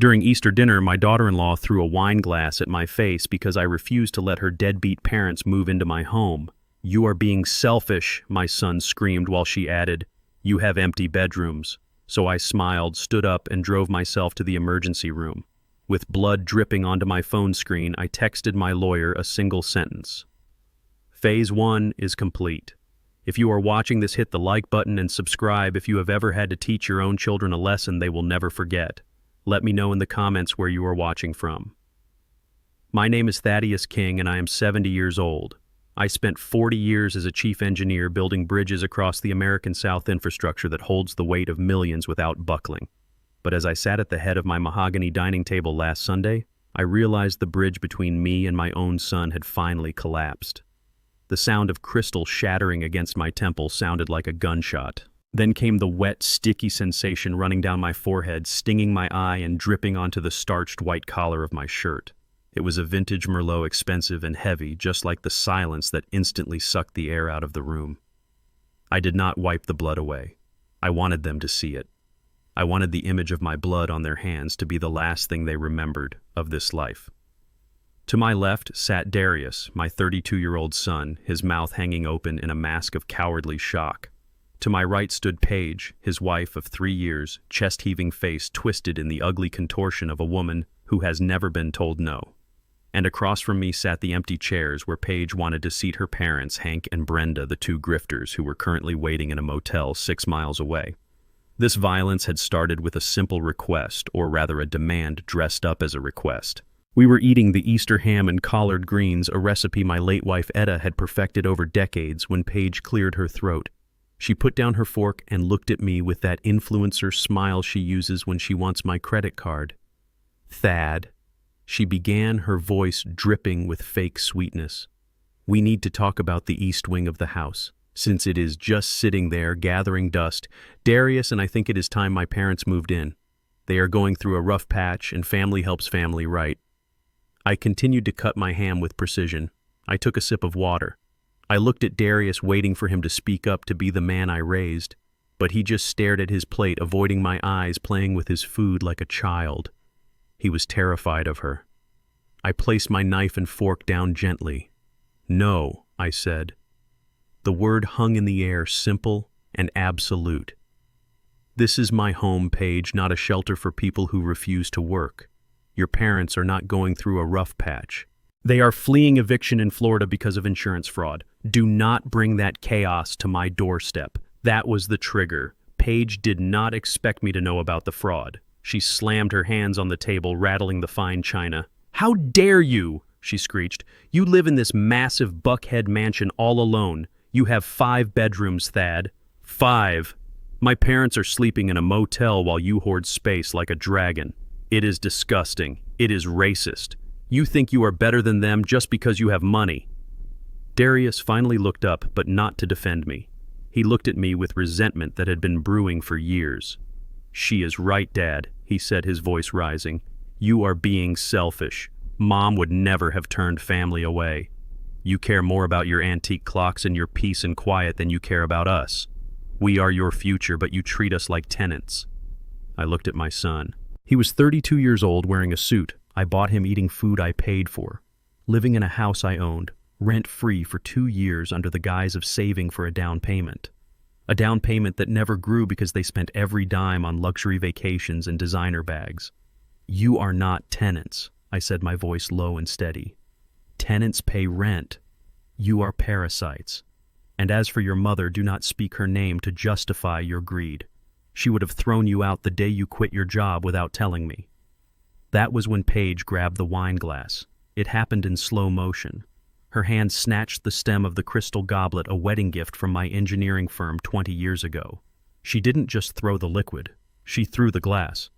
During Easter dinner, my daughter-in-law threw a wine glass at my face because I refused to let her deadbeat parents move into my home. "You are being selfish," my son screamed while she added, "You have empty bedrooms." So I smiled, stood up, and drove myself to the emergency room. With blood dripping onto my phone screen, I texted my lawyer a single sentence. Phase 1 is complete. If you are watching this, hit the like button and subscribe if you have ever had to teach your own children a lesson they will never forget. Let me know in the comments where you are watching from. My name is Thaddeus King and I am 70 years old. I spent 40 years as a chief engineer building bridges across the American South, infrastructure that holds the weight of millions without buckling. But as I sat at the head of my mahogany dining table last Sunday, I realized the bridge between me and my own son had finally collapsed. The sound of crystal shattering against my temple sounded like a gunshot. Then came the wet, sticky sensation running down my forehead, stinging my eye and dripping onto the starched white collar of my shirt. It was a vintage Merlot, expensive and heavy, just like the silence that instantly sucked the air out of the room. I did not wipe the blood away. I wanted them to see it. I wanted the image of my blood on their hands to be the last thing they remembered of this life. To my left sat Darius, my 32-year-old son, his mouth hanging open in a mask of cowardly shock. To my right stood Paige, his wife of 3 years, chest-heaving face twisted in the ugly contortion of a woman who has never been told no. And across from me sat the empty chairs where Paige wanted to seat her parents, Hank and Brenda, the two grifters who were currently waiting in a motel 6 miles away. This violence had started with a simple request, or rather a demand dressed up as a request. We were eating the Easter ham and collard greens, a recipe my late wife Etta had perfected over decades, when Paige cleared her throat. She put down her fork and looked at me with that influencer smile she uses when she wants my credit card. "Thad," she began, her voice dripping with fake sweetness. "We need to talk about the east wing of the house, since it is just sitting there gathering dust. Darius and I think it is time my parents moved in. They are going through a rough patch and family helps family, right?" I continued to cut my ham with precision. I took a sip of water. I looked at Darius, waiting for him to speak up, to be the man I raised, but he just stared at his plate, avoiding my eyes, playing with his food like a child. He was terrified of her. I placed my knife and fork down gently. "No," I said. The word hung in the air, simple and absolute. "This is my home, Paige, not a shelter for people who refuse to work. Your parents are not going through a rough patch. They are fleeing eviction in Florida because of insurance fraud. Do not bring that chaos to my doorstep." That was the trigger. Paige did not expect me to know about the fraud. She slammed her hands on the table, rattling the fine china. "How dare you?" she screeched. "You live in this massive Buckhead mansion all alone. You have 5 bedrooms, Thad. 5. My parents are sleeping in a motel while you hoard space like a dragon. It is disgusting. It is racist. You think you are better than them just because you have money." Darius finally looked up, but not to defend me. He looked at me with resentment that had been brewing for years. "She is right, Dad," he said, his voice rising. "You are being selfish. Mom would never have turned family away. You care more about your antique clocks and your peace and quiet than you care about us. We are your future, but you treat us like tenants." I looked at my son. He was 32 years old, wearing a suit. I bought him eating food I paid for, living in a house I owned, rent-free for 2 years under the guise of saving for a down payment. A down payment that never grew because they spent every dime on luxury vacations and designer bags. "You are not tenants," I said, my voice low and steady. "Tenants pay rent. You are parasites. And as for your mother, do not speak her name to justify your greed. She would have thrown you out the day you quit your job without telling me." That was when Paige grabbed the wine glass. It happened in slow motion. Her hand snatched the stem of the crystal goblet, a wedding gift from my engineering firm 20 years ago. She didn't just throw the liquid. She threw the glass.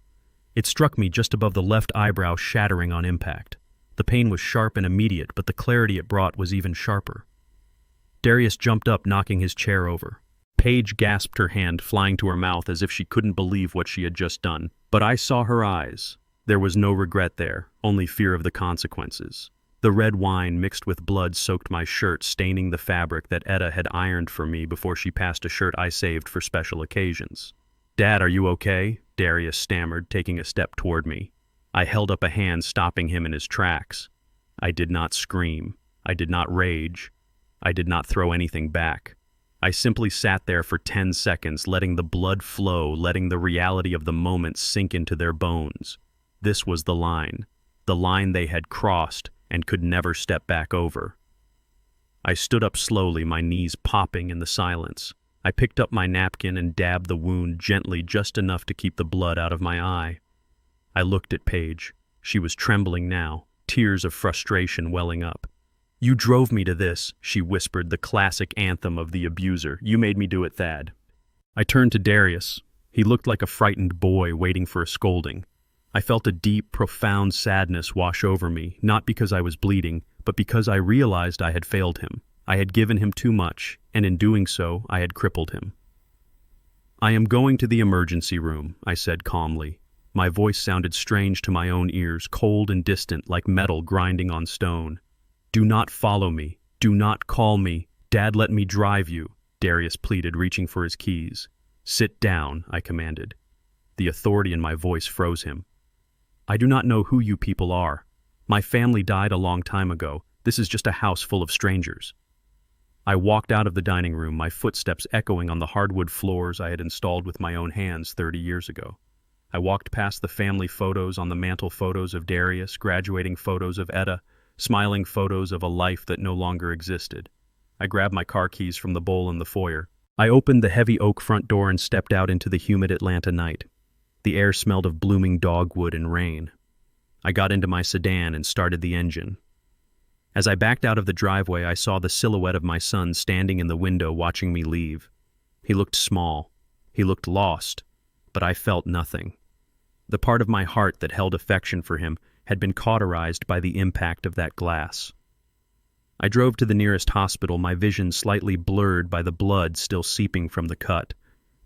It struck me just above the left eyebrow, shattering on impact. The pain was sharp and immediate, but the clarity it brought was even sharper. Darius jumped up, knocking his chair over. Paige gasped, her hand flying to her mouth as if she couldn't believe what she had just done. But I saw her eyes. There was no regret there, only fear of the consequences. The red wine mixed with blood soaked my shirt, staining the fabric that Etta had ironed for me before she passed a shirt I saved for special occasions. "Dad, are you okay?" Darius stammered, taking a step toward me. I held up a hand, stopping him in his tracks. I did not scream. I did not rage. I did not throw anything back. I simply sat there for 10 seconds, letting the blood flow, letting the reality of the moment sink into their bones. This was the line they had crossed and could never step back over. I stood up slowly, my knees popping in the silence. I picked up my napkin and dabbed the wound gently, just enough to keep the blood out of my eye. I looked at Paige. She was trembling now, tears of frustration welling up. "You drove me to this," she whispered, the classic anthem of the abuser. "You made me do it, Thad." I turned to Darius. He looked like a frightened boy waiting for a scolding. I felt a deep, profound sadness wash over me, not because I was bleeding, but because I realized I had failed him. I had given him too much, and in doing so, I had crippled him. "I am going to the emergency room," I said calmly. My voice sounded strange to my own ears, cold and distant, like metal grinding on stone. "Do not follow me. Do not call me. Dad, let me drive you," Darius pleaded, reaching for his keys. "Sit down," I commanded. The authority in my voice froze him. "I do not know who you people are. My family died a long time ago. This is just a house full of strangers." I walked out of the dining room, my footsteps echoing on the hardwood floors I had installed with my own hands 30 years ago. I walked past the family photos on the mantle, photos of Darius, graduating photos of Etta, smiling photos of a life that no longer existed. I grabbed my car keys from the bowl in the foyer. I opened the heavy oak front door and stepped out into the humid Atlanta night. The air smelled of blooming dogwood and rain. I got into my sedan and started the engine. As I backed out of the driveway, I saw the silhouette of my son standing in the window watching me leave. He looked small. He looked lost. But I felt nothing. The part of my heart that held affection for him had been cauterized by the impact of that glass. I drove to the nearest hospital, my vision slightly blurred by the blood still seeping from the cut.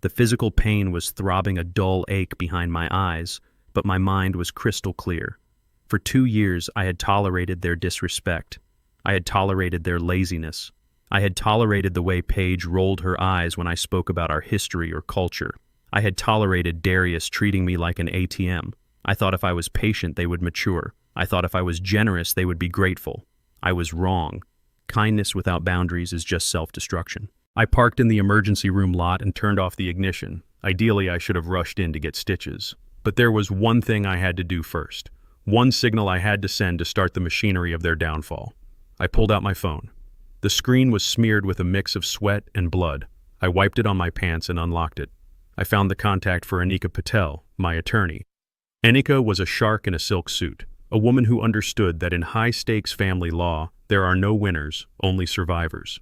The physical pain was throbbing a dull ache behind my eyes, but my mind was crystal clear. For 2 years, I had tolerated their disrespect. I had tolerated their laziness. I had tolerated the way Paige rolled her eyes when I spoke about our history or culture. I had tolerated Darius treating me like an ATM. I thought if I was patient, they would mature. I thought if I was generous, they would be grateful. I was wrong. Kindness without boundaries is just self-destruction. I parked in the emergency room lot and turned off the ignition. Ideally, I should have rushed in to get stitches. But there was one thing I had to do first. One signal I had to send to start the machinery of their downfall. I pulled out my phone. The screen was smeared with a mix of sweat and blood. I wiped it on my pants and unlocked it. I found the contact for Anika Patel, my attorney. Anika was a shark in a silk suit, a woman who understood that in high-stakes family law, there are no winners, only survivors.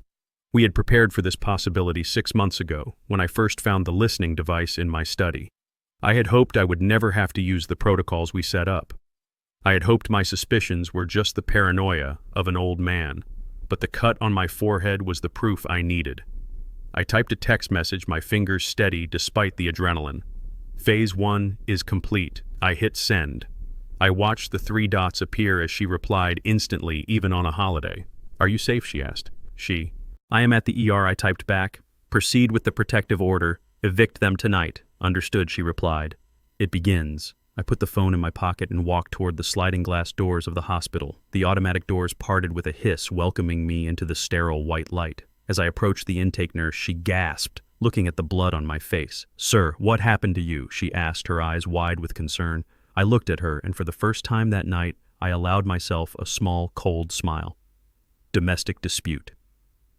We had prepared for this possibility 6 months ago, when I first found the listening device in my study. I had hoped I would never have to use the protocols we set up. I had hoped my suspicions were just the paranoia of an old man, but the cut on my forehead was the proof I needed. I typed a text message, my fingers steady despite the adrenaline. Phase 1 is complete. I hit send. I watched the 3 dots appear as she replied instantly, even on a holiday. "Are you safe?" she asked. "I am at the ER," I typed back. "Proceed with the protective order. Evict them tonight." "Understood," she replied. "It begins." I put the phone in my pocket and walked toward the sliding glass doors of the hospital. The automatic doors parted with a hiss, welcoming me into the sterile white light. As I approached the intake nurse, she gasped, looking at the blood on my face. "Sir, what happened to you?" she asked, her eyes wide with concern. I looked at her, and for the first time that night, I allowed myself a small, cold smile. Domestic dispute.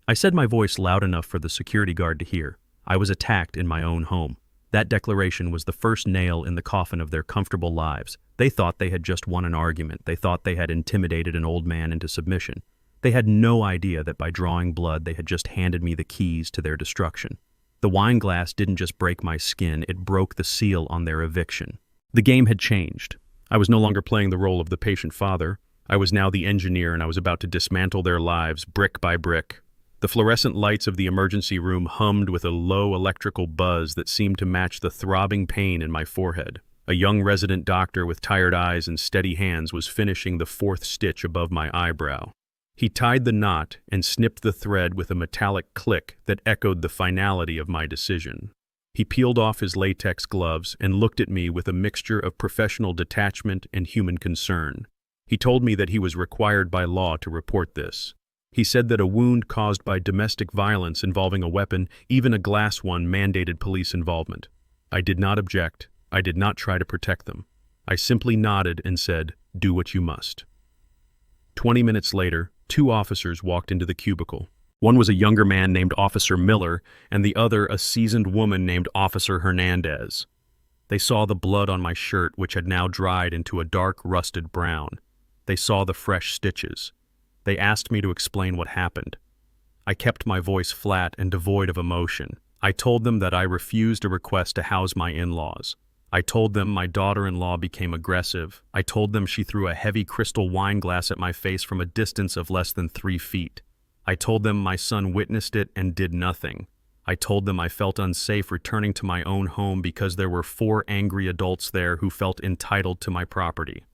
I said, my voice loud enough for the security guard to hear. I was attacked in my own home. That declaration was the first nail in the coffin of their comfortable lives. They thought they had just won an argument. They thought they had intimidated an old man into submission. They had no idea that by drawing blood, they had just handed me the keys to their destruction. The wine glass didn't just break my skin, it broke the seal on their eviction. The game had changed. I was no longer playing the role of the patient father. I was now the engineer, and I was about to dismantle their lives brick by brick. The fluorescent lights of the emergency room hummed with a low electrical buzz that seemed to match the throbbing pain in my forehead. A young resident doctor with tired eyes and steady hands was finishing the 4th stitch above my eyebrow. He tied the knot and snipped the thread with a metallic click that echoed the finality of my decision. He peeled off his latex gloves and looked at me with a mixture of professional detachment and human concern. He told me that he was required by law to report this. He said that a wound caused by domestic violence involving a weapon, even a glass one, mandated police involvement. I did not object. I did not try to protect them. I simply nodded and said, "Do what you must." 20 minutes later, 2 officers walked into the cubicle. One was a younger man named Officer Miller, and the other a seasoned woman named Officer Hernandez. They saw the blood on my shirt, which had now dried into a dark, rusted brown. They saw the fresh stitches. They asked me to explain what happened. I kept my voice flat and devoid of emotion. I told them that I refused a request to house my in-laws. I told them my daughter-in-law became aggressive. I told them she threw a heavy crystal wine glass at my face from a distance of less than 3 feet. I told them my son witnessed it and did nothing. I told them I felt unsafe returning to my own home because there were 4 angry adults there who felt entitled to my property.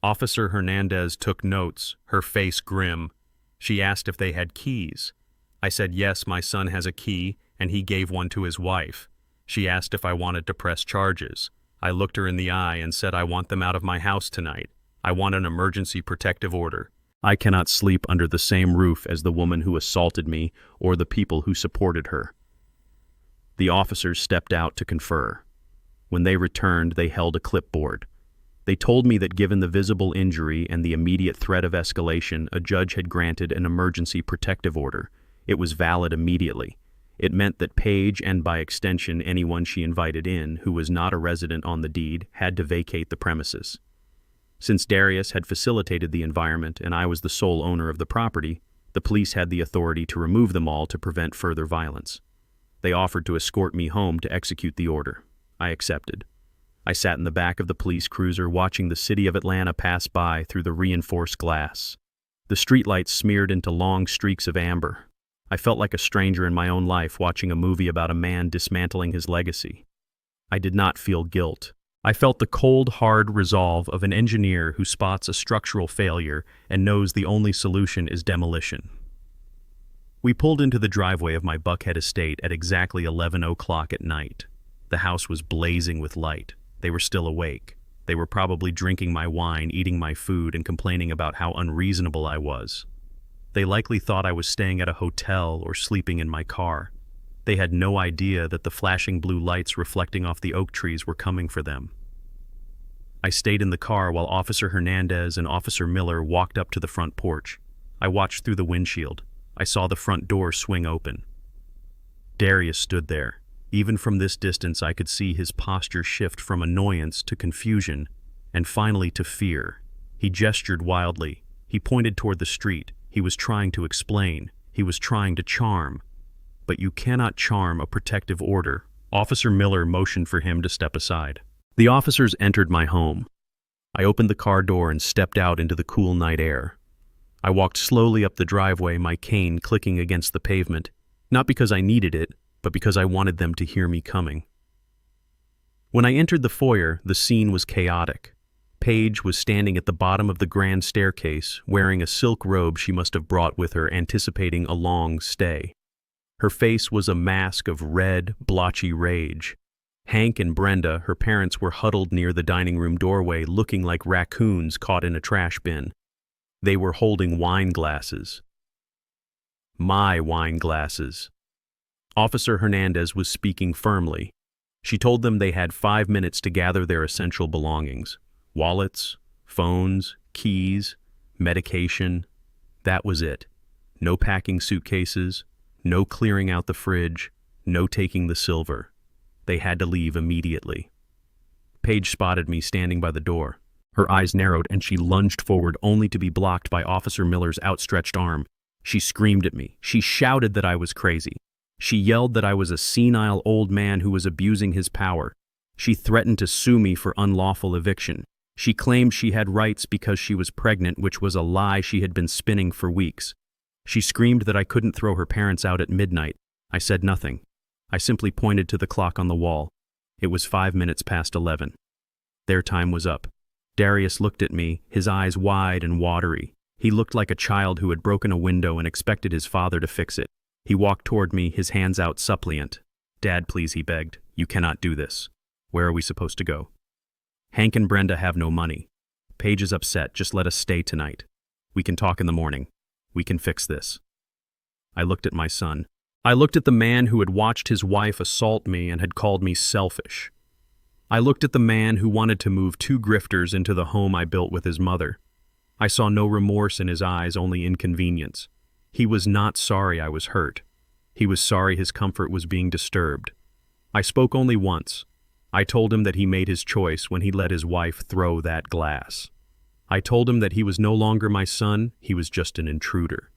Officer Hernandez took notes, her face grim. She asked if they had keys. I said yes, my son has a key, and he gave one to his wife. She asked if I wanted to press charges. I looked her in the eye and said I want them out of my house tonight. I want an emergency protective order. I cannot sleep under the same roof as the woman who assaulted me or the people who supported her. The officers stepped out to confer. When they returned, they held a clipboard. They told me that given the visible injury and the immediate threat of escalation, a judge had granted an emergency protective order. It was valid immediately. It meant that Paige, and by extension anyone she invited in who was not a resident on the deed, had to vacate the premises. Since Darius had facilitated the environment and I was the sole owner of the property, the police had the authority to remove them all to prevent further violence. They offered to escort me home to execute the order. I accepted. I sat in the back of the police cruiser watching the city of Atlanta pass by through the reinforced glass. The streetlights smeared into long streaks of amber. I felt like a stranger in my own life watching a movie about a man dismantling his legacy. I did not feel guilt. I felt the cold, hard resolve of an engineer who spots a structural failure and knows the only solution is demolition. We pulled into the driveway of my Buckhead estate at exactly 11 o'clock at night. The house was blazing with light. They were still awake. They were probably drinking my wine, eating my food, and complaining about how unreasonable I was. They likely thought I was staying at a hotel or sleeping in my car. They had no idea that the flashing blue lights reflecting off the oak trees were coming for them. I stayed in the car while Officer Hernandez and Officer Miller walked up to the front porch. I watched through the windshield. I saw the front door swing open. Darius stood there. Even from this distance, I could see his posture shift from annoyance to confusion, and finally to fear. He gestured wildly. He pointed toward the street. He was trying to explain. He was trying to charm. But you cannot charm a protective order. Officer Miller motioned for him to step aside. The officers entered my home. I opened the car door and stepped out into the cool night air. I walked slowly up the driveway, my cane clicking against the pavement, not because I needed it, but because I wanted them to hear me coming. When I entered the foyer, the scene was chaotic. Paige was standing at the bottom of the grand staircase, wearing a silk robe she must have brought with her, anticipating a long stay. Her face was a mask of red, blotchy rage. Hank and Brenda, her parents, were huddled near the dining room doorway, looking like raccoons caught in a trash bin. They were holding wine glasses. My wine glasses. Officer Hernandez was speaking firmly. She told them they had 5 minutes to gather their essential belongings. Wallets, phones, keys, medication. That was it. No packing suitcases, no clearing out the fridge, no taking the silver. They had to leave immediately. Paige spotted me standing by the door. Her eyes narrowed and she lunged forward only to be blocked by Officer Miller's outstretched arm. She screamed at me. She shouted that I was crazy. She yelled that I was a senile old man who was abusing his power. She threatened to sue me for unlawful eviction. She claimed she had rights because she was pregnant, which was a lie she had been spinning for weeks. She screamed that I couldn't throw her parents out at midnight. I said nothing. I simply pointed to the clock on the wall. It was 5 minutes past 11. Their time was up. Darius looked at me, his eyes wide and watery. He looked like a child who had broken a window and expected his father to fix it. He walked toward me, his hands out suppliant. "Dad, please," he begged. You cannot do this. Where are we supposed to go? Hank and Brenda have no money. Paige is upset. Just let us stay tonight. We can talk in the morning. We can fix this. I looked at my son. I looked at the man who had watched his wife assault me and had called me selfish. I looked at the man who wanted to move two grifters into the home I built with his mother. I saw no remorse in his eyes, only inconvenience. He was not sorry I was hurt. He was sorry his comfort was being disturbed. I spoke only once. I told him that he made his choice when he let his wife throw that glass. I told him that he was no longer my son, he was just an intruder.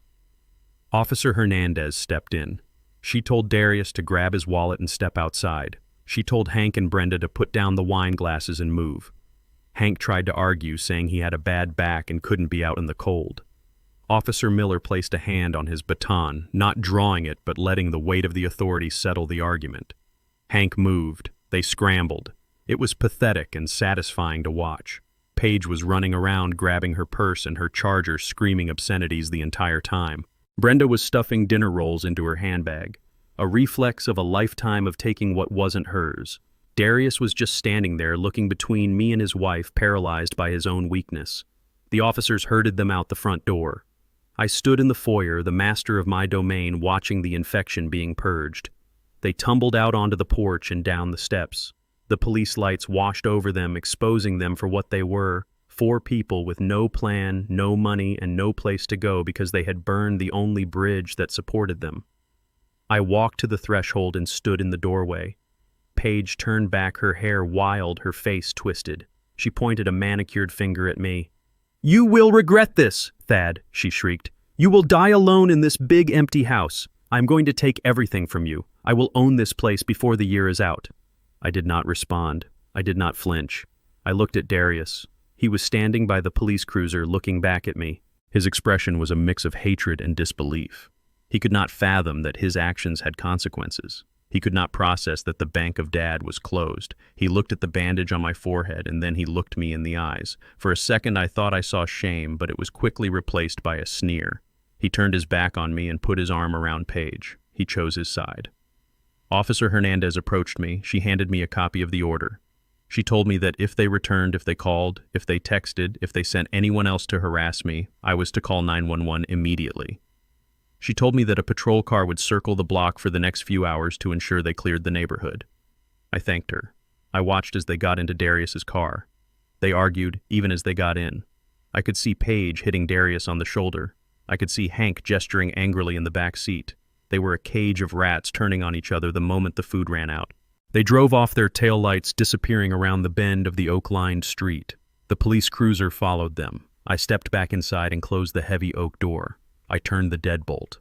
Officer Hernandez stepped in. She told Darius to grab his wallet and step outside. She told Hank and Brenda to put down the wine glasses and move. Hank tried to argue, saying he had a bad back and couldn't be out in the cold. Officer Miller placed a hand on his baton, not drawing it but letting the weight of the authority settle the argument. Hank moved. They scrambled. It was pathetic and satisfying to watch. Paige was running around grabbing her purse and her charger, screaming obscenities the entire time. Brenda was stuffing dinner rolls into her handbag, a reflex of a lifetime of taking what wasn't hers. Darius was just standing there looking between me and his wife, paralyzed by his own weakness. The officers herded them out the front door. I stood in the foyer, the master of my domain, watching the infection being purged. They tumbled out onto the porch and down the steps. The police lights washed over them, exposing them for what they were, 4 people with no plan, no money, and no place to go because they had burned the only bridge that supported them. I walked to the threshold and stood in the doorway. Paige turned back, her hair wild, her face twisted. She pointed a manicured finger at me. "You will regret this, Thad," she shrieked. "You will die alone in this big empty house. I'm going to take everything from you. I will own this place before the year is out." I did not respond. I did not flinch. I looked at Darius. He was standing by the police cruiser looking back at me. His expression was a mix of hatred and disbelief. He could not fathom that his actions had consequences. He could not process that the bank of Dad was closed. He looked at the bandage on my forehead, and then he looked me in the eyes. For a second I thought I saw shame, but it was quickly replaced by a sneer. He turned his back on me and put his arm around Paige. He chose his side. Officer Hernandez approached me. She handed me a copy of the order. She told me that if they returned, if they called, if they texted, if they sent anyone else to harass me, I was to call 911 immediately. She told me that a patrol car would circle the block for the next few hours to ensure they cleared the neighborhood. I thanked her. I watched as they got into Darius's car. They argued, even as they got in. I could see Paige hitting Darius on the shoulder. I could see Hank gesturing angrily in the back seat. They were a cage of rats turning on each other the moment the food ran out. They drove off, their taillights disappearing around the bend of the oak-lined street. The police cruiser followed them. I stepped back inside and closed the heavy oak door. I turned the deadbolt.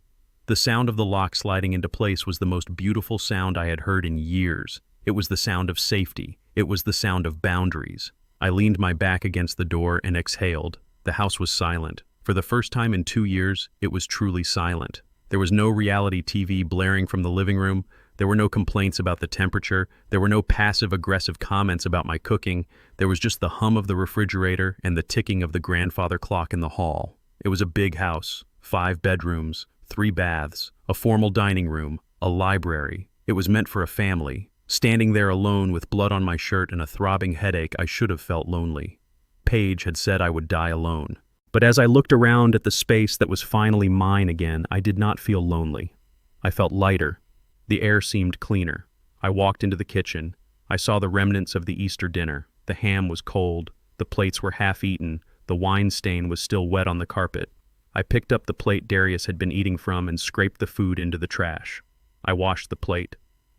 The sound of the lock sliding into place was the most beautiful sound I had heard in years. It was the sound of safety. It was the sound of boundaries. I leaned my back against the door and exhaled. The house was silent. For the first time in 2 years, it was truly silent. There was no reality TV blaring from the living room. There were no complaints about the temperature. There were no passive-aggressive comments about my cooking. There was just the hum of the refrigerator and the ticking of the grandfather clock in the hall. It was a big house, 5 bedrooms, 3 baths, a formal dining room, a library. It was meant for a family. Standing there alone with blood on my shirt and a throbbing headache, I should have felt lonely. Paige had said I would die alone. But as I looked around at the space that was finally mine again, I did not feel lonely. I felt lighter. The air seemed cleaner. I walked into the kitchen. I saw the remnants of the Easter dinner. The ham was cold. The plates were half-eaten. The wine stain was still wet on the carpet. I picked up the plate Darius had been eating from and scraped the food into the trash. I washed the plate.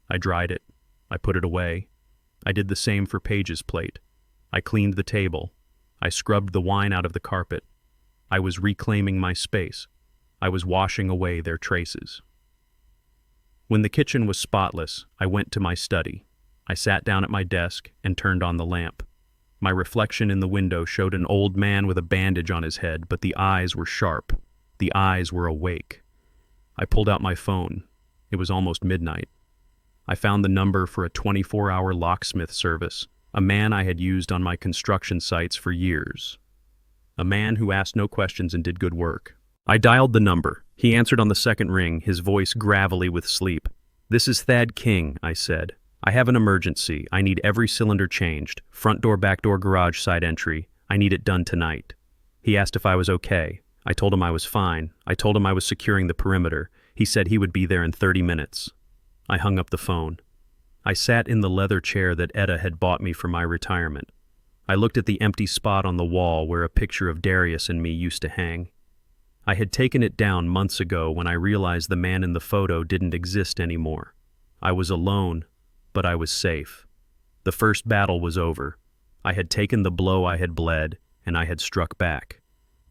I dried it. I put it away. I did the same for Paige's plate. I cleaned the table. I scrubbed the wine out of the carpet. I was reclaiming my space. I was washing away their traces. When the kitchen was spotless, I went to my study. I sat down at my desk and turned on the lamp. My reflection in the window showed an old man with a bandage on his head, but the eyes were sharp. The eyes were awake. I pulled out my phone. It was almost midnight. I found the number for a 24-hour locksmith service, a man I had used on my construction sites for years. A man who asked no questions and did good work. I dialed the number. He answered on the second ring, his voice gravelly with sleep. "This is Thad King," I said. I have an emergency. I need every cylinder changed. Front door, back door, garage, side entry. I need it done tonight. He asked if I was okay. I told him I was fine. I told him I was securing the perimeter. He said he would be there in 30 minutes. I hung up the phone. I sat in the leather chair that Etta had bought me for my retirement. I looked at the empty spot on the wall where a picture of Darius and me used to hang. I had taken it down months ago when I realized the man in the photo didn't exist anymore. I was alone, but I was safe. The first battle was over. I had taken the blow I had bled, and I had struck back.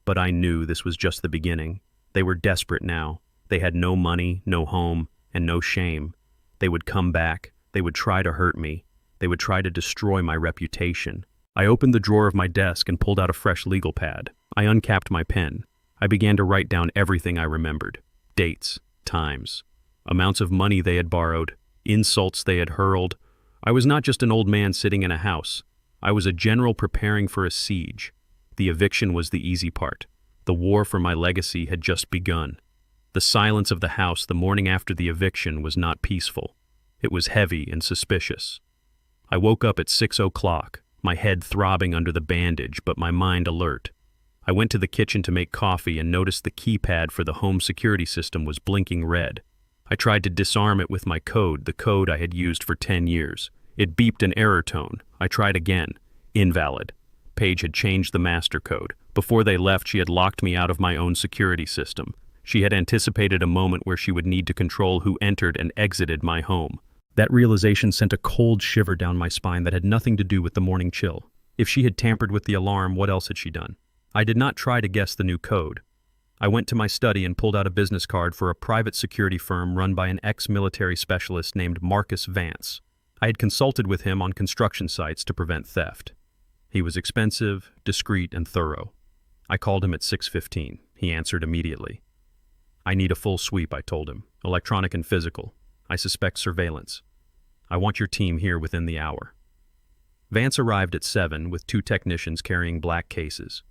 But I knew this was just the beginning. They were desperate now. They had no money, no home, and no shame. They would come back. They would try to hurt me. They would try to destroy my reputation. I opened the drawer of my desk and pulled out a fresh legal pad. I uncapped my pen. I began to write down everything I remembered. Dates, times, amounts of money they had borrowed, insults they had hurled. I was not just an old man sitting in a house. I was a general preparing for a siege. The eviction was the easy part. The war for my legacy had just begun. The silence of the house the morning after the eviction was not peaceful. It was heavy and suspicious. I woke up at 6 o'clock, my head throbbing under the bandage, but my mind alert. I went to the kitchen to make coffee and noticed the keypad for the home security system was blinking red. I tried to disarm it with my code, the code I had used for 10 years. It beeped an error tone. I tried again. Invalid. Paige had changed the master code. Before they left, she had locked me out of my own security system. She had anticipated a moment where she would need to control who entered and exited my home. That realization sent a cold shiver down my spine that had nothing to do with the morning chill. If she had tampered with the alarm, what else had she done? I did not try to guess the new code. I went to my study and pulled out a business card for a private security firm run by an ex-military specialist named Marcus Vance. I had consulted with him on construction sites to prevent theft. He was expensive, discreet, and thorough. I called him at 6:15. He answered immediately. I need a full sweep, I told him. Electronic and physical. I suspect surveillance. I want your team here within the hour. Vance arrived at 7 with 2 technicians carrying black cases.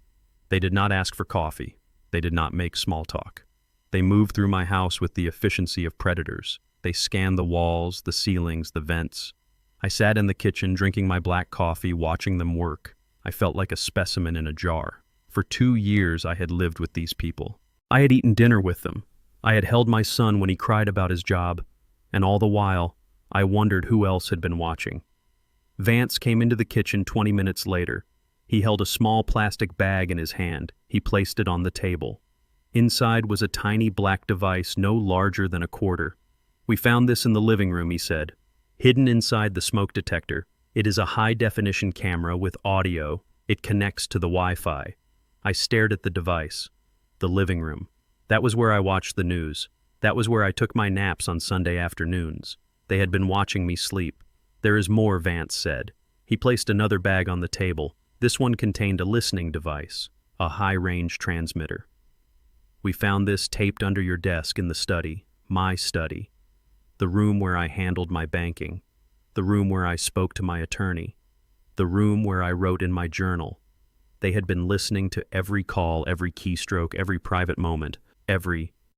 They did not ask for coffee. They did not make small talk. They moved through my house with the efficiency of predators. They scanned the walls, the ceilings, the vents. I sat in the kitchen drinking my black coffee, watching them work. I felt like a specimen in a jar. For 2 years I had lived with these people. I had eaten dinner with them. I had held my son when he cried about his job. And all the while, I wondered who else had been watching. Vance came into the kitchen 20 minutes later. He held a small plastic bag in his hand. He placed it on the table. Inside was a tiny black device no larger than a quarter. We found this in the living room, he said. Hidden inside the smoke detector, it is a high-definition camera with audio. It connects to the Wi-Fi. I stared at the device. The living room. That was where I watched the news. That was where I took my naps on Sunday afternoons. They had been watching me sleep. There is more, Vance said. He placed another bag on the table. This one contained a listening device, a high-range transmitter. We found this taped under your desk in the study, my study, the room where I handled my banking, the room where I spoke to my attorney, the room where I wrote in my journal. They had been listening to every call, every keystroke, every private moment,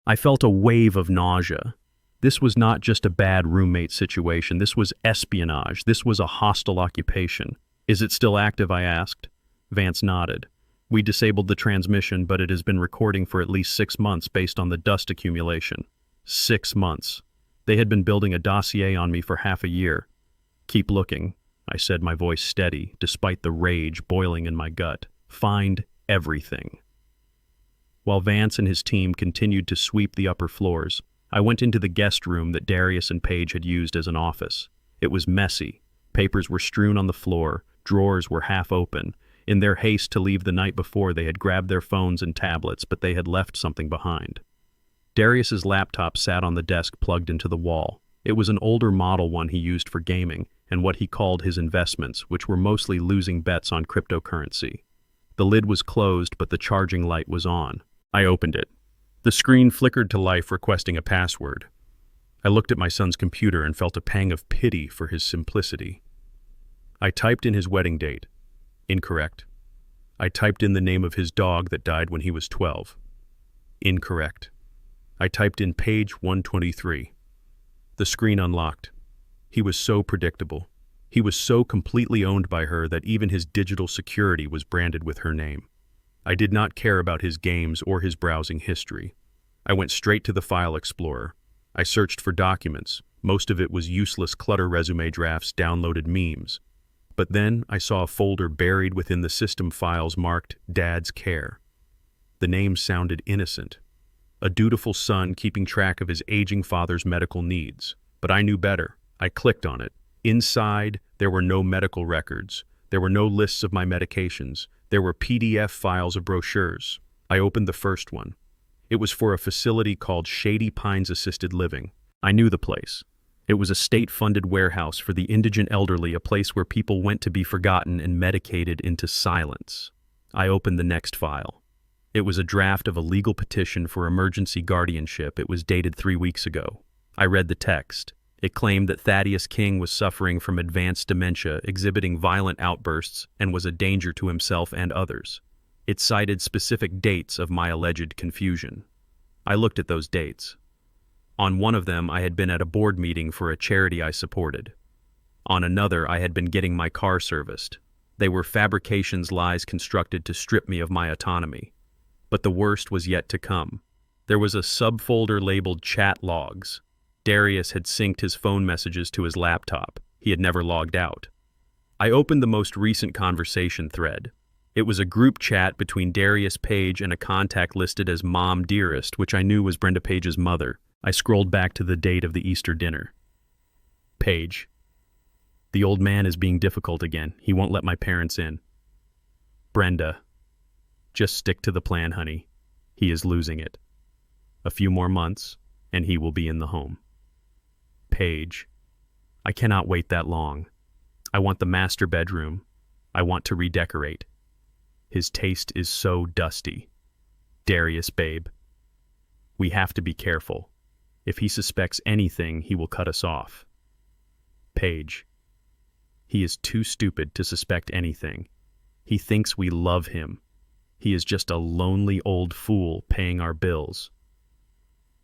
I felt a wave of nausea. This was not just a bad roommate situation. This was espionage. This was a hostile occupation. Is it still active? I asked. Vance nodded. We disabled the transmission, but it has been recording for at least 6 months based on the dust accumulation. 6 months. They had been building a dossier on me for half a year. Keep looking, I said, my voice steady, despite the rage boiling in my gut. Find everything. While Vance and his team continued to sweep the upper floors, I went into the guest room that Darius and Paige had used as an office. It was messy. Papers were strewn on the floor. Drawers were half open. In their haste to leave the night before, they had grabbed their phones and tablets, but they had left something behind. Darius's laptop sat on the desk plugged into the wall. It was an older model one he used for gaming and what he called his investments, which were mostly losing bets on cryptocurrency. The lid was closed, but the charging light was on. I opened it. The screen flickered to life, requesting a password. I looked at my son's computer and felt a pang of pity for his simplicity. I typed in his wedding date. Incorrect. I typed in the name of his dog that died when he was 12. Incorrect. I typed in page 123. The screen unlocked. He was so predictable. He was so completely owned by her that even his digital security was branded with her name. I did not care about his games or his browsing history. I went straight to the File Explorer. I searched for documents. Most of it was useless clutter resume drafts, downloaded memes. But then I saw a folder buried within the system files marked Dad's Care. The name sounded innocent. A dutiful son keeping track of his aging father's medical needs. But I knew better. I clicked on it. Inside, there were no medical records. There were no lists of my medications. There were PDF files of brochures. I opened the first one. It was for a facility called Shady Pines Assisted Living. I knew the place. It was a state-funded warehouse for the indigent elderly, a place where people went to be forgotten and medicated into silence. I opened the next file. It was a draft of a legal petition for emergency guardianship. It was dated 3 weeks ago. I read the text. It claimed that Thaddeus King was suffering from advanced dementia, exhibiting violent outbursts, and was a danger to himself and others. It cited specific dates of my alleged confusion. I looked at those dates. On one of them, I had been at a board meeting for a charity I supported. On another, I had been getting my car serviced. They were fabrications, lies constructed to strip me of my autonomy. But the worst was yet to come. There was a subfolder labeled Chat Logs. Darius had synced his phone messages to his laptop. He had never logged out. I opened the most recent conversation thread. It was a group chat between Darius Page and a contact listed as Mom Dearest, which I knew was Brenda Page's mother. I scrolled back to the date of the Easter dinner. Page. The old man is being difficult again. He won't let my parents in. Brenda. Just stick to the plan, honey. He is losing it. A few more months, and he will be in the home. Page. I cannot wait that long. I want the master bedroom. I want to redecorate. His taste is so dusty. Darius, babe. We have to be careful. If he suspects anything, he will cut us off. Page. He is too stupid to suspect anything. He thinks we love him. He is just a lonely old fool paying our bills.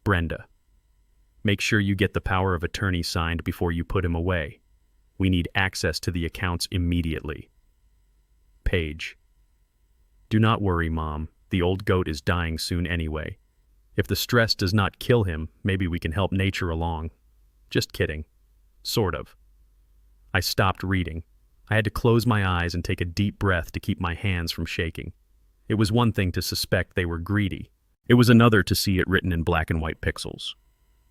Brenda. Make sure you get the power of attorney signed before you put him away. We need access to the accounts immediately. Page. Do not worry, Mom. The old goat is dying soon anyway. If the stress does not kill him, maybe we can help nature along. Just kidding. Sort of. I stopped reading. I had to close my eyes and take a deep breath to keep my hands from shaking. It was one thing to suspect they were greedy. It was another to see it written in black and white pixels.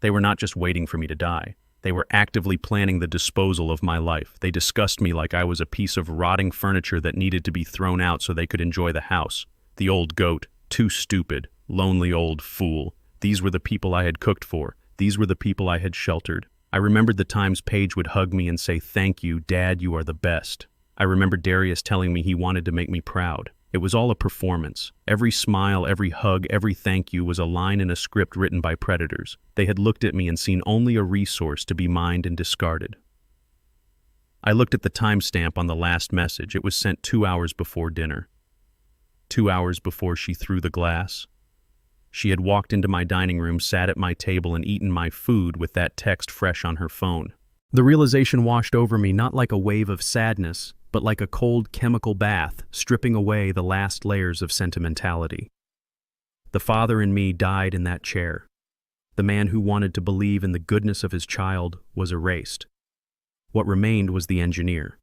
They were not just waiting for me to die. They were actively planning the disposal of my life. They discussed me like I was a piece of rotting furniture that needed to be thrown out so they could enjoy the house. The old goat, too stupid, lonely old fool. These were the people I had cooked for. These were the people I had sheltered. I remembered the times Paige would hug me and say, "Thank you, Dad, you are the best." I remembered Darius telling me he wanted to make me proud. It was all a performance. Every smile, every hug, every thank you was a line in a script written by predators. They had looked at me and seen only a resource to be mined and discarded. I looked at the timestamp on the last message. It was sent 2 hours before dinner. 2 hours before she threw the glass. She had walked into my dining room, sat at my table, and eaten my food with that text fresh on her phone. The realization washed over me, not like a wave of sadness, but like a cold chemical bath, stripping away the last layers of sentimentality. The father in me died in that chair. The man who wanted to believe in the goodness of his child was erased. What remained was the engineer,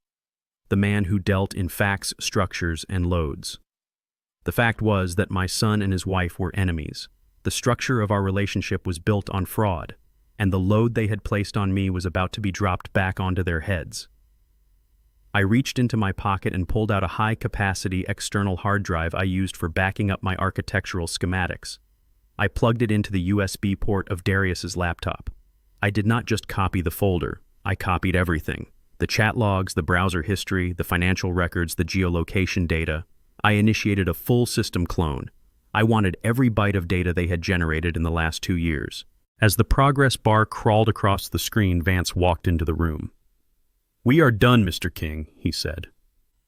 the man who dealt in facts, structures, and loads. The fact was that my son and his wife were enemies. The structure of our relationship was built on fraud, and the load they had placed on me was about to be dropped back onto their heads. I reached into my pocket and pulled out a high-capacity external hard drive I used for backing up my architectural schematics. I plugged it into the USB port of Darius's laptop. I did not just copy the folder. I copied everything. The chat logs, the browser history, the financial records, the geolocation data. I initiated a full system clone. I wanted every byte of data they had generated in the last 2 years. As the progress bar crawled across the screen, Vance walked into the room. "We are done, Mr. King," he said.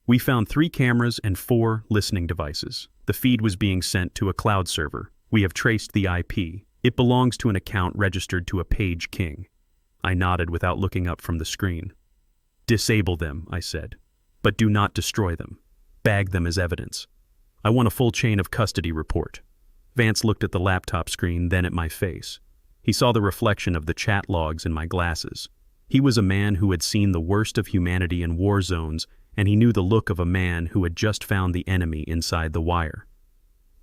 "We found 3 cameras and 4 listening devices. The feed was being sent to a cloud server. We have traced the IP. It belongs to an account registered to a Page King." I nodded without looking up from the screen. Disable them, I said. But do not destroy them. Bag them as evidence. I want a full chain of custody report. Vance looked at the laptop screen, then at my face. He saw the reflection of the chat logs in my glasses. He was a man who had seen the worst of humanity in war zones, and he knew the look of a man who had just found the enemy inside the wire.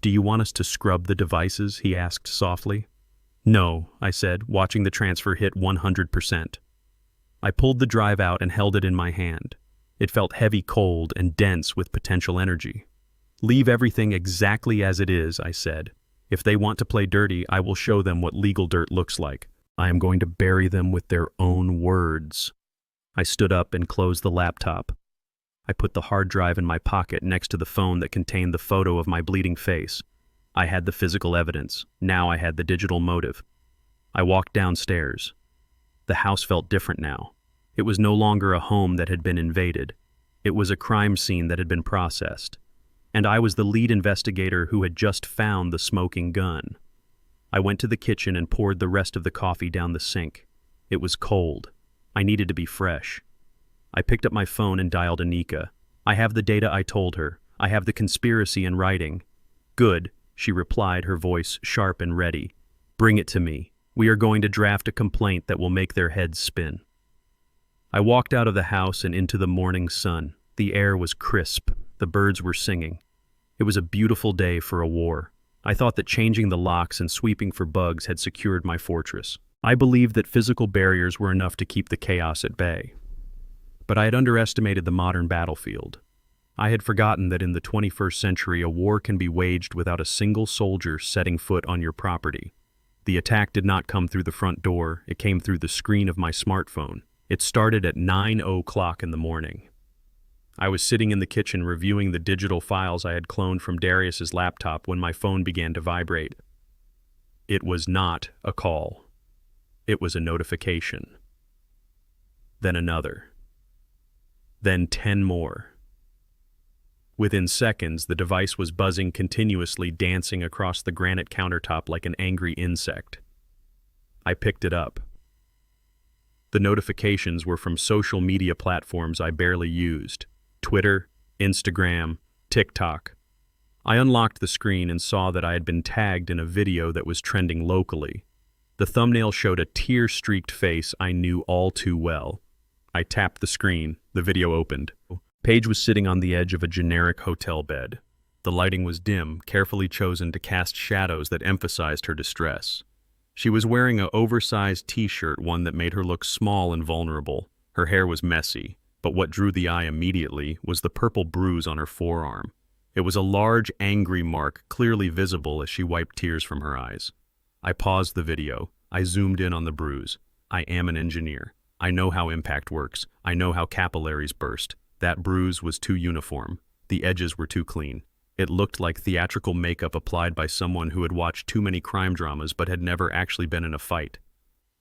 Do you want us to scrub the devices? He asked softly. No, I said, watching the transfer hit 100%. I pulled the drive out and held it in my hand. It felt heavy, cold, and dense with potential energy. Leave everything exactly as it is, I said. If they want to play dirty, I will show them what legal dirt looks like. I am going to bury them with their own words. I stood up and closed the laptop. I put the hard drive in my pocket next to the phone that contained the photo of my bleeding face. I had the physical evidence. Now I had the digital motive. I walked downstairs. The house felt different now. It was no longer a home that had been invaded. It was a crime scene that had been processed. And I was the lead investigator who had just found the smoking gun. I went to the kitchen and poured the rest of the coffee down the sink. It was cold. I needed to be fresh. I picked up my phone and dialed Anika. I have the data, I told her. I have the conspiracy in writing. Good, she replied, her voice sharp and ready. Bring it to me. We are going to draft a complaint that will make their heads spin. I walked out of the house and into the morning sun. The air was crisp. The birds were singing. It was a beautiful day for a war. I thought that changing the locks and sweeping for bugs had secured my fortress. I believed that physical barriers were enough to keep the chaos at bay. But I had underestimated the modern battlefield. I had forgotten that in the 21st century a war can be waged without a single soldier setting foot on your property. The attack did not come through the front door, it came through the screen of my smartphone. It started at 9:00 in the morning. I was sitting in the kitchen reviewing the digital files I had cloned from Darius's laptop when my phone began to vibrate. It was not a call. It was a notification. Then another. Then 10 more. Within seconds, the device was buzzing continuously, dancing across the granite countertop like an angry insect. I picked it up. The notifications were from social media platforms I barely used. Twitter, Instagram, TikTok. I unlocked the screen and saw that I had been tagged in a video that was trending locally. The thumbnail showed a tear-streaked face I knew all too well. I tapped the screen. The video opened. Paige was sitting on the edge of a generic hotel bed. The lighting was dim, carefully chosen to cast shadows that emphasized her distress. She was wearing an oversized t-shirt, one that made her look small and vulnerable. Her hair was messy, but what drew the eye immediately was the purple bruise on her forearm. It was a large, angry mark, clearly visible as she wiped tears from her eyes. I paused the video. I zoomed in on the bruise. I am an engineer. I know how impact works. I know how capillaries burst. That bruise was too uniform. The edges were too clean. It looked like theatrical makeup applied by someone who had watched too many crime dramas but had never actually been in a fight.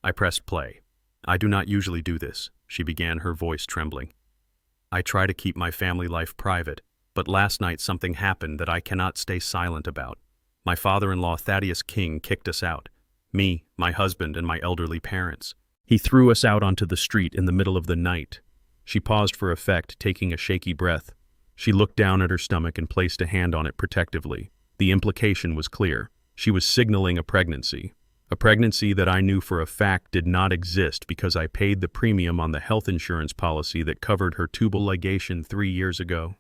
I pressed play. I do not usually do this, she began, her voice trembling. I try to keep my family life private, but last night something happened that I cannot stay silent about. My father-in-law Thaddeus King kicked us out. Me, my husband, and my elderly parents. He threw us out onto the street in the middle of the night. She paused for effect, taking a shaky breath. She looked down at her stomach and placed a hand on it protectively. The implication was clear. She was signaling a pregnancy that I knew for a fact did not exist because I paid the premium on the health insurance policy that covered her tubal ligation 3 years ago.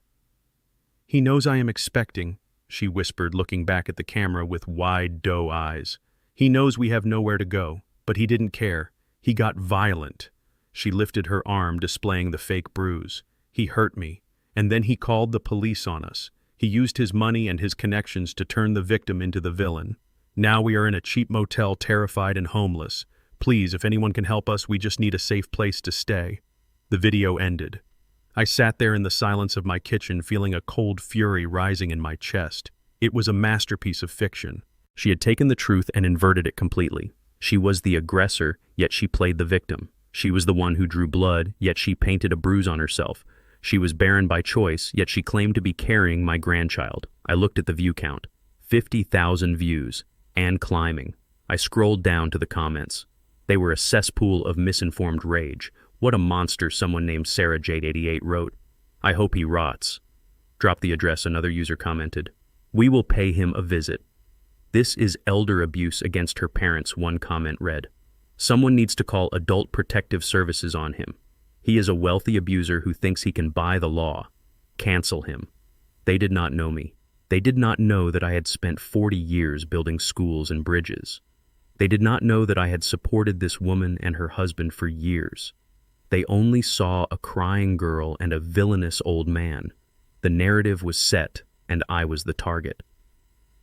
He knows I am expecting, she whispered, looking back at the camera with wide doe eyes. He knows we have nowhere to go, but he didn't care. He got violent. She lifted her arm, displaying the fake bruise. He hurt me, and then he called the police on us. He used his money and his connections to turn the victim into the villain. Now we are in a cheap motel, terrified and homeless. Please, if anyone can help us, we just need a safe place to stay. The video ended. I sat there in the silence of my kitchen, feeling a cold fury rising in my chest. It was a masterpiece of fiction. She had taken the truth and inverted it completely. She was the aggressor, yet she played the victim. She was the one who drew blood, yet she painted a bruise on herself. She was barren by choice, yet she claimed to be carrying my grandchild. I looked at the view count. 50,000 views. And climbing. I scrolled down to the comments. They were a cesspool of misinformed rage. What a monster, someone named Sarah Jade 88 wrote. I hope he rots. Drop the address, another user commented. We will pay him a visit. This is elder abuse against her parents, one comment read. Someone needs to call Adult Protective Services on him. He is a wealthy abuser who thinks he can buy the law. Cancel him. They did not know me. They did not know that I had spent 40 years building schools and bridges. They did not know that I had supported this woman and her husband for years. They only saw a crying girl and a villainous old man. The narrative was set, and I was the target.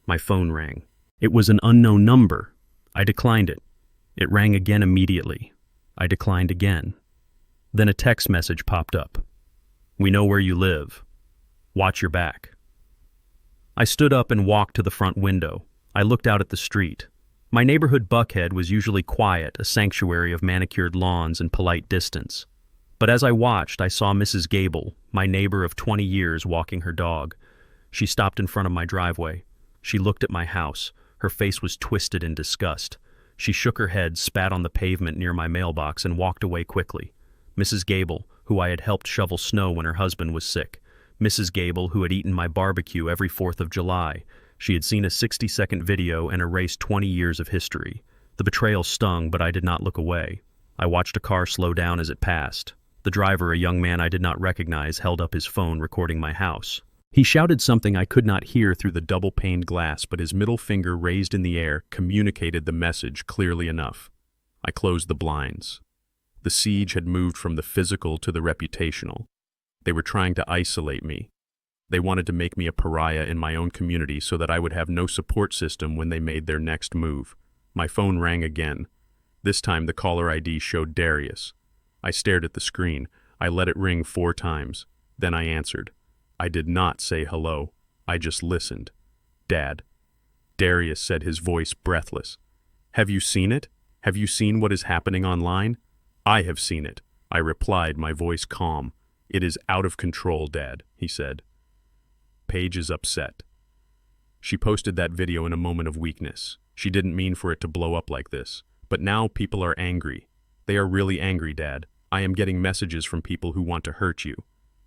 My phone rang. It was an unknown number. I declined it. It rang again immediately. I declined again. Then a text message popped up. We know where you live. Watch your back. I stood up and walked to the front window. I looked out at the street. My neighborhood Buckhead was usually quiet, a sanctuary of manicured lawns and polite distance. But as I watched, I saw Mrs. Gable, my neighbor of 20 years, walking her dog. She stopped in front of my driveway. She looked at my house. Her face was twisted in disgust. She shook her head, spat on the pavement near my mailbox, and walked away quickly. Mrs. Gable, who I had helped shovel snow when her husband was sick. Mrs. Gable, who had eaten my barbecue every 4th of July. She had seen a 60-second video and erased 20 years of history. The betrayal stung, but I did not look away. I watched a car slow down as it passed. The driver, a young man I did not recognize, held up his phone recording my house. He shouted something I could not hear through the double-paned glass, but his middle finger raised in the air communicated the message clearly enough. I closed the blinds. The siege had moved from the physical to the reputational. They were trying to isolate me. They wanted to make me a pariah in my own community so that I would have no support system when they made their next move. My phone rang again. This time the caller ID showed Darius. I stared at the screen. I let it ring 4 times. Then I answered. I did not say hello. I just listened. Dad. Darius said, his voice breathless. Have you seen it? Have you seen what is happening online? I have seen it. I replied, my voice calm. It is out of control, Dad, he said. Paige is upset. She posted that video in a moment of weakness. She didn't mean for it to blow up like this. But now people are angry. They are really angry, Dad. I am getting messages from people who want to hurt you.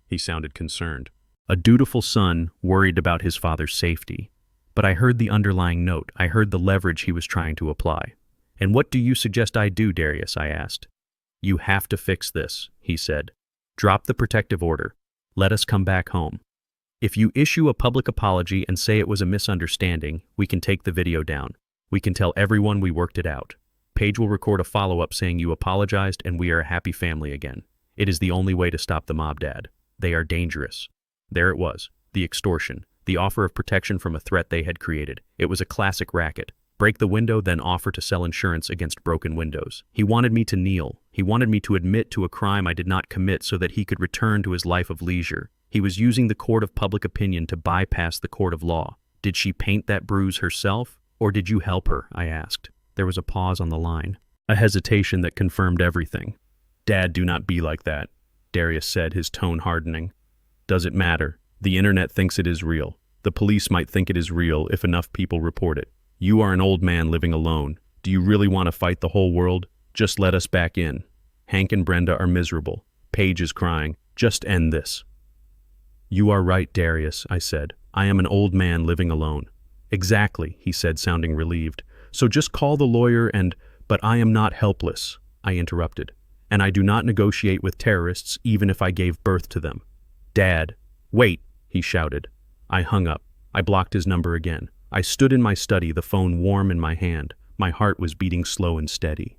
He sounded concerned. A dutiful son worried about his father's safety. But I heard the underlying note. I heard the leverage he was trying to apply. And what do you suggest I do, Darius? I asked. You have to fix this, he said. Drop the protective order. Let us come back home. If you issue a public apology and say it was a misunderstanding, we can take the video down. We can tell everyone we worked it out. Paige will record a follow-up saying you apologized and we are a happy family again. It is the only way to stop the mob, Dad. They are dangerous. There it was. The extortion. The offer of protection from a threat they had created. It was a classic racket. Break the window, then offer to sell insurance against broken windows. He wanted me to kneel. He wanted me to admit to a crime I did not commit so that he could return to his life of leisure. He was using the court of public opinion to bypass the court of law. Did she paint that bruise herself? Or did you help her? I asked. There was a pause on the line. A hesitation that confirmed everything. Dad, do not be like that, Darius said, his tone hardening. Does it matter? The internet thinks it is real. The police might think it is real if enough people report it. You are an old man living alone. Do you really want to fight the whole world? Just let us back in. Hank and Brenda are miserable. Paige is crying. Just end this. You are right, Darius, I said. I am an old man living alone. Exactly, he said, sounding relieved. So just call the lawyer and— But I am not helpless, I interrupted. And I do not negotiate with terrorists even if I gave birth to them. Dad, wait, he shouted. I hung up. I blocked his number again. I stood in my study, the phone warm in my hand. My heart was beating slow and steady.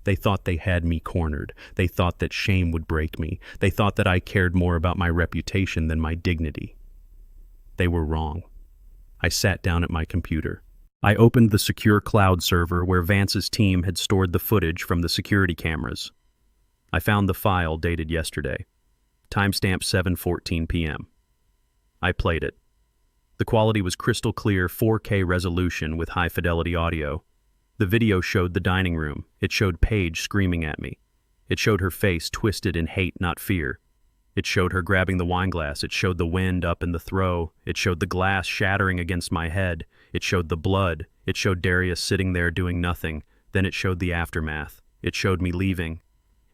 They thought they had me cornered. They thought that shame would break me. They thought that I cared more about my reputation than my dignity. They were wrong. I sat down at my computer. I opened the secure cloud server where Vance's team had stored the footage from the security cameras. I found the file dated yesterday. Timestamp 7:14 p.m. I played it. The quality was crystal clear 4K resolution with high-fidelity audio. The video showed the dining room. It showed Paige screaming at me. It showed her face twisted in hate, not fear. It showed her grabbing the wine glass. It showed the wind up in the throw. It showed the glass shattering against my head. It showed the blood. It showed Darius sitting there doing nothing, Then it showed the aftermath. It showed me leaving.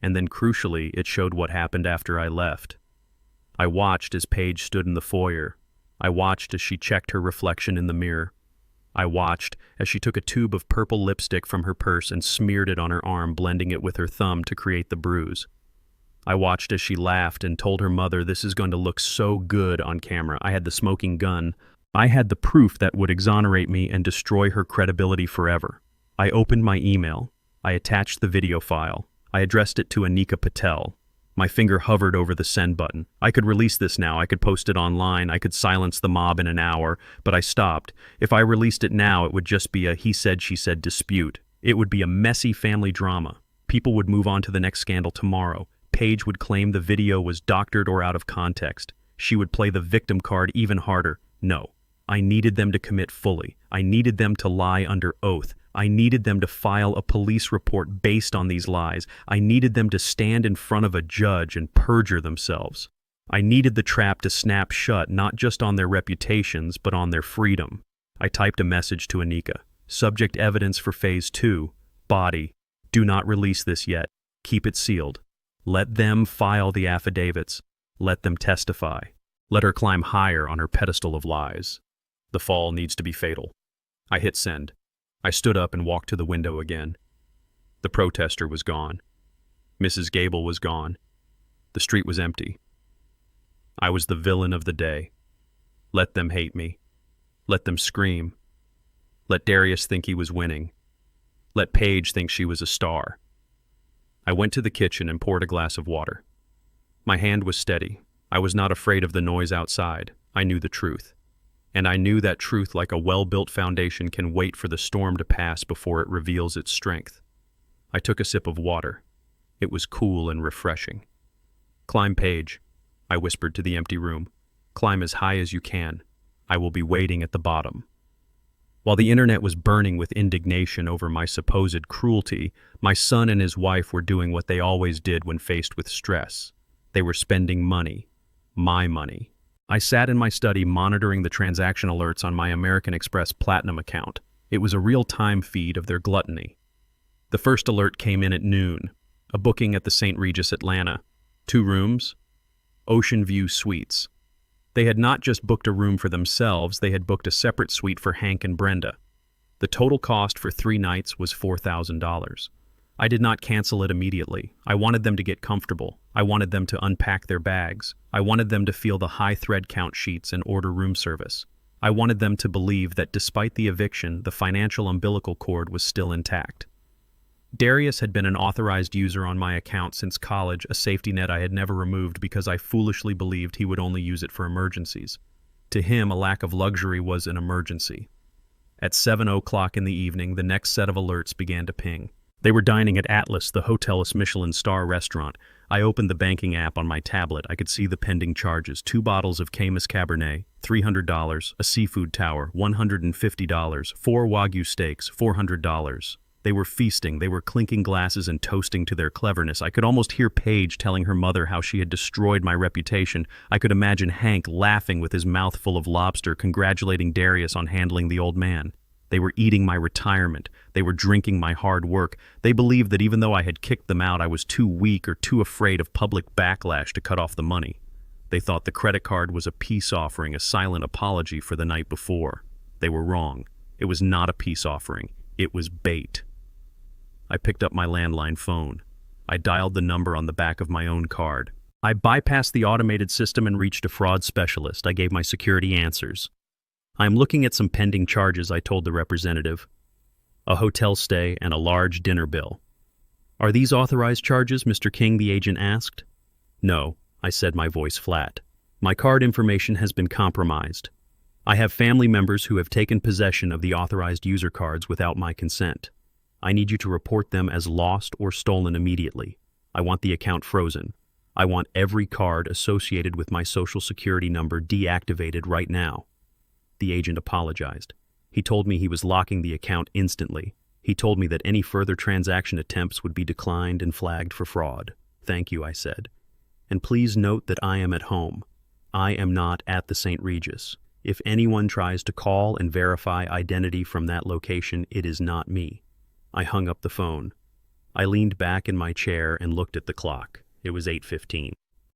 And then crucially, it showed what happened after I left. I watched as Paige stood in the foyer. I watched as she checked her reflection in the mirror. I watched as she took a tube of purple lipstick from her purse and smeared it on her arm, blending it with her thumb to create the bruise. I watched as she laughed and told her mother, "This is going to look so good on camera." I had the smoking gun. I had the proof that would exonerate me and destroy her credibility forever. I opened my email. I attached the video file. I addressed it to Anika Patel. My finger hovered over the send button. I could release this now. I could post it online. I could silence the mob in an hour, but I stopped. If I released it now, it would just be a he said, she said dispute. It would be a messy family drama. People would move on to the next scandal tomorrow. Paige would claim the video was doctored or out of context. She would play the victim card even harder. No, I needed them to commit fully. I needed them to lie under oath. I needed them to file a police report based on these lies. I needed them to stand in front of a judge and perjure themselves. I needed the trap to snap shut, not just on their reputations, but on their freedom. I typed a message to Anika. Subject evidence for Phase 2. Body. Do not release this yet. Keep it sealed. Let them file the affidavits. Let them testify. Let her climb higher on her pedestal of lies. The fall needs to be fatal. I hit send. I stood up and walked to the window again. The protester was gone. Mrs. Gable was gone. The street was empty. I was the villain of the day. Let them hate me. Let them scream. Let Darius think he was winning. Let Paige think she was a star. I went to the kitchen and poured a glass of water. My hand was steady. I was not afraid of the noise outside. I knew the truth. And I knew that truth, like a well-built foundation, can wait for the storm to pass before it reveals its strength. I took a sip of water. It was cool and refreshing. "Climb, Paige," I whispered to the empty room. "Climb as high as you can. I will be waiting at the bottom." While the internet was burning with indignation over my supposed cruelty, my son and his wife were doing what they always did when faced with stress. They were spending money. My money. I sat in my study monitoring the transaction alerts on my American Express Platinum account. It was a real-time feed of their gluttony. The first alert came in at noon. A booking at the St. Regis Atlanta. 2 rooms. Ocean View Suites. They had not just booked a room for themselves, they had booked a separate suite for Hank and Brenda. The total cost for 3 nights was $4,000. I did not cancel it immediately. I wanted them to get comfortable. I wanted them to unpack their bags. I wanted them to feel the high thread count sheets and order room service. I wanted them to believe that despite the eviction, the financial umbilical cord was still intact. Darius had been an authorized user on my account since college, a safety net I had never removed because I foolishly believed he would only use it for emergencies. To him, a lack of luxury was an emergency. At 7:00 in the evening, the next set of alerts began to ping. They were dining at Atlas, the hotel's Michelin star restaurant. I opened the banking app on my tablet. I could see the pending charges: 2 bottles of Caymus Cabernet, $300, a seafood tower, $150, 4 Wagyu steaks, $400. They were feasting, they were clinking glasses and toasting to their cleverness. I could almost hear Paige telling her mother how she had destroyed my reputation. I could imagine Hank laughing with his mouth full of lobster, congratulating Darius on handling the old man. They were eating my retirement. They were drinking my hard work. They believed that even though I had kicked them out, I was too weak or too afraid of public backlash to cut off the money. They thought the credit card was a peace offering, a silent apology for the night before. They were wrong. It was not a peace offering. It was bait. I picked up my landline phone. I dialed the number on the back of my own card. I bypassed the automated system and reached a fraud specialist. I gave my security answers. "I'm looking at some pending charges," I told the representative. "A hotel stay and a large dinner bill." "Are these authorized charges?" Mr. King, the agent, asked. "No," I said, my voice flat. "My card information has been compromised. I have family members who have taken possession of the authorized user cards without my consent. I need you to report them as lost or stolen immediately. I want the account frozen. I want every card associated with my social security number deactivated right now." The agent apologized. He told me he was locking the account instantly. He told me that any further transaction attempts would be declined and flagged for fraud. "Thank you," I said. "And please note that I am at home. I am not at the St. Regis. If anyone tries to call and verify identity from that location, it is not me. I hung up the phone. I leaned back in my chair and looked at the clock. It was 8:15.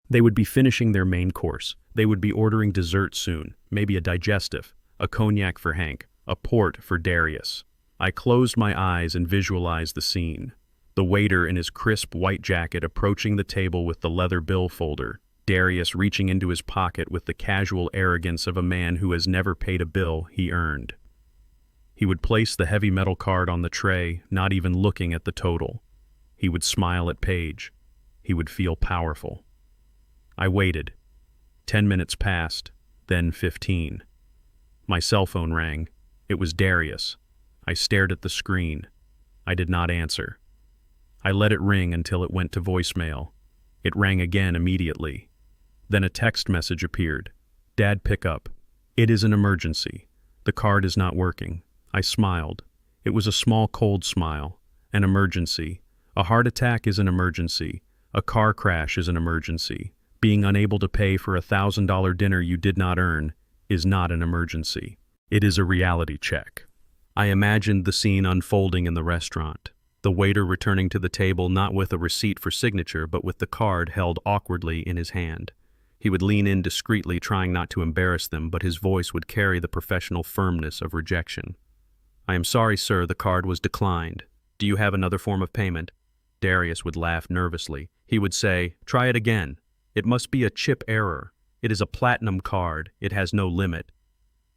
They would be finishing their main course. They would be ordering dessert soon, maybe a digestive, a cognac for Hank, a port for Darius. I closed my eyes and visualized the scene. The waiter in his crisp white jacket approaching the table with the leather bill folder, Darius reaching into his pocket with the casual arrogance of a man who has never paid a bill he earned. He would place the heavy metal card on the tray, not even looking at the total. He would smile at Paige. He would feel powerful. I waited. 10 minutes passed, then 15. My cell phone rang. It was Darius. I stared at the screen. I did not answer. I let it ring until it went to voicemail. It rang again immediately. Then a text message appeared. Dad, pick up. It is an emergency. The card is not working. I smiled. It was a small, cold smile. An emergency. A heart attack is an emergency. A car crash is an emergency. Being unable to pay for a $1,000 dinner you did not earn is not an emergency. It is a reality check. I imagined the scene unfolding in the restaurant. The waiter returning to the table not with a receipt for signature but with the card held awkwardly in his hand. He would lean in discreetly, trying not to embarrass them, but his voice would carry the professional firmness of rejection. I am sorry, sir, the card was declined. Do you have another form of payment? Darius would laugh nervously. He would say, try it again. It must be a chip error. It is a platinum card. It has no limit.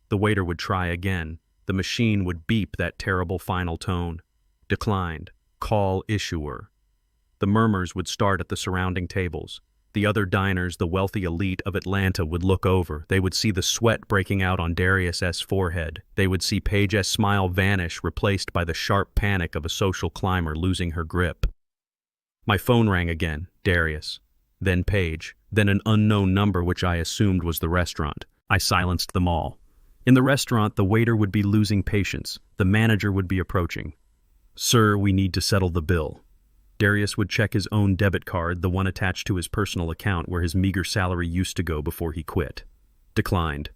The waiter would try again. The machine would beep that terrible final tone. Declined. Call issuer. The murmurs would start at the surrounding tables. The other diners, the wealthy elite of Atlanta, would look over. They would see the sweat breaking out on Darius' forehead. They would see Paige's smile vanish, replaced by the sharp panic of a social climber losing her grip. My phone rang again. Darius. Then Paige. Then an unknown number which I assumed was the restaurant. I silenced them all. In the restaurant, the waiter would be losing patience. The manager would be approaching. Sir, we need to settle the bill. Darius would check his own debit card, the one attached to his personal account where his meager salary used to go before he quit. Declined.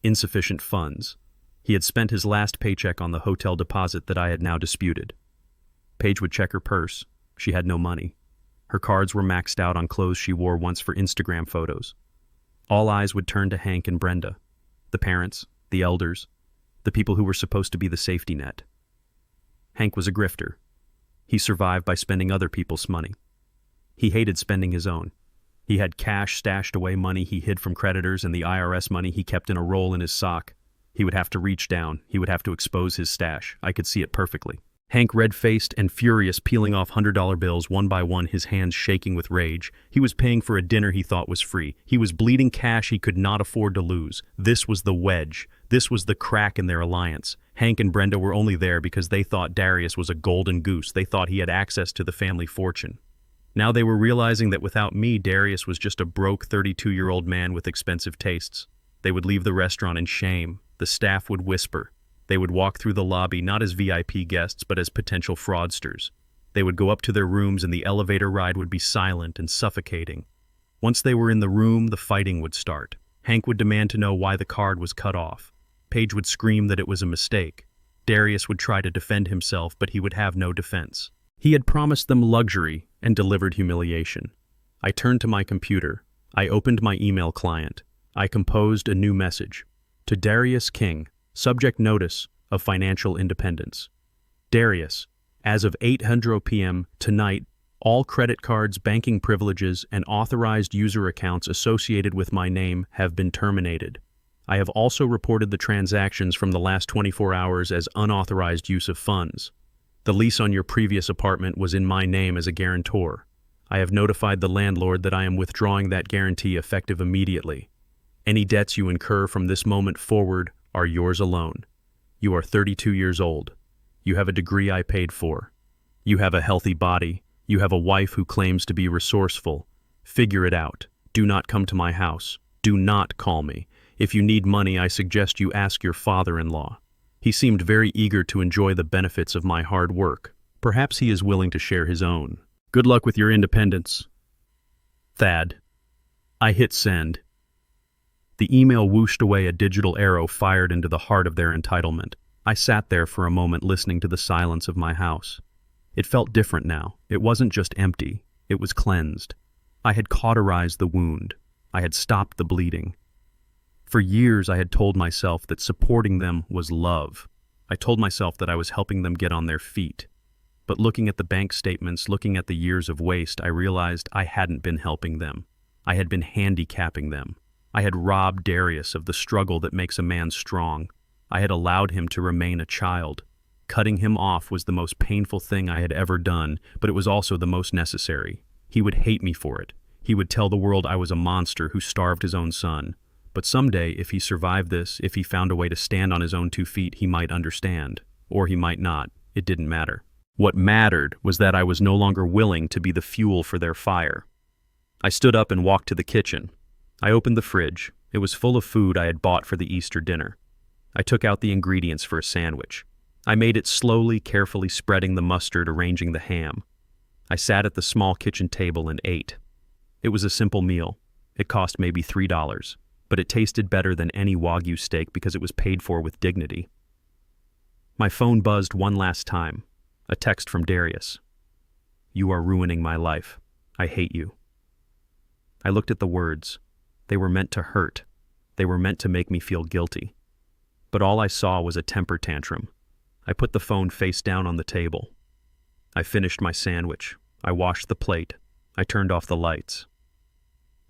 Insufficient funds. He had spent his last paycheck on the hotel deposit that I had now disputed. Paige would check her purse. She had no money. Her cards were maxed out on clothes she wore once for Instagram photos. All eyes would turn to Hank and Brenda. The parents, the elders, the people who were supposed to be the safety net. Hank was a grifter. He survived by spending other people's money. He hated spending his own. He had cash stashed away, money he hid from creditors, and the IRS money he kept in a roll in his sock. He would have to reach down. He would have to expose his stash. I could see it perfectly. Hank, red-faced and furious, peeling off $100 bills one by one, his hands shaking with rage. He was paying for a dinner he thought was free. He was bleeding cash he could not afford to lose. This was the wedge. This was the crack in their alliance. Hank and Brenda were only there because they thought Darius was a golden goose. They thought he had access to the family fortune. Now they were realizing that without me, Darius was just a broke 32-year-old man with expensive tastes. They would leave the restaurant in shame. The staff would whisper. They would walk through the lobby not as VIP guests but as potential fraudsters. They would go up to their rooms and the elevator ride would be silent and suffocating. Once they were in the room, the fighting would start. Hank would demand to know why the card was cut off. Paige would scream that it was a mistake. Darius would try to defend himself, but he would have no defense. He had promised them luxury and delivered humiliation. I turned to my computer. I opened my email client. I composed a new message. To Darius King, subject notice of financial independence. Darius, as of 8:00 p.m. tonight, all credit cards, banking privileges, and authorized user accounts associated with my name have been terminated. I have also reported the transactions from the last 24 hours as unauthorized use of funds. The lease on your previous apartment was in my name as a guarantor. I have notified the landlord that I am withdrawing that guarantee effective immediately. Any debts you incur from this moment forward are yours alone. You are 32 years old. You have a degree I paid for. You have a healthy body. You have a wife who claims to be resourceful. Figure it out. Do not come to my house. Do not call me. If you need money, I suggest you ask your father-in-law. He seemed very eager to enjoy the benefits of my hard work. Perhaps he is willing to share his own. Good luck with your independence. Thad. I hit send. The email whooshed away, a digital arrow fired into the heart of their entitlement. I sat there for a moment listening to the silence of my house. It felt different now. It wasn't just empty. It was cleansed. I had cauterized the wound. I had stopped the bleeding. For years, I had told myself that supporting them was love. I told myself that I was helping them get on their feet. But looking at the bank statements, looking at the years of waste, I realized I hadn't been helping them. I had been handicapping them. I had robbed Darius of the struggle that makes a man strong. I had allowed him to remain a child. Cutting him off was the most painful thing I had ever done, but it was also the most necessary. He would hate me for it. He would tell the world I was a monster who starved his own son. But someday, if he survived this, if he found a way to stand on his own 2 feet, he might understand. Or he might not. It didn't matter. What mattered was that I was no longer willing to be the fuel for their fire. I stood up and walked to the kitchen. I opened the fridge. It was full of food I had bought for the Easter dinner. I took out the ingredients for a sandwich. I made it slowly, carefully spreading the mustard, arranging the ham. I sat at the small kitchen table and ate. It was a simple meal. It cost maybe $3, but it tasted better than any Wagyu steak because it was paid for with dignity. My phone buzzed one last time. A text from Darius. "You are ruining my life. I hate you." I looked at the words. They were meant to hurt. They were meant to make me feel guilty. But all I saw was a temper tantrum. I put the phone face down on the table. I finished my sandwich. I washed the plate. I turned off the lights.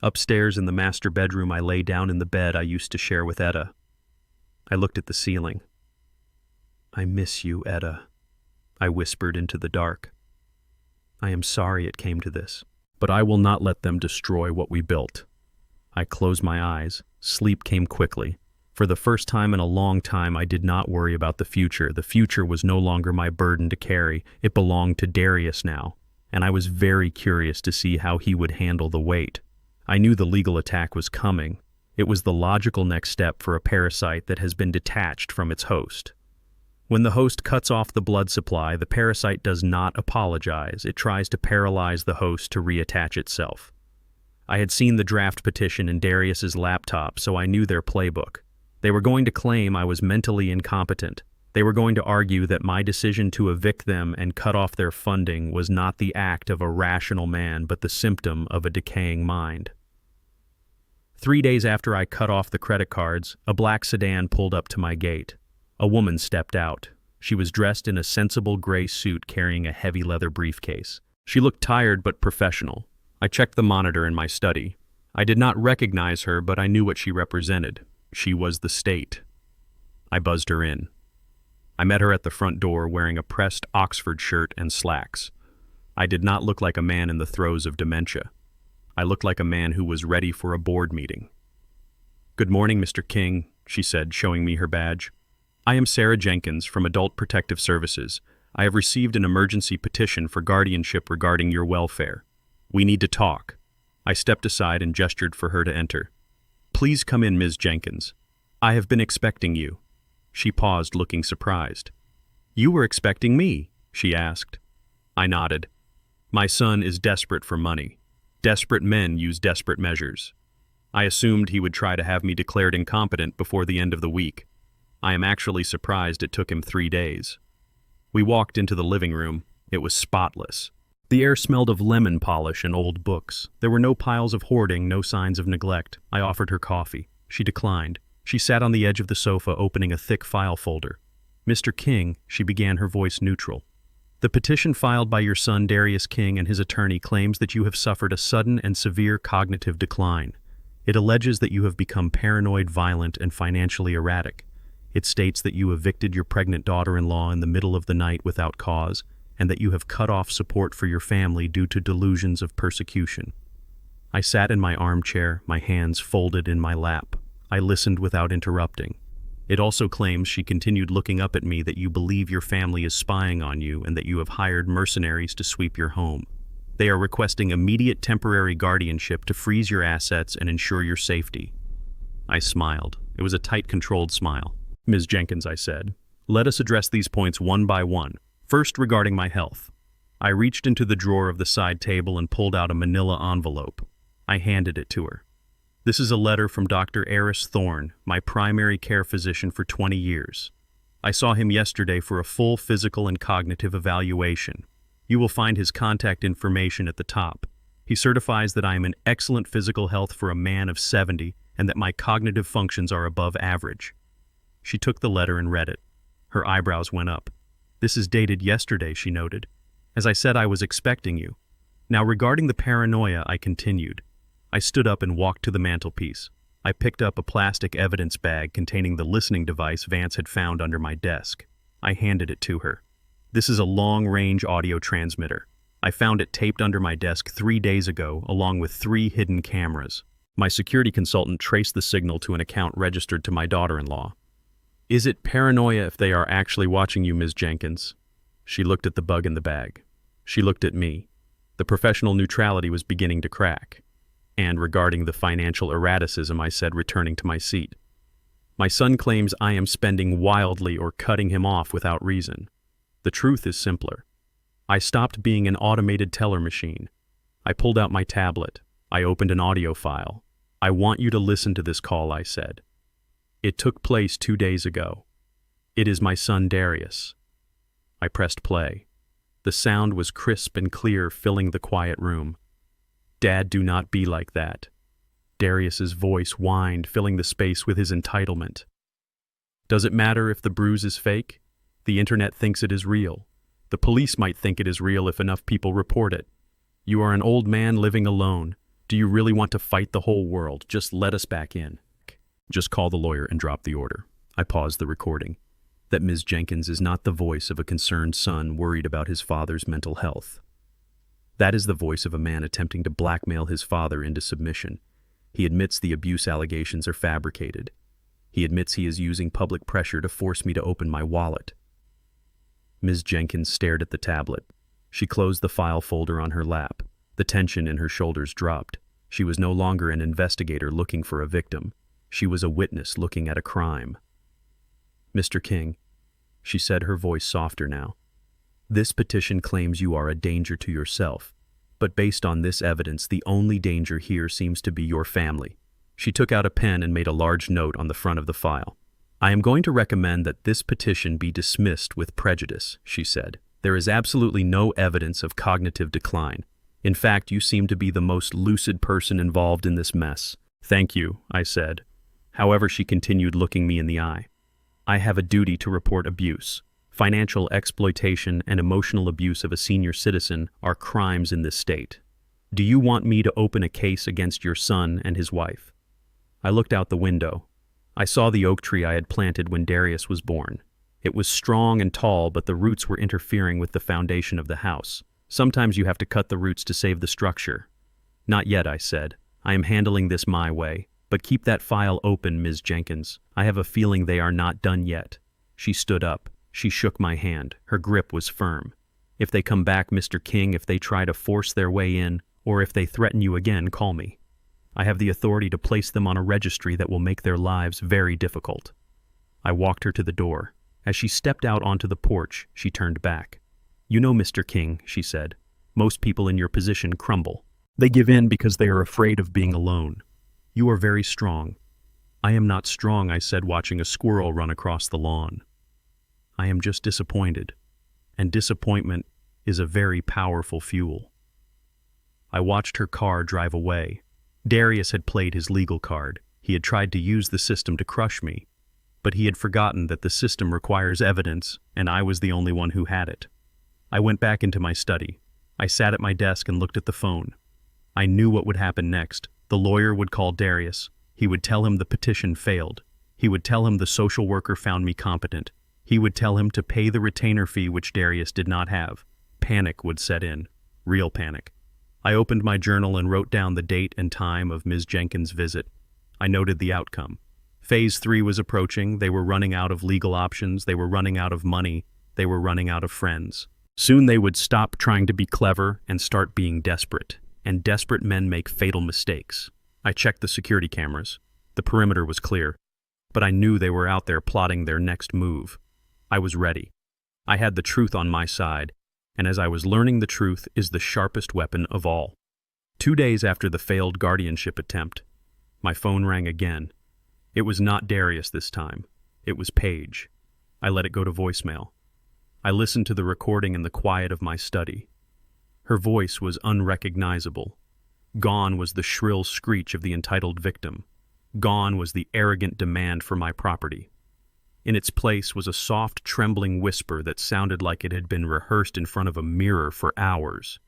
Upstairs in the master bedroom, I lay down in the bed I used to share with Etta. I looked at the ceiling. "I miss you, Etta," I whispered into the dark. "I am sorry it came to this, but I will not let them destroy what we built." I closed my eyes. Sleep came quickly. For the first time in a long time, I did not worry about the future. The future was no longer my burden to carry. It belonged to Darius now, and I was very curious to see how he would handle the weight. I knew the legal attack was coming. It was the logical next step for a parasite that has been detached from its host. When the host cuts off the blood supply, the parasite does not apologize. It tries to paralyze the host to reattach itself. I had seen the draft petition in Darius's laptop, so I knew their playbook. They were going to claim I was mentally incompetent. They were going to argue that my decision to evict them and cut off their funding was not the act of a rational man, but the symptom of a decaying mind. 3 days after I cut off the credit cards, a black sedan pulled up to my gate. A woman stepped out. She was dressed in a sensible gray suit carrying a heavy leather briefcase. She looked tired but professional. I checked the monitor in my study. I did not recognize her, but I knew what she represented. She was the state. I buzzed her in. I met her at the front door wearing a pressed Oxford shirt and slacks. I did not look like a man in the throes of dementia. I looked like a man who was ready for a board meeting. "Good morning, Mr. King," she said, showing me her badge. "I am Sarah Jenkins from Adult Protective Services. I have received an emergency petition for guardianship regarding your welfare. We need to talk." I stepped aside and gestured for her to enter. "Please come in, Ms. Jenkins. I have been expecting you." She paused, looking surprised. "You were expecting me?" she asked. I nodded. "My son is desperate for money. Desperate men use desperate measures. I assumed he would try to have me declared incompetent before the end of the week. I am actually surprised it took him 3 days." We walked into the living room. It was spotless. The air smelled of lemon polish and old books. There were no piles of hoarding, no signs of neglect. I offered her coffee. She declined. She sat on the edge of the sofa, opening a thick file folder. "Mr. King," she began, her voice neutral. "The petition filed by your son Darius King and his attorney claims that you have suffered a sudden and severe cognitive decline. It alleges that you have become paranoid, violent, and financially erratic. It states that you evicted your pregnant daughter-in-law in the middle of the night without cause, and that you have cut off support for your family due to delusions of persecution." I sat in my armchair, my hands folded in my lap. I listened without interrupting. "It also claims," she continued, looking up at me, "that you believe your family is spying on you and that you have hired mercenaries to sweep your home. They are requesting immediate temporary guardianship to freeze your assets and ensure your safety." I smiled. It was a tight, controlled smile. "Ms. Jenkins," I said, "let us address these points one by one. First, regarding my health." I reached into the drawer of the side table and pulled out a manila envelope. I handed it to her. "This is a letter from Dr. Eris Thorne, my primary care physician for 20 years. I saw him yesterday for a full physical and cognitive evaluation. You will find his contact information at the top. He certifies that I am in excellent physical health for a man of 70 and that my cognitive functions are above average." She took the letter and read it. Her eyebrows went up. "This is dated yesterday," she noted. "As I said, I was expecting you. Now, regarding the paranoia," I continued. I stood up and walked to the mantelpiece. I picked up a plastic evidence bag containing the listening device Vance had found under my desk. I handed it to her. "This is a long-range audio transmitter. I found it taped under my desk 3 days ago, along with 3 hidden cameras. My security consultant traced the signal to an account registered to my daughter-in-law." "Is it paranoia if they are actually watching you, Ms. Jenkins?" She looked at the bug in the bag. She looked at me. The professional neutrality was beginning to crack. "And regarding the financial erraticism," I said, returning to my seat. "My son claims I am spending wildly or cutting him off without reason. The truth is simpler. I stopped being an automated teller machine. I pulled out my tablet. I opened an audio file. I want you to listen to this call," I said. "It took place 2 days ago. It is my son Darius." I pressed play. The sound was crisp and clear, filling the quiet room. "Dad, do not be like that." Darius's voice whined, filling the space with his entitlement. "Does it matter if the bruise is fake? The internet thinks it is real. The police might think it is real if enough people report it. You are an old man living alone. Do you really want to fight the whole world? Just let us back in." "Just call the lawyer and drop the order." I paused the recording. That Ms. Jenkins is not the voice of a concerned son worried about his father's mental health. That is the voice of a man attempting to blackmail his father into submission. He admits the abuse allegations are fabricated. He admits he is using public pressure to force me to open my wallet. Ms. Jenkins stared at the tablet. She closed the file folder on her lap. The tension in her shoulders dropped. She was no longer an investigator looking for a victim. She was a witness looking at a crime. "Mr. King," she said, her voice softer now, "this petition claims you are a danger to yourself, but based on this evidence, the only danger here seems to be your family." She took out a pen and made a large note on the front of the file. "I am going to recommend that this petition be dismissed with prejudice," she said. "There is absolutely no evidence of cognitive decline. In fact, you seem to be the most lucid person involved in this mess." "Thank you," I said. However, she continued, looking me in the eye. "I have a duty to report abuse. Financial exploitation and emotional abuse of a senior citizen are crimes in this state. Do you want me to open a case against your son and his wife?" I looked out the window. I saw the oak tree I had planted when Darius was born. It was strong and tall, but the roots were interfering with the foundation of the house. Sometimes you have to cut the roots to save the structure. "Not yet," I said. "I am handling this my way. But keep that file open, Ms. Jenkins. I have a feeling they are not done yet." She stood up. She shook my hand. Her grip was firm. "If they come back, Mr. King, if they try to force their way in, or if they threaten you again, call me. I have the authority to place them on a registry that will make their lives very difficult." I walked her to the door. As she stepped out onto the porch, she turned back. "You know, Mr. King," she said, "most people in your position crumble. They give in because they are afraid of being alone. You are very strong." "I am not strong," I said, watching a squirrel run across the lawn. "I am just disappointed. And disappointment is a very powerful fuel." I watched her car drive away. Darius had played his legal card. He had tried to use the system to crush me. But he had forgotten that the system requires evidence, and I was the only one who had it. I went back into my study. I sat at my desk and looked at the phone. I knew what would happen next. The lawyer would call Darius. He would tell him the petition failed. He would tell him the social worker found me competent. He would tell him to pay the retainer fee, which Darius did not have. Panic would set in. Real panic. I opened my journal and wrote down the date and time of Ms. Jenkins' visit. I noted the outcome. Phase 3 was approaching. They were running out of legal options. They were running out of money. They were running out of friends. Soon they would stop trying to be clever and start being desperate. And desperate men make fatal mistakes. I checked the security cameras. The perimeter was clear. But I knew they were out there plotting their next move. I was ready. I had the truth on my side, and as I was learning, the truth is the sharpest weapon of all. 2 days after the failed guardianship attempt, my phone rang again. It was not Darius this time. It was Paige. I let it go to voicemail. I listened to the recording in the quiet of my study. Her voice was unrecognizable. Gone was the shrill screech of the entitled victim. Gone was the arrogant demand for my property. In its place was a soft, trembling whisper that sounded like it had been rehearsed in front of a mirror for hours.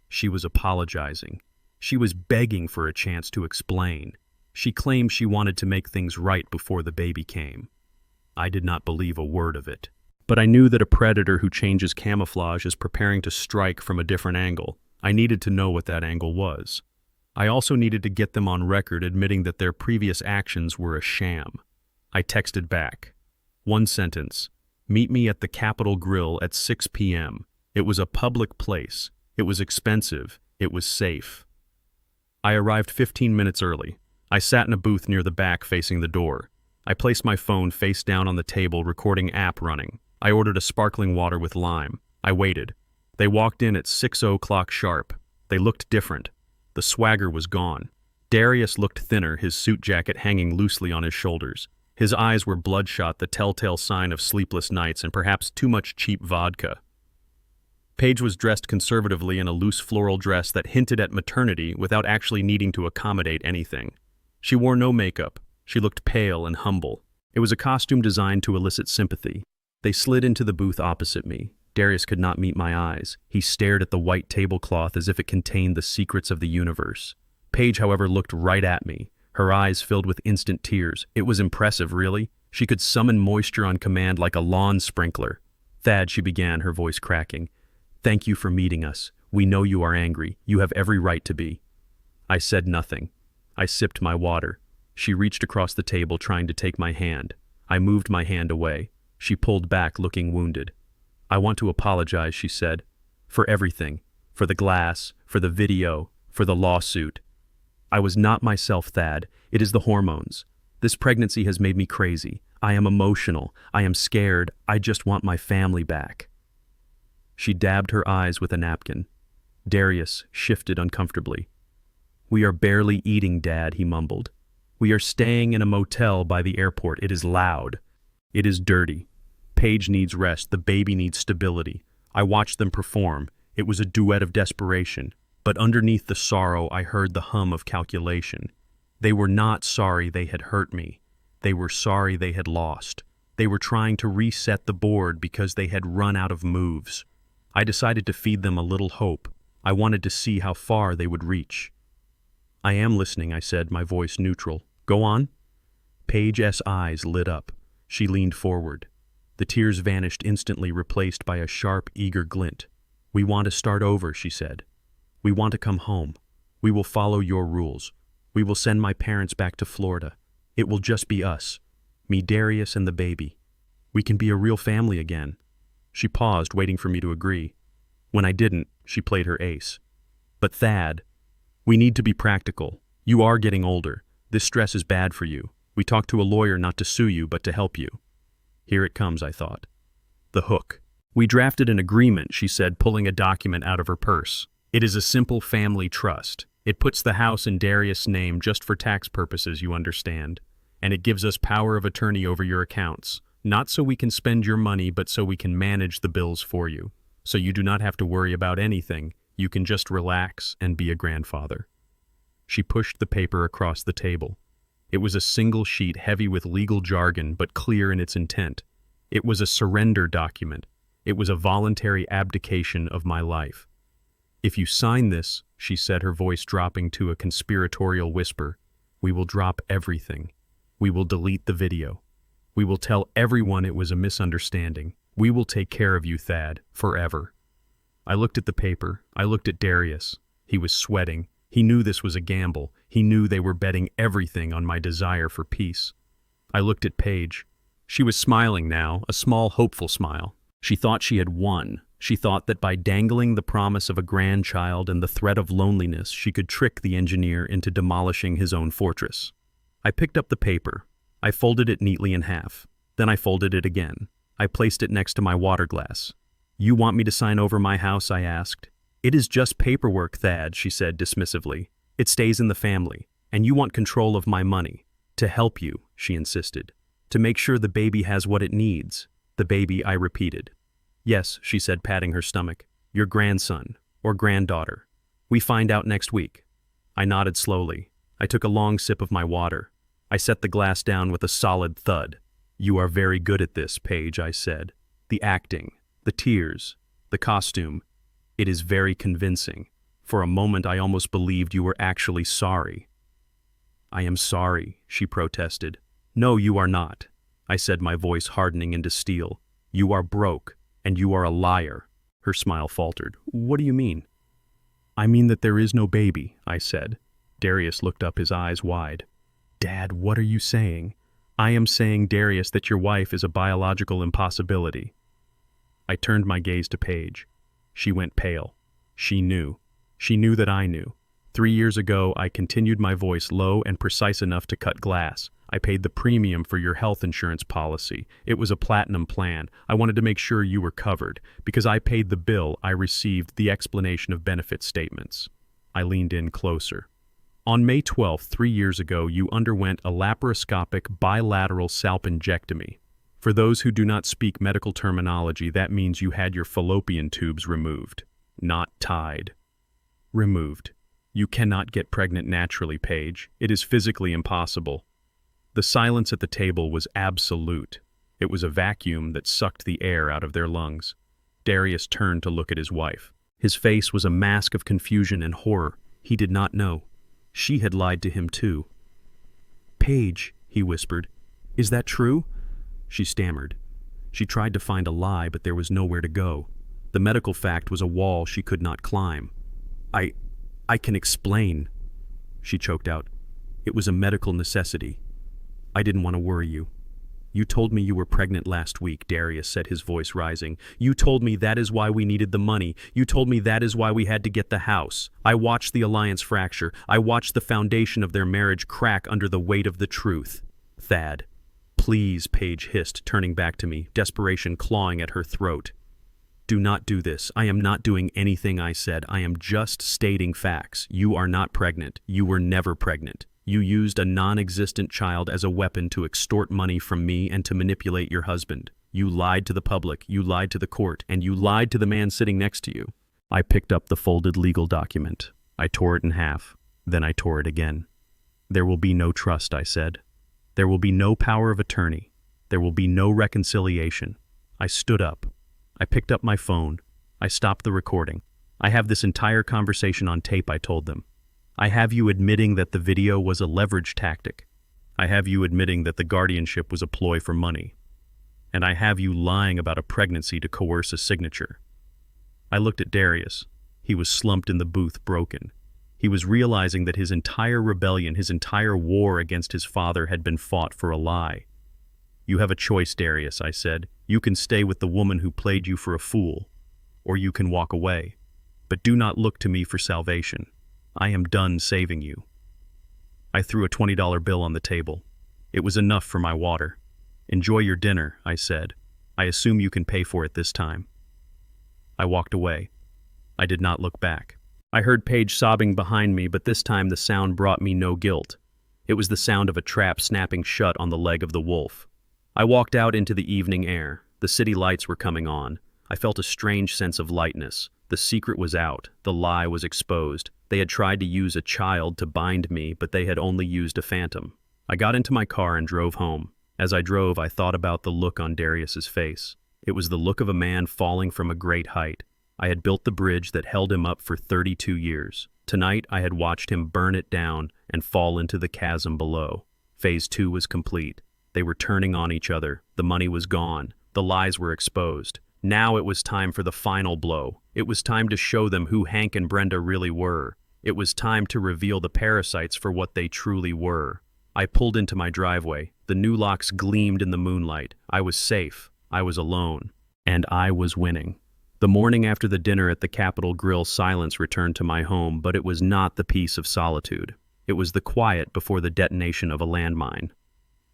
She was apologizing. She was begging for a chance to explain. She claimed she wanted to make things right before the baby came. I did not believe a word of it. But I knew that a predator who changes camouflage is preparing to strike from a different angle. I needed to know what that angle was. I also needed to get them on record admitting that their previous actions were a sham. I texted back. One sentence. Meet me at the Capitol Grill at 6 p.m. It was a public place. It was expensive. It was safe. I arrived 15 minutes early. I sat in a booth near the back facing the door. I placed my phone face down on the table, recording app running. I ordered a sparkling water with lime. I waited. They walked in at 6:00 sharp. They looked different. The swagger was gone. Darius looked thinner, his suit jacket hanging loosely on his shoulders. His eyes were bloodshot, the telltale sign of sleepless nights and perhaps too much cheap vodka. Paige was dressed conservatively in a loose floral dress that hinted at maternity without actually needing to accommodate anything. She wore no makeup. She looked pale and humble. It was a costume designed to elicit sympathy. They slid into the booth opposite me. Darius could not meet my eyes. He stared at the white tablecloth as if it contained the secrets of the universe. Paige, however, looked right at me. Her eyes filled with instant tears. It was impressive, really. She could summon moisture on command like a lawn sprinkler. Thad, she began, her voice cracking. Thank you for meeting us. We know you are angry. You have every right to be. I said nothing. I sipped my water. She reached across the table, trying to take my hand. I moved my hand away. She pulled back, looking wounded. I want to apologize, she said. For everything. For the glass, for the video, for the lawsuit. I was not myself, Thad. It is the hormones. This pregnancy has made me crazy. I am emotional. I am scared. I just want my family back. She dabbed her eyes with a napkin. Darius shifted uncomfortably. We are barely eating, Dad, he mumbled. We are staying in a motel by the airport. It is loud. It is dirty. Paige needs rest. The baby needs stability. I watched them perform. It was a duet of desperation. But underneath the sorrow, I heard the hum of calculation. They were not sorry they had hurt me. They were sorry they had lost. They were trying to reset the board because they had run out of moves. I decided to feed them a little hope. I wanted to see how far they would reach. I am listening, I said, my voice neutral. Go on. Paige's eyes lit up. She leaned forward. The tears vanished instantly, replaced by a sharp, eager glint. We want to start over, she said. We want to come home. We will follow your rules. We will send my parents back to Florida. It will just be us. Me, Darius, and the baby. We can be a real family again. She paused, waiting for me to agree. When I didn't, she played her ace. But Thad, we need to be practical. You are getting older. This stress is bad for you. We talked to a lawyer not to sue you, but to help you. Here it comes, I thought. The hook. We drafted an agreement, she said, pulling a document out of her purse. It is a simple family trust. It puts the house in Darius' name just for tax purposes, you understand. And it gives us power of attorney over your accounts. Not so we can spend your money, but so we can manage the bills for you. So you do not have to worry about anything. You can just relax and be a grandfather. She pushed the paper across the table. It was a single sheet heavy with legal jargon, but clear in its intent. It was a surrender document. It was a voluntary abdication of my life. If you sign this, she said, her voice dropping to a conspiratorial whisper, we will drop everything. We will delete the video. We will tell everyone it was a misunderstanding. We will take care of you, Thad, forever. I looked at the paper. I looked at Darius. He was sweating. He knew this was a gamble. He knew they were betting everything on my desire for peace. I looked at Paige. She was smiling now, a small, hopeful smile. She thought she had won. She thought that by dangling the promise of a grandchild and the threat of loneliness, she could trick the engineer into demolishing his own fortress. I picked up the paper. I folded it neatly in half. Then I folded it again. I placed it next to my water glass. You want me to sign over my house? I asked. It is just paperwork, Thad, she said dismissively. It stays in the family, and you want control of my money. To help you, she insisted. To make sure the baby has what it needs. The baby, I repeated. Yes, she said, patting her stomach. Your grandson. or granddaughter? We find out next week. I nodded slowly. I took a long sip of my water. I set the glass down with a solid thud. You are very good at this, Paige, I said. The acting, the tears, the costume. It is very convincing. For a moment I almost believed you were actually sorry. I am sorry, she protested. No, you are not, I said, my voice hardening into steel. You are broke, and you are a liar. Her smile faltered. What do you mean? I mean that there is no baby, I said. Darius looked up, his eyes wide. Dad, what are you saying? I am saying, Darius, that your wife is a biological impossibility. I turned my gaze to Paige. She went pale. She knew. She knew that I knew. 3 years ago, I continued my voice low and precise enough to cut glass. I paid the premium for your health insurance policy. It was a platinum plan. I wanted to make sure you were covered. Because I paid the bill, I received the explanation of benefit statements. I leaned in closer. On May 12th, 3 years ago, you underwent a laparoscopic bilateral salpingectomy. For those who do not speak medical terminology, that means you had your fallopian tubes removed. Not tied. Removed. You cannot get pregnant naturally, Paige. It is physically impossible. The silence at the table was absolute. It was a vacuum that sucked the air out of their lungs. Darius turned to look at his wife. His face was a mask of confusion and horror. He did not know. She had lied to him too. Paige, he whispered, is that true? She stammered. She tried to find a lie, but there was nowhere to go. The medical fact was a wall she could not climb. I can explain, she choked out. It was a medical necessity. I didn't want to worry you. You told me you were pregnant last week, Darius said, his voice rising. You told me that is why we needed the money. You told me that is why we had to get the house. I watched the alliance fracture. I watched the foundation of their marriage crack under the weight of the truth. Thad. Please, Paige hissed, turning back to me, desperation clawing at her throat. Do not do this. I am not doing anything, I said. I am just stating facts. You are not pregnant. You were never pregnant. You used a non-existent child as a weapon to extort money from me and to manipulate your husband. You lied to the public, you lied to the court, and you lied to the man sitting next to you. I picked up the folded legal document. I tore it in half. Then I tore it again. There will be no trust, I said. There will be no power of attorney. There will be no reconciliation. I stood up. I picked up my phone. I stopped the recording. I have this entire conversation on tape, I told them. I have you admitting that the video was a leverage tactic. I have you admitting that the guardianship was a ploy for money. And I have you lying about a pregnancy to coerce a signature. I looked at Darius. He was slumped in the booth, broken. He was realizing that his entire rebellion, his entire war against his father had been fought for a lie. You have a choice, Darius, I said. You can stay with the woman who played you for a fool, or you can walk away. But do not look to me for salvation. I am done saving you. I threw a $20 bill on the table. It was enough for my water. Enjoy your dinner, I said. I assume you can pay for it this time. I walked away. I did not look back. I heard Paige sobbing behind me, but this time the sound brought me no guilt. It was the sound of a trap snapping shut on the leg of the wolf. I walked out into the evening air. The city lights were coming on. I felt a strange sense of lightness. The secret was out. The lie was exposed. They had tried to use a child to bind me, but they had only used a phantom. I got into my car and drove home. As I drove, I thought about the look on Darius's face. It was the look of a man falling from a great height. I had built the bridge that held him up for 32 years. Tonight, I had watched him burn it down and fall into the chasm below. Phase 2 was complete. They were turning on each other. The money was gone. The lies were exposed. Now it was time for the final blow. It was time to show them who Hank and Brenda really were. It was time to reveal the parasites for what they truly were. I pulled into my driveway. The new locks gleamed in the moonlight. I was safe. I was alone. And I was winning. The morning after the dinner at the Capitol Grill, silence returned to my home, but it was not the peace of solitude. It was the quiet before the detonation of a landmine.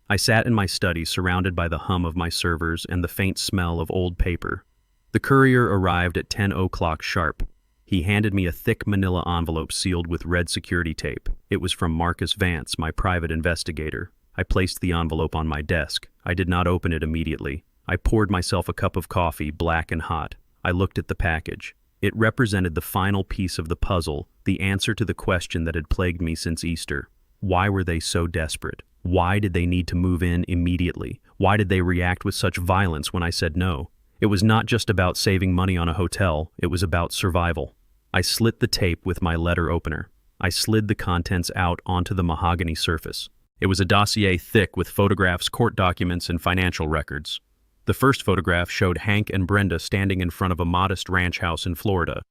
I sat in my study, surrounded by the hum of my servers and the faint smell of old paper. The courier arrived at 10 o'clock sharp. He handed me a thick manila envelope sealed with red security tape. It was from Marcus Vance, my private investigator. I placed the envelope on my desk. I did not open it immediately. I poured myself a cup of coffee, black and hot. I looked at the package. It represented the final piece of the puzzle, the answer to the question that had plagued me since Easter. Why were they so desperate? Why did they need to move in immediately? Why did they react with such violence when I said no? It was not just about saving money on a hotel, it was about survival. I slit the tape with my letter opener. I slid the contents out onto the mahogany surface. It was a dossier thick with photographs, court documents, and financial records. The first photograph showed Hank and Brenda standing in front of a modest ranch house in Florida.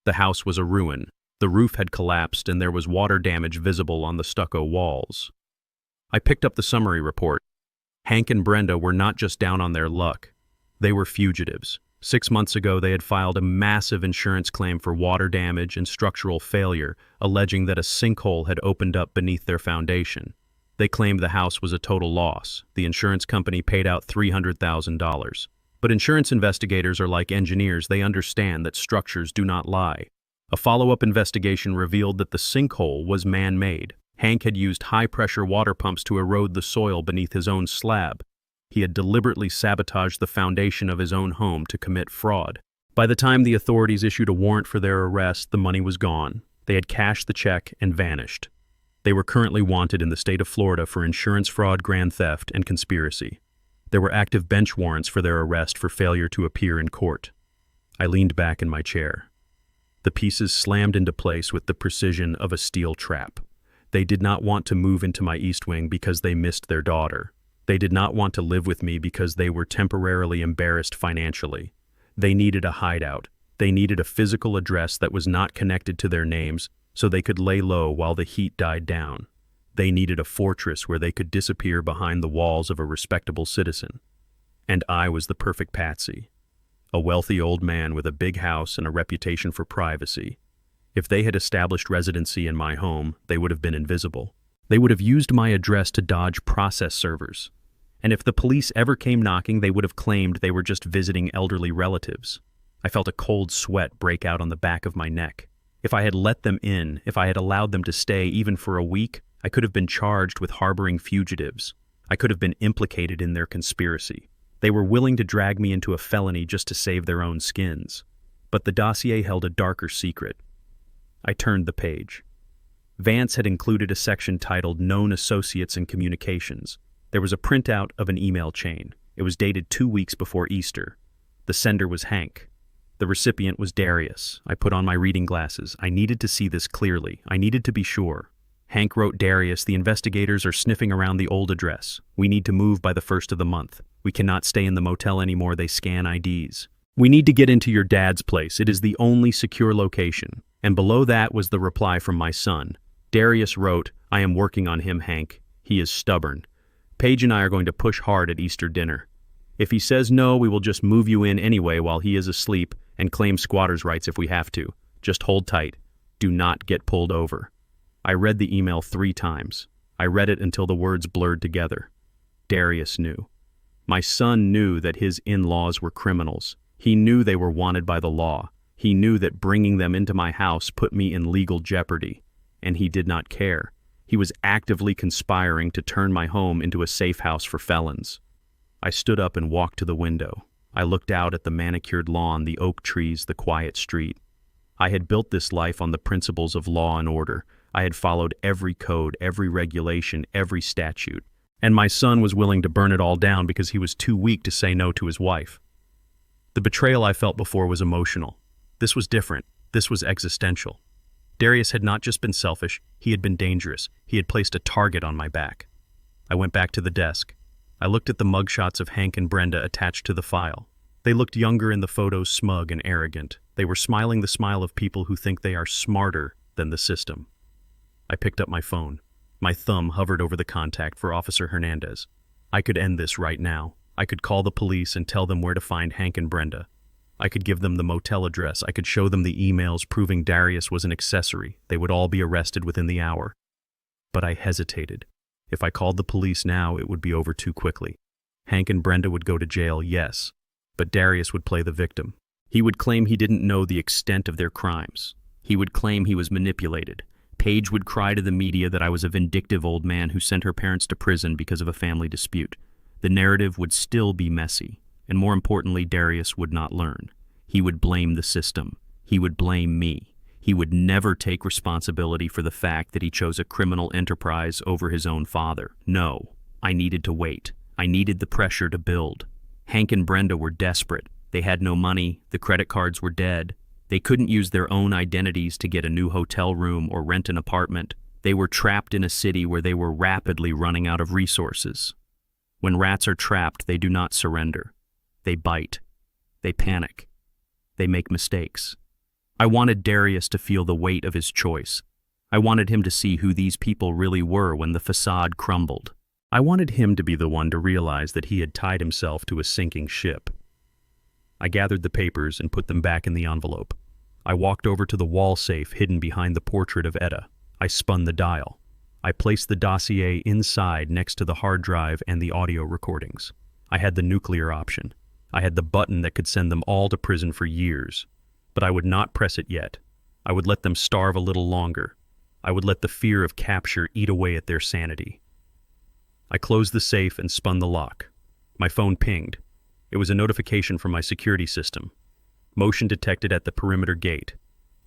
The house was a ruin. The roof had collapsed and there was water damage visible on the stucco walls. I picked up the summary report. Hank and Brenda were not just down on their luck. They were fugitives. 6 months ago, they had filed a massive insurance claim for water damage and structural failure, alleging that a sinkhole had opened up beneath their foundation. They claimed the house was a total loss. The insurance company paid out $300,000. But insurance investigators are like engineers. They understand that structures do not lie. A follow-up investigation revealed that the sinkhole was man-made. Hank had used high-pressure water pumps to erode the soil beneath his own slab. He had deliberately sabotaged the foundation of his own home to commit fraud. By the time the authorities issued a warrant for their arrest, the money was gone. They had cashed the check and vanished. They were currently wanted in the state of Florida for insurance fraud, grand theft, and conspiracy. There were active bench warrants for their arrest for failure to appear in court. I leaned back in my chair. The pieces slammed into place with the precision of a steel trap. They did not want to move into my East Wing because they missed their daughter. They did not want to live with me because they were temporarily embarrassed financially. They needed a hideout. They needed a physical address that was not connected to their names so they could lay low while the heat died down. They needed a fortress where they could disappear behind the walls of a respectable citizen. And I was the perfect patsy. A wealthy old man with a big house and a reputation for privacy. If they had established residency in my home, they would have been invisible. They would have used my address to dodge process servers. And if the police ever came knocking, they would have claimed they were just visiting elderly relatives. I felt a cold sweat break out on the back of my neck. If I had let them in, if I had allowed them to stay even for a week, I could have been charged with harboring fugitives. I could have been implicated in their conspiracy. They were willing to drag me into a felony just to save their own skins. But the dossier held a darker secret. I turned the page. Vance had included a section titled Known Associates in Communications. There was a printout of an email chain. It was dated 2 weeks before Easter. The sender was Hank. The recipient was Darius. I put on my reading glasses. I needed to see this clearly. I needed to be sure. Hank wrote Darius, "The investigators are sniffing around the old address. We need to move by the 1st of the month. We cannot stay in the motel anymore. They scan IDs. We need to get into your dad's place. It is the only secure location." And below that was the reply from my son. Darius wrote, "I am working on him, Hank. He is stubborn. Paige and I are going to push hard at Easter dinner. If he says no, we will just move you in anyway while he is asleep and claim squatters' rights if we have to. Just hold tight. Do not get pulled over." I read the email 3 times. I read it until the words blurred together. Darius knew. My son knew that his in-laws were criminals. He knew they were wanted by the law. He knew that bringing them into my house put me in legal jeopardy. And he did not care. He was actively conspiring to turn my home into a safe house for felons. I stood up and walked to the window. I looked out at the manicured lawn, the oak trees, the quiet street. I had built this life on the principles of law and order. I had followed every code, every regulation, every statute. And my son was willing to burn it all down because he was too weak to say no to his wife. The betrayal I felt before was emotional. This was different. This was existential. Darius had not just been selfish, he had been dangerous. He had placed a target on my back. I went back to the desk. I looked at the mugshots of Hank and Brenda attached to the file. They looked younger in the photos, smug and arrogant. They were smiling the smile of people who think they are smarter than the system. I picked up my phone. My thumb hovered over the contact for Officer Hernandez. I could end this right now. I could call the police and tell them where to find Hank and Brenda. I could give them the motel address. I could show them the emails proving Darius was an accessory. They would all be arrested within the hour. But I hesitated. If I called the police now, it would be over too quickly. Hank and Brenda would go to jail, yes, but Darius would play the victim. He would claim he didn't know the extent of their crimes. He would claim he was manipulated. Paige would cry to the media that I was a vindictive old man who sent her parents to prison because of a family dispute. The narrative would still be messy, and more importantly, Darius would not learn. He would blame the system. He would blame me. He would never take responsibility for the fact that he chose a criminal enterprise over his own father. No, I needed to wait. I needed the pressure to build. Hank and Brenda were desperate. They had no money, the credit cards were dead. They couldn't use their own identities to get a new hotel room or rent an apartment. They were trapped in a city where they were rapidly running out of resources. When rats are trapped, they do not surrender. They bite. They panic. They make mistakes. I wanted Darius to feel the weight of his choice. I wanted him to see who these people really were when the facade crumbled. I wanted him to be the one to realize that he had tied himself to a sinking ship. I gathered the papers and put them back in the envelope. I walked over to the wall safe hidden behind the portrait of Etta. I spun the dial. I placed the dossier inside next to the hard drive and the audio recordings. I had the nuclear option. I had the button that could send them all to prison for years. But I would not press it yet. I would let them starve a little longer. I would let the fear of capture eat away at their sanity. I closed the safe and spun the lock. My phone pinged. It was a notification from my security system. Motion detected at the perimeter gate.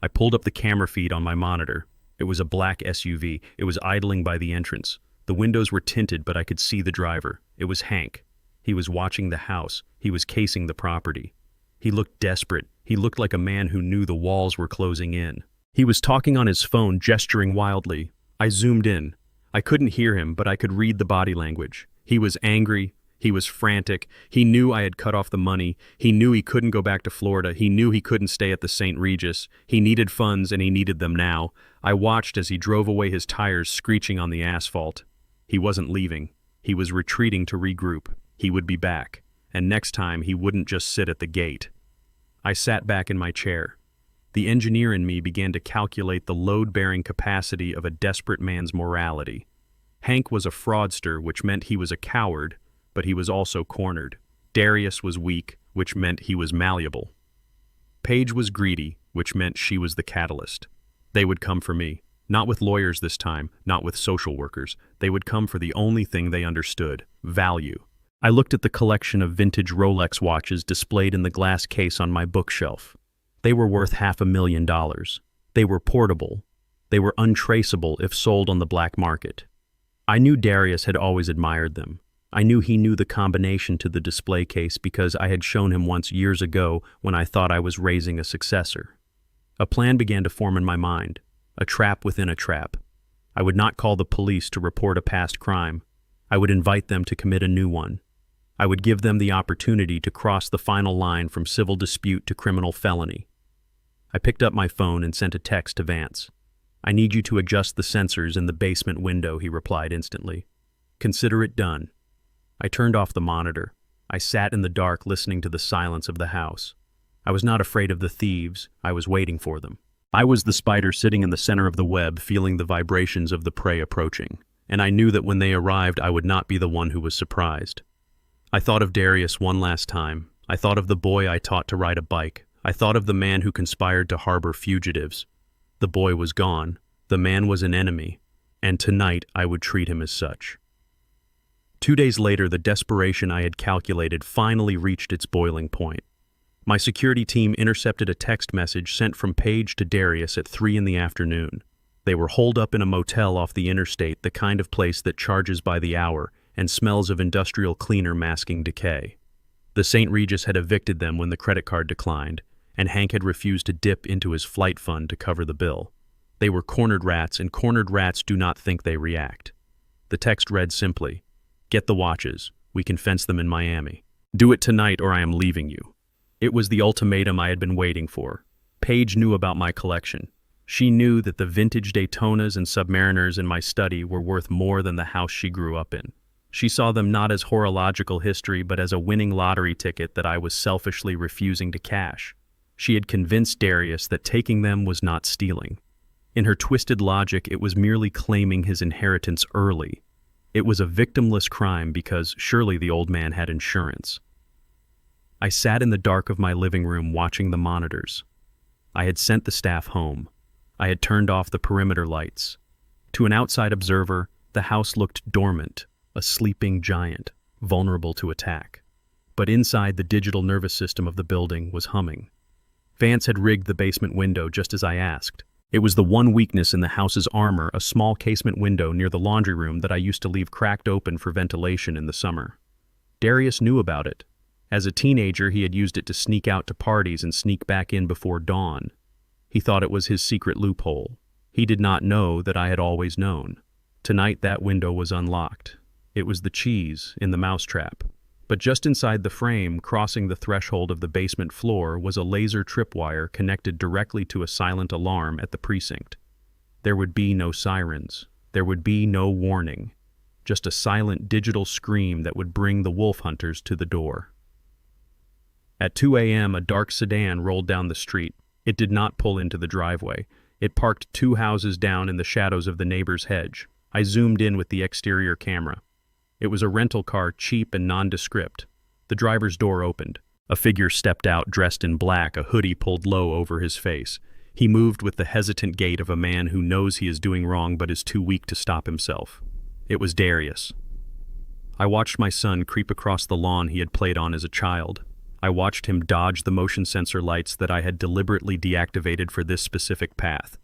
I pulled up the camera feed on my monitor. It was a black SUV. It was idling by the entrance. The windows were tinted, but I could see the driver. It was Hank. He was watching the house. He was casing the property. He looked desperate. He looked like a man who knew the walls were closing in. He was talking on his phone, gesturing wildly. I zoomed in. I couldn't hear him, but I could read the body language. He was angry. He was frantic. He knew I had cut off the money. He knew he couldn't go back to Florida. He knew he couldn't stay at the St. Regis. He needed funds, and he needed them now. I watched as he drove away, his tires screeching on the asphalt. He wasn't leaving. He was retreating to regroup. He would be back. And next time, he wouldn't just sit at the gate. I sat back in my chair. The engineer in me began to calculate the load-bearing capacity of a desperate man's morality. Hank was a fraudster, which meant he was a coward, but he was also cornered. Darius was weak, which meant he was malleable. Paige was greedy, which meant she was the catalyst. They would come for me. Not with lawyers this time, not with social workers. They would come for the only thing they understood: value. I looked at the collection of vintage Rolex watches displayed in the glass case on my bookshelf. They were worth $500,000. They were portable. They were untraceable if sold on the black market. I knew Darius had always admired them. I knew he knew the combination to the display case because I had shown him once years ago when I thought I was raising a successor. A plan began to form in my mind, a trap within a trap. I would not call the police to report a past crime. I would invite them to commit a new one. I would give them the opportunity to cross the final line from civil dispute to criminal felony. I picked up my phone and sent a text to Vance. "I need you to adjust the sensors in the basement window," he replied instantly. "Consider it done." I turned off the monitor. I sat in the dark listening to the silence of the house. I was not afraid of the thieves. I was waiting for them. I was the spider sitting in the center of the web, feeling the vibrations of the prey approaching. And I knew that when they arrived, I would not be the one who was surprised. I thought of Darius one last time. I thought of the boy I taught to ride a bike. I thought of the man who conspired to harbor fugitives. The boy was gone. The man was an enemy. And tonight I would treat him as such. 2 days later, the desperation I had calculated finally reached its boiling point. My security team intercepted a text message sent from Paige to Darius at 3 p.m. They were holed up in a motel off the interstate, the kind of place that charges by the hour and smells of industrial cleaner masking decay. The St. Regis had evicted them when the credit card declined, and Hank had refused to dip into his flight fund to cover the bill. They were cornered rats, and cornered rats do not think they react. The text read simply, "Get the watches. We can fence them in Miami. Do it tonight or I am leaving you." It was the ultimatum I had been waiting for. Paige knew about my collection. She knew that the vintage Daytonas and Submariners in my study were worth more than the house she grew up in. She saw them not as horological history, but as a winning lottery ticket that I was selfishly refusing to cash. She had convinced Darius that taking them was not stealing. In her twisted logic, it was merely claiming his inheritance early. It was a victimless crime because surely the old man had insurance. I sat in the dark of my living room watching the monitors. I had sent the staff home. I had turned off the perimeter lights. To an outside observer, the house looked dormant, a sleeping giant, vulnerable to attack. But inside, the digital nervous system of the building was humming. Vance had rigged the basement window just as I asked. It was the one weakness in the house's armor, a small casement window near the laundry room that I used to leave cracked open for ventilation in the summer. Darius knew about it. As a teenager, he had used it to sneak out to parties and sneak back in before dawn. He thought it was his secret loophole. He did not know that I had always known. Tonight that window was unlocked. It was the cheese in the mousetrap. But just inside the frame, crossing the threshold of the basement floor, was a laser tripwire connected directly to a silent alarm at the precinct. There would be no sirens. There would be no warning. Just a silent digital scream that would bring the wolf hunters to the door. At 2 a.m., a dark sedan rolled down the street. It did not pull into the driveway. It parked 2 houses down in the shadows of the neighbor's hedge. I zoomed in with the exterior camera. It was a rental car, cheap and nondescript. The driver's door opened. A figure stepped out, dressed in black, a hoodie pulled low over his face. He moved with the hesitant gait of a man who knows he is doing wrong but is too weak to stop himself. It was Darius. I watched my son creep across the lawn he had played on as a child. I watched him dodge the motion sensor lights that I had deliberately deactivated for this specific path.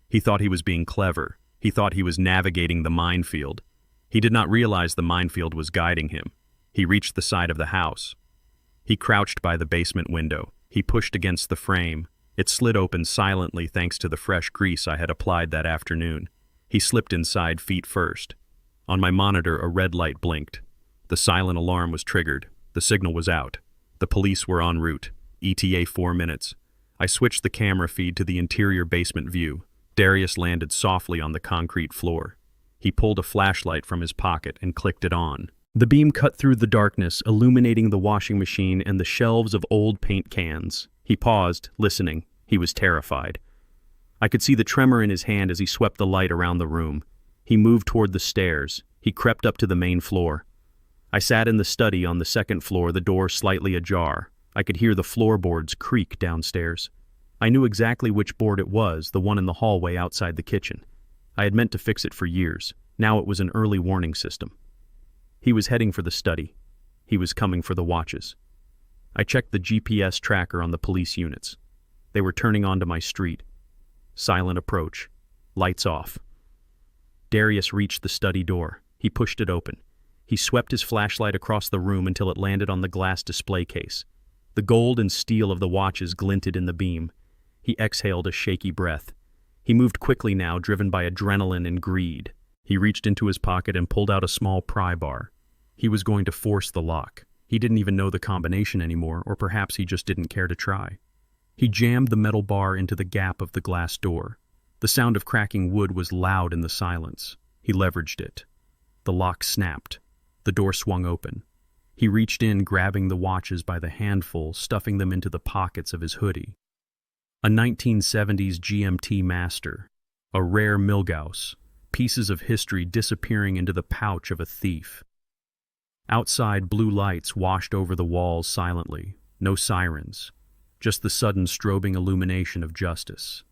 He thought he was being clever. He thought he was navigating the minefield. He did not realize the minefield was guiding him. He reached the side of the house. He crouched by the basement window. He pushed against the frame. It slid open silently thanks to the fresh grease I had applied that afternoon. He slipped inside feet first. On my monitor, a red light blinked. The silent alarm was triggered. The signal was out. The police were en route. ETA 4 minutes. I switched the camera feed to the interior basement view. Darius landed softly on the concrete floor. He pulled a flashlight from his pocket and clicked it on. The beam cut through the darkness, illuminating the washing machine and the shelves of old paint cans. He paused, listening. He was terrified. I could see the tremor in his hand as he swept the light around the room. He moved toward the stairs. He crept up to the main floor. I sat in the study on the second floor, the door slightly ajar. I could hear the floorboards creak downstairs. I knew exactly which board it was, the one in the hallway outside the kitchen. I had meant to fix it for years. Now it was an early warning system. He was heading for the study. He was coming for the watches. I checked the GPS tracker on the police units. They were turning onto my street. Silent approach. Lights off. Darius reached the study door. He pushed it open. He swept his flashlight across the room until it landed on the glass display case. The gold and steel of the watches glinted in the beam. He exhaled a shaky breath. He moved quickly now, driven by adrenaline and greed. He reached into his pocket and pulled out a small pry bar. He was going to force the lock. He didn't even know the combination anymore, or perhaps he just didn't care to try. He jammed the metal bar into the gap of the glass door. The sound of cracking wood was loud in the silence. He leveraged it. The lock snapped. The door swung open. He reached in, grabbing the watches by the handful, stuffing them into the pockets of his hoodie. A 1970s GMT Master, a rare Milgauss, pieces of history disappearing into the pouch of a thief. Outside, blue lights washed over the walls silently. No sirens, just the sudden strobing illumination of justice.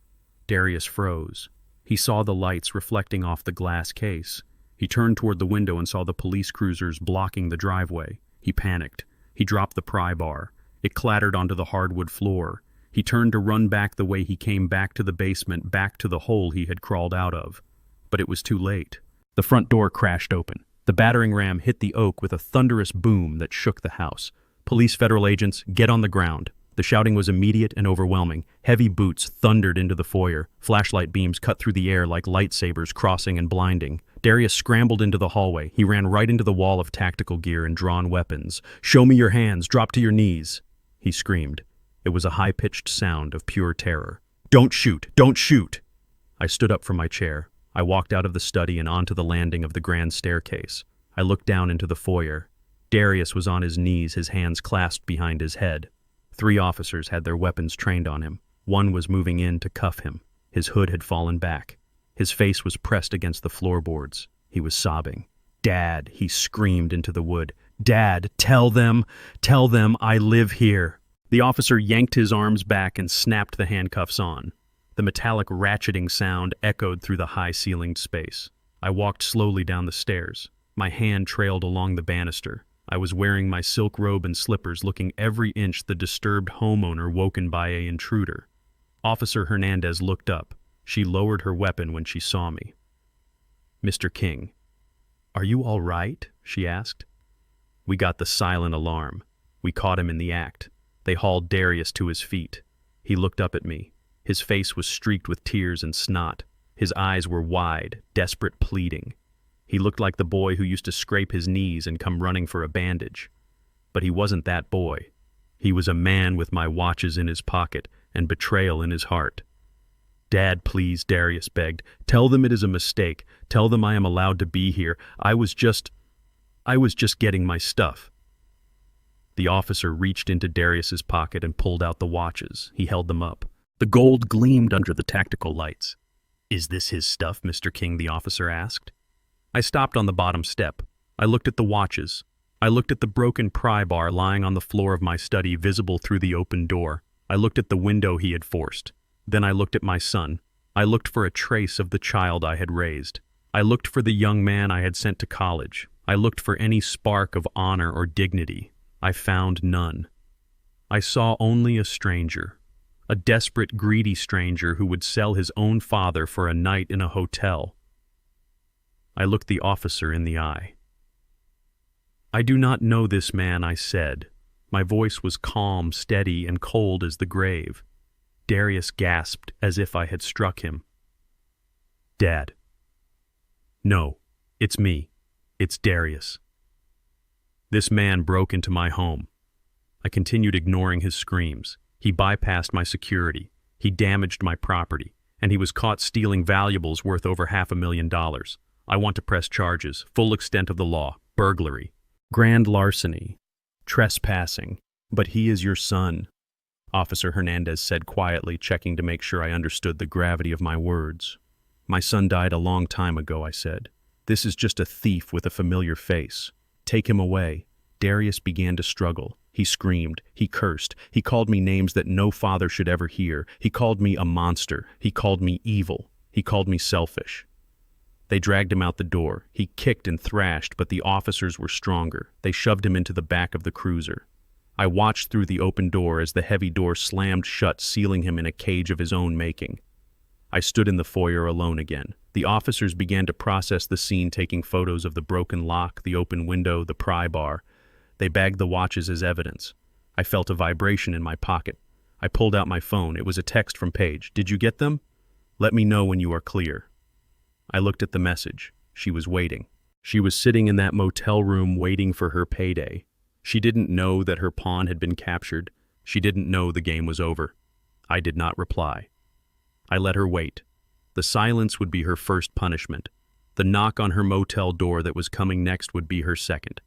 Darius froze. He saw the lights reflecting off the glass case. He turned toward the window and saw the police cruisers blocking the driveway. He panicked. He dropped the pry bar. It clattered onto the hardwood floor. He turned to run back the way he came, back to the basement, back to the hole he had crawled out of. But it was too late. The front door crashed open. The battering ram hit the oak with a thunderous boom that shook the house. Police, federal agents, get on the ground. The shouting was immediate and overwhelming. Heavy boots thundered into the foyer. Flashlight beams cut through the air like lightsabers, crossing and blinding. Darius scrambled into the hallway. He ran right into the wall of tactical gear and drawn weapons. "Show me your hands. Drop to your knees," he screamed. It was a high-pitched sound of pure terror. "Don't shoot! Don't shoot!" I stood up from my chair. I walked out of the study and onto the landing of the grand staircase. I looked down into the foyer. Darius was on his knees, his hands clasped behind his head. 3 officers had their weapons trained on him. One was moving in to cuff him. His hood had fallen back. His face was pressed against the floorboards. He was sobbing. "Dad," he screamed into the wood. "Dad, tell them I live here." The officer yanked his arms back and snapped the handcuffs on. The metallic ratcheting sound echoed through the high-ceilinged space. I walked slowly down the stairs. My hand trailed along the banister. I was wearing my silk robe and slippers, looking every inch the disturbed homeowner woken by an intruder. Officer Hernandez looked up. She lowered her weapon when she saw me. "Mr. King, are you all right?" she asked. We got the silent alarm. We caught him in the act. They hauled Darius to his feet. He looked up at me. His face was streaked with tears and snot. His eyes were wide, desperate, pleading. He looked like the boy who used to scrape his knees and come running for a bandage. But he wasn't that boy. He was a man with my watches in his pocket and betrayal in his heart. "Dad, please," Darius begged. "Tell them it is a mistake. Tell them I am allowed to be here. I was just getting my stuff." The officer reached into Darius's pocket and pulled out the watches. He held them up. The gold gleamed under the tactical lights. "Is this his stuff, Mr. King?" the officer asked. I stopped on the bottom step. I looked at the watches. I looked at the broken pry bar lying on the floor of my study, visible through the open door. I looked at the window he had forced. Then I looked at my son. I looked for a trace of the child I had raised. I looked for the young man I had sent to college. I looked for any spark of honor or dignity. I found none. I saw only a stranger, a desperate, greedy stranger who would sell his own father for a night in a hotel. I looked the officer in the eye. "I do not know this man," I said. My voice was calm, steady, and cold as the grave. Darius gasped as if I had struck him. "Dad." "No, it's me. It's Darius." This man broke into my home. I continued ignoring his screams. He bypassed my security. He damaged my property. And he was caught stealing valuables worth over $500,000. I want to press charges, full extent of the law, burglary, grand larceny, trespassing. "But he is your son," Officer Hernandez said quietly, checking to make sure I understood the gravity of my words. "My son died a long time ago," I said. "This is just a thief with a familiar face. Take him away." Darius began to struggle. He screamed. He cursed. He called me names that no father should ever hear. He called me a monster. He called me evil. He called me selfish. They dragged him out the door. He kicked and thrashed, but the officers were stronger. They shoved him into the back of the cruiser. I watched through the open door as the heavy door slammed shut, sealing him in a cage of his own making. I stood in the foyer alone again. The officers began to process the scene, taking photos of the broken lock, the open window, the pry bar. They bagged the watches as evidence. I felt a vibration in my pocket. I pulled out my phone. It was a text from Paige. "Did you get them? Let me know when you are clear." I looked at the message. She was waiting. She was sitting in that motel room waiting for her payday. She didn't know that her pawn had been captured. She didn't know the game was over. I did not reply. I let her wait. The silence would be her first punishment. The knock on her motel door that was coming next would be her second.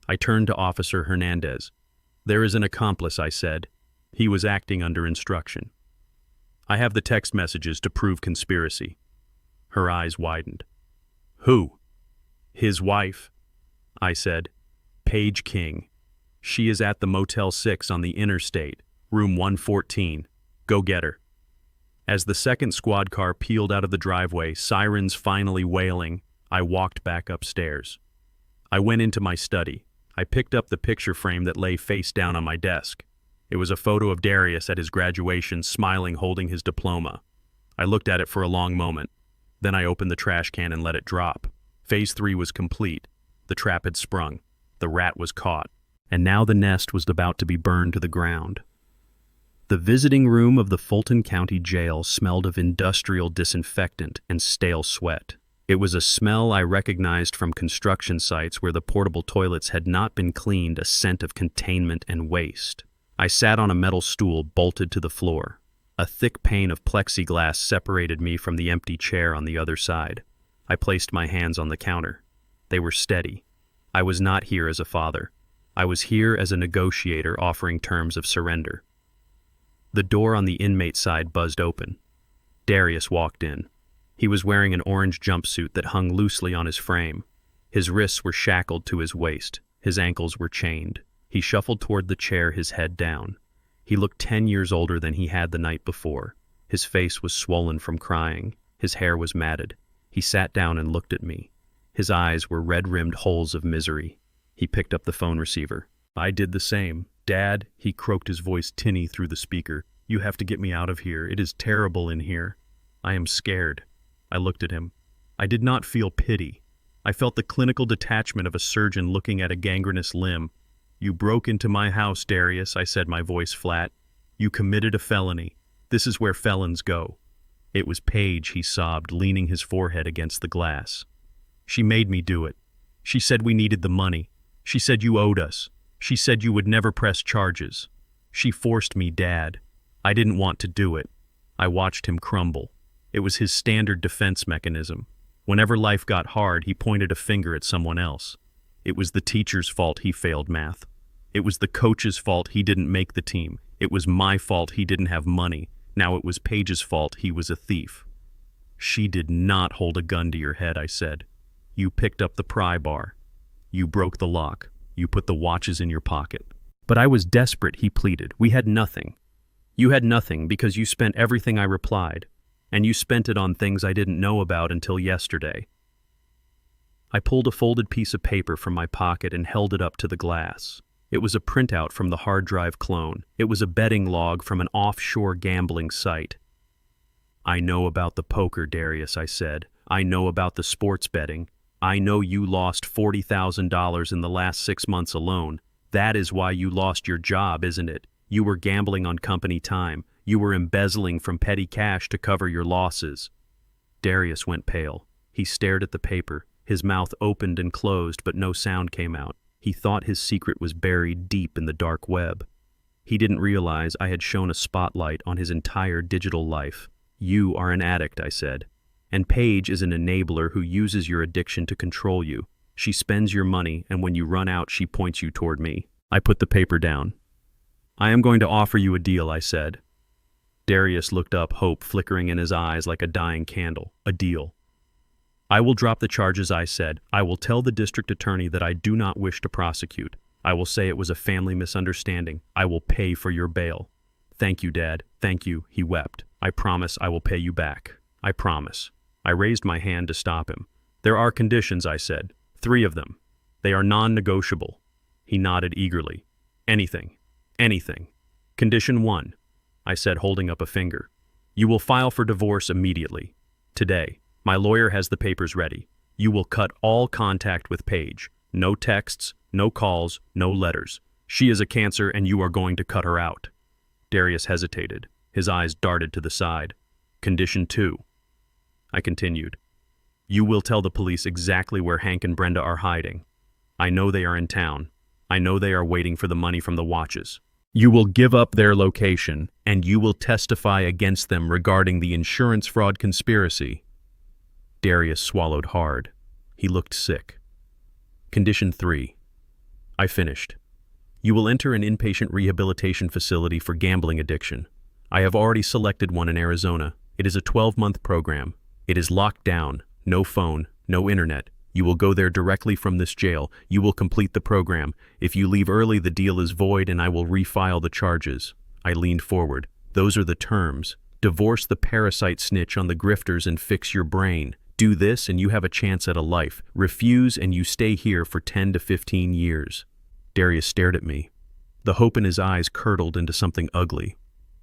I turned to Officer Hernandez. "There is an accomplice," I said. He was acting under instruction. "I have the text messages to prove conspiracy." Her eyes widened. "Who?" "His wife," I said. "Paige King. She is at the Motel 6 on the interstate, room 114. Go get her." As the second squad car peeled out of the driveway, sirens finally wailing, I walked back upstairs. I went into my study. I picked up the picture frame that lay face down on my desk. It was a photo of Darius at his graduation, smiling, holding his diploma. I looked at it for a long moment. Then I opened the trash can and let it drop. Phase 3 was complete. The trap had sprung. The rat was caught. And now the nest was about to be burned to the ground. The visiting room of the Fulton County Jail smelled of industrial disinfectant and stale sweat. It was a smell I recognized from construction sites where the portable toilets had not been cleaned, a scent of containment and waste. I sat on a metal stool bolted to the floor. A thick pane of plexiglass separated me from the empty chair on the other side. I placed my hands on the counter. They were steady. I was not here as a father. I was here as a negotiator offering terms of surrender. The door on the inmate side buzzed open. Darius walked in. He was wearing an orange jumpsuit that hung loosely on his frame. His wrists were shackled to his waist. His ankles were chained. He shuffled toward the chair, his head down. He looked 10 years older than he had the night before. His face was swollen from crying. His hair was matted. He sat down and looked at me. His eyes were red-rimmed holes of misery. He picked up the phone receiver. I did the same. Dad, he croaked, his voice tinny through the speaker. You have to get me out of here. It is terrible in here. I am scared. I looked at him. I did not feel pity. I felt the clinical detachment of a surgeon looking at a gangrenous limb. You broke into my house, Darius, I said, my voice flat. You committed a felony. This is where felons go. It was Paige, he sobbed, leaning his forehead against the glass. She made me do it. She said we needed the money. She said you owed us. She said you would never press charges. She forced me, Dad. I didn't want to do it. I watched him crumble. It was his standard defense mechanism. Whenever life got hard, he pointed a finger at someone else. It was the teacher's fault he failed math. It was the coach's fault he didn't make the team. It was my fault he didn't have money. Now it was Paige's fault he was a thief. She did not hold a gun to your head, I said. You picked up the pry bar. You broke the lock. You put the watches in your pocket. But I was desperate, he pleaded. We had nothing. You had nothing because you spent everything I replied, and you spent it on things I didn't know about until yesterday. I pulled a folded piece of paper from my pocket and held it up to the glass. It was a printout from the hard drive clone. It was a betting log from an offshore gambling site. I know about the poker, Darius, I said. I know about the sports betting. I know you lost $40,000 in the last 6 months alone. That is why you lost your job, isn't it? You were gambling on company time. You were embezzling from petty cash to cover your losses. Darius went pale. He stared at the paper. His mouth opened and closed, but no sound came out. He thought his secret was buried deep in the dark web. He didn't realize I had shone a spotlight on his entire digital life. You are an addict, I said. And Paige is an enabler who uses your addiction to control you. She spends your money, and when you run out, she points you toward me. I put the paper down. I am going to offer you a deal, I said. Darius looked up, hope flickering in his eyes like a dying candle. A deal. I will drop the charges, I said. I will tell the district attorney that I do not wish to prosecute. I will say it was a family misunderstanding. I will pay for your bail. Thank you, Dad. Thank you, he wept. I promise I will pay you back. I promise. I raised my hand to stop him. There are conditions, I said. 3 of them. They are non-negotiable. He nodded eagerly. Anything. Anything. Condition 1, I said, holding up a finger. You will file for divorce immediately. Today. My lawyer has the papers ready. You will cut all contact with Paige. No texts, no calls, no letters. She is a cancer and you are going to cut her out. Darius hesitated. His eyes darted to the side. Condition 2. I continued. You will tell the police exactly where Hank and Brenda are hiding. I know they are in town. I know they are waiting for the money from the watches. You will give up their location, and you will testify against them regarding the insurance fraud conspiracy. Darius swallowed hard. He looked sick. Condition 3. I finished. You will enter an inpatient rehabilitation facility for gambling addiction. I have already selected one in Arizona. It is a 12-month program. It is locked down. No phone, no internet. You will go there directly from this jail. You will complete the program. If you leave early, the deal is void and I will refile the charges. I leaned forward. Those are the terms. Divorce the parasite snitch on the grifters and fix your brain. Do this and you have a chance at a life. Refuse and you stay here for 10 to 15 years. Darius stared at me. The hope in his eyes curdled into something ugly.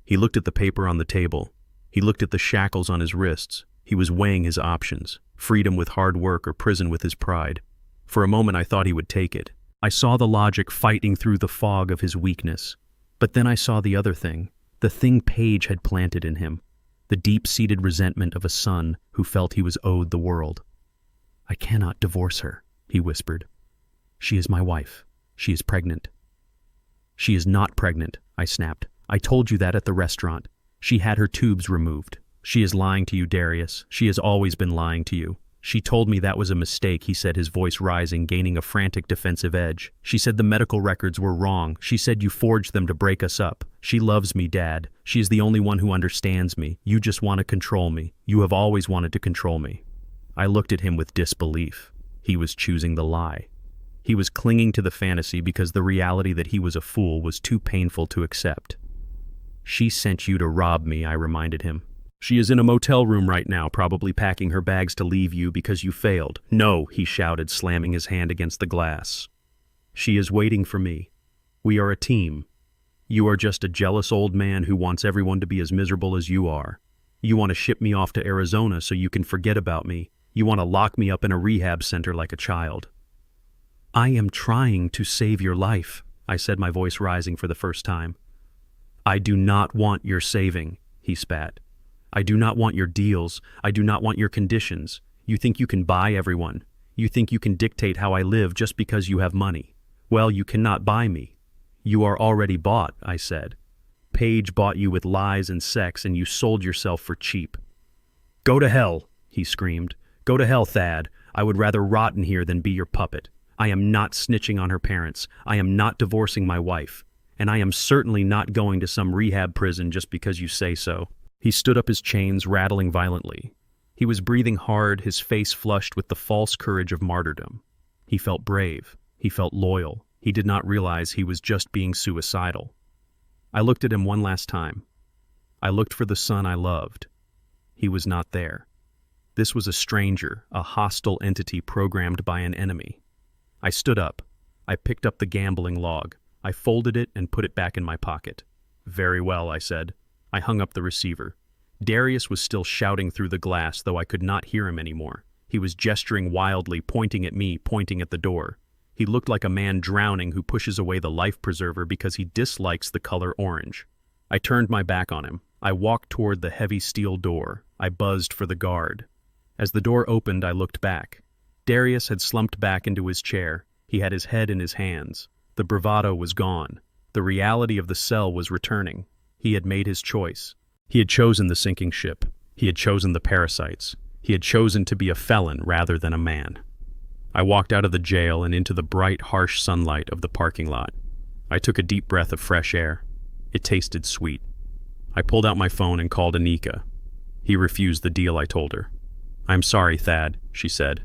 He looked at the paper on the table. He looked at the shackles on his wrists. He was weighing his options. Freedom with hard work or prison with his pride. For a moment I thought he would take it. I saw the logic fighting through the fog of his weakness. But then I saw the other thing. The thing Paige had planted in him. The deep-seated resentment of a son who felt he was owed the world. I cannot divorce her, he whispered. She is my wife. She is pregnant. She is not pregnant, I snapped. I told you that at the restaurant. She had her tubes removed. She is lying to you, Darius. She has always been lying to you. She told me that was a mistake, he said, his voice rising, gaining a frantic defensive edge. She said the medical records were wrong. She said you forged them to break us up. She loves me, Dad. She is the only one who understands me. You just want to control me. You have always wanted to control me. I looked at him with disbelief. He was choosing the lie. He was clinging to the fantasy because the reality that he was a fool was too painful to accept. She sent you to rob me, I reminded him. She is in a motel room right now, probably packing her bags to leave you because you failed. No, he shouted, slamming his hand against the glass. She is waiting for me. We are a team. You are just a jealous old man who wants everyone to be as miserable as you are. You want to ship me off to Arizona so you can forget about me. You want to lock me up in a rehab center like a child. I am trying to save your life, I said, my voice rising for the first time. I do not want your saving, he spat. I do not want your deals. I do not want your conditions. You think you can buy everyone. You think you can dictate how I live just because you have money. Well, you cannot buy me. You are already bought, I said. Paige bought you with lies and sex, and you sold yourself for cheap. Go to hell, he screamed. Go to hell, Thad. I would rather rot in here than be your puppet. I am not snitching on her parents. I am not divorcing my wife. And I am certainly not going to some rehab prison just because you say so. He stood up his chains, rattling violently. He was breathing hard, his face flushed with the false courage of martyrdom. He felt brave. He felt loyal. He did not realize he was just being suicidal. I looked at him one last time. I looked for the son I loved. He was not there. This was a stranger, a hostile entity programmed by an enemy. I stood up. I picked up the gambling log. I folded it and put it back in my pocket. Very well, I said. I hung up the receiver. Darius was still shouting through the glass, though I could not hear him anymore. He was gesturing wildly, pointing at me, pointing at the door. He looked like a man drowning who pushes away the life preserver because he dislikes the color orange. I turned my back on him. I walked toward the heavy steel door. I buzzed for the guard. As the door opened, I looked back. Darius had slumped back into his chair. He had his head in his hands. The bravado was gone. The reality of the cell was returning. He had made his choice. He had chosen the sinking ship. He had chosen the parasites. He had chosen to be a felon rather than a man. I walked out of the jail and into the bright, harsh sunlight of the parking lot. I took a deep breath of fresh air. It tasted sweet. I pulled out my phone and called Anika. He refused the deal, I told her. I'm sorry, Thad, she said.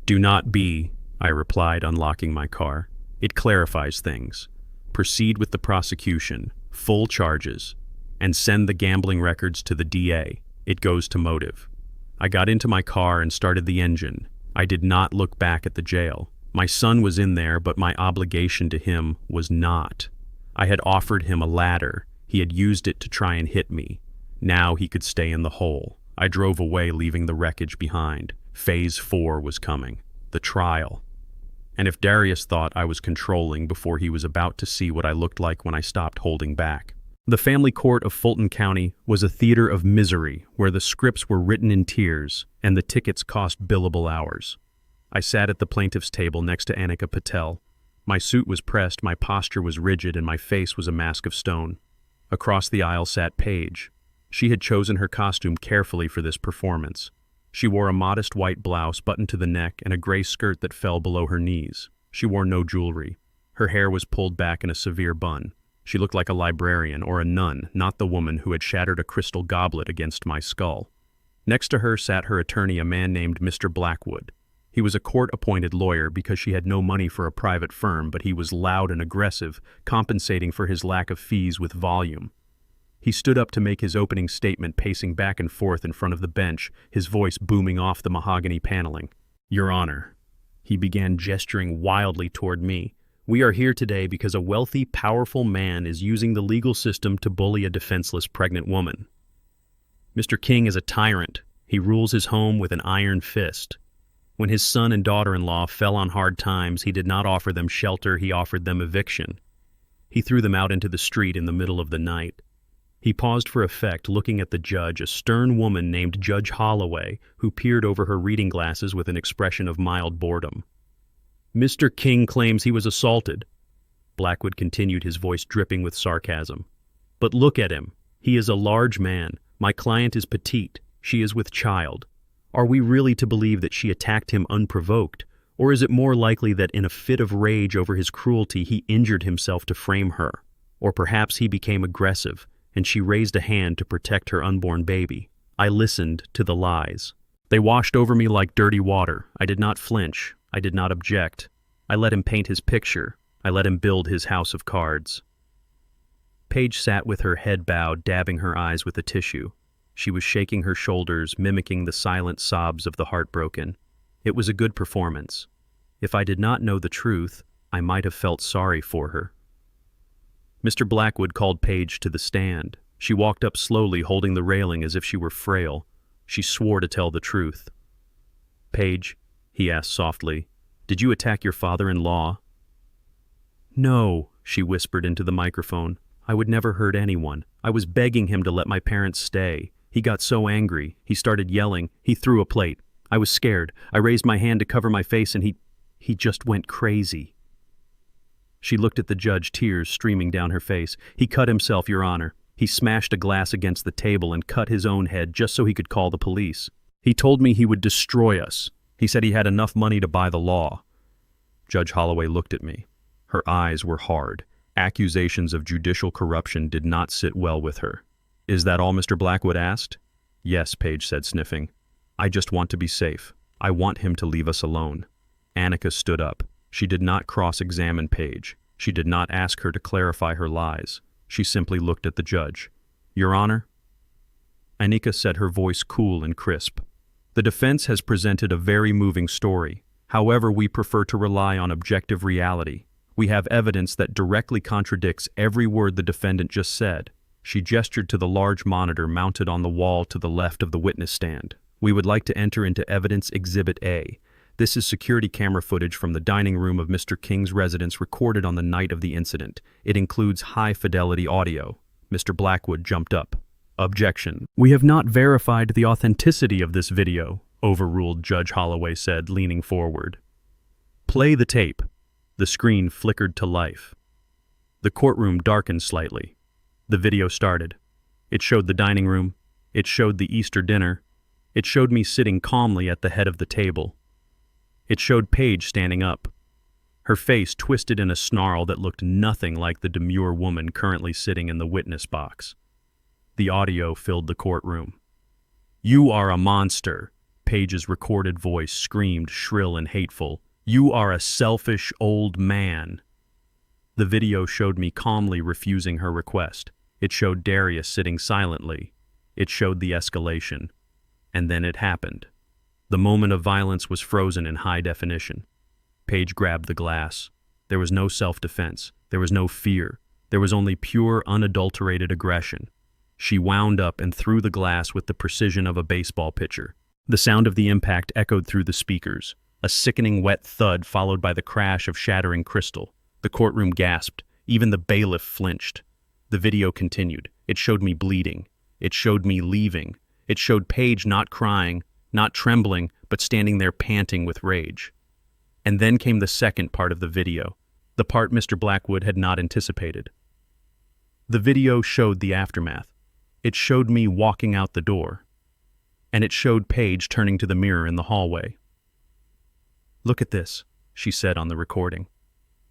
Do not be, I replied, unlocking my car. It clarifies things. Proceed with the prosecution, full charges, and send the gambling records to the DA. It goes to motive. I got into my car and started the engine. I did not look back at the jail. My son was in there, but my obligation to him was not. I had offered him a ladder. He had used it to try and hit me. Now he could stay in the hole. I drove away, leaving the wreckage behind. Phase 4 was coming. The trial. And if Darius thought I was controlling before he was about to see what I looked like when I stopped holding back. The family court of Fulton County was a theater of misery where the scripts were written in tears and the tickets cost billable hours. I sat at the plaintiff's table next to Anika Patel. My suit was pressed, my posture was rigid, and my face was a mask of stone. Across the aisle sat Paige. She had chosen her costume carefully for this performance. She wore a modest white blouse buttoned to the neck and a gray skirt that fell below her knees. She wore no jewelry. Her hair was pulled back in a severe bun. She looked like a librarian or a nun, not the woman who had shattered a crystal goblet against my skull. Next to her sat her attorney, a man named Mr. Blackwood. He was a court-appointed lawyer because she had no money for a private firm, but he was loud and aggressive, compensating for his lack of fees with volume. He stood up to make his opening statement, pacing back and forth in front of the bench, his voice booming off the mahogany paneling. Your Honor, he began, gesturing wildly toward me. We are here today because a wealthy, powerful man is using the legal system to bully a defenseless pregnant woman. Mr. King is a tyrant. He rules his home with an iron fist. When his son and daughter-in-law fell on hard times, he did not offer them shelter, he offered them eviction. He threw them out into the street in the middle of the night. He paused for effect, looking at the judge, a stern woman named Judge Holloway, who peered over her reading glasses with an expression of mild boredom. Mr. King claims he was assaulted. Blackwood continued, his voice dripping with sarcasm. But look at him. He is a large man. My client is petite. She is with child. Are we really to believe that she attacked him unprovoked? Or is it more likely that in a fit of rage over his cruelty he injured himself to frame her? Or perhaps he became aggressive, and she raised a hand to protect her unborn baby. I listened to the lies. They washed over me like dirty water. I did not flinch. I did not object. I let him paint his picture. I let him build his house of cards. Paige sat with her head bowed, dabbing her eyes with a tissue. She was shaking her shoulders, mimicking the silent sobs of the heartbroken. It was a good performance. If I did not know the truth, I might have felt sorry for her. Mr. Blackwood called Paige to the stand. She walked up slowly, holding the railing as if she were frail. She swore to tell the truth. "Paige," he asked softly, "did you attack your father-in-law?" "No," she whispered into the microphone. "I would never hurt anyone. I was begging him to let my parents stay. He got so angry. He started yelling. He threw a plate. I was scared. I raised my hand to cover my face and he just went crazy." She looked at the judge, tears streaming down her face. "He cut himself, Your Honor. He smashed a glass against the table and cut his own head just so he could call the police. He told me he would destroy us. He said he had enough money to buy the law." Judge Holloway looked at me. Her eyes were hard. Accusations of judicial corruption did not sit well with her. "Is that all Mr. Blackwood asked?" "Yes," Paige said, sniffing. "I just want to be safe. I want him to leave us alone." Annika stood up. She did not cross-examine Paige. She did not ask her to clarify her lies. She simply looked at the judge. "Your Honor?" Annika said, her voice cool and crisp. "The defense has presented a very moving story. However, we prefer to rely on objective reality. We have evidence that directly contradicts every word the defendant just said." She gestured to the large monitor mounted on the wall to the left of the witness stand. "We would like to enter into Evidence Exhibit A. This is security camera footage from the dining room of Mr. King's residence recorded on the night of the incident. It includes high-fidelity audio." Mr. Blackwood jumped up. "Objection. We have not verified the authenticity of this video," overruled Judge Holloway said, leaning forward. "Play the tape." The screen flickered to life. The courtroom darkened slightly. The video started. It showed the dining room. It showed the Easter dinner. It showed me sitting calmly at the head of the table. It showed Paige standing up, her face twisted in a snarl that looked nothing like the demure woman currently sitting in the witness box. The audio filled the courtroom. "You are a monster," Paige's recorded voice screamed, shrill and hateful. "You are a selfish old man." The video showed me calmly refusing her request. It showed Darius sitting silently. It showed the escalation. And then it happened. The moment of violence was frozen in high definition. Paige grabbed the glass. There was no self-defense. There was no fear. There was only pure, unadulterated aggression. She wound up and threw the glass with the precision of a baseball pitcher. The sound of the impact echoed through the speakers, a sickening wet thud followed by the crash of shattering crystal. The courtroom gasped. Even the bailiff flinched. The video continued. It showed me bleeding. It showed me leaving. It showed Paige not crying, not trembling, but standing there panting with rage. And then came the second part of the video, the part Mr. Blackwood had not anticipated. The video showed the aftermath. It showed me walking out the door. And it showed Paige turning to the mirror in the hallway. "Look at this," she said on the recording,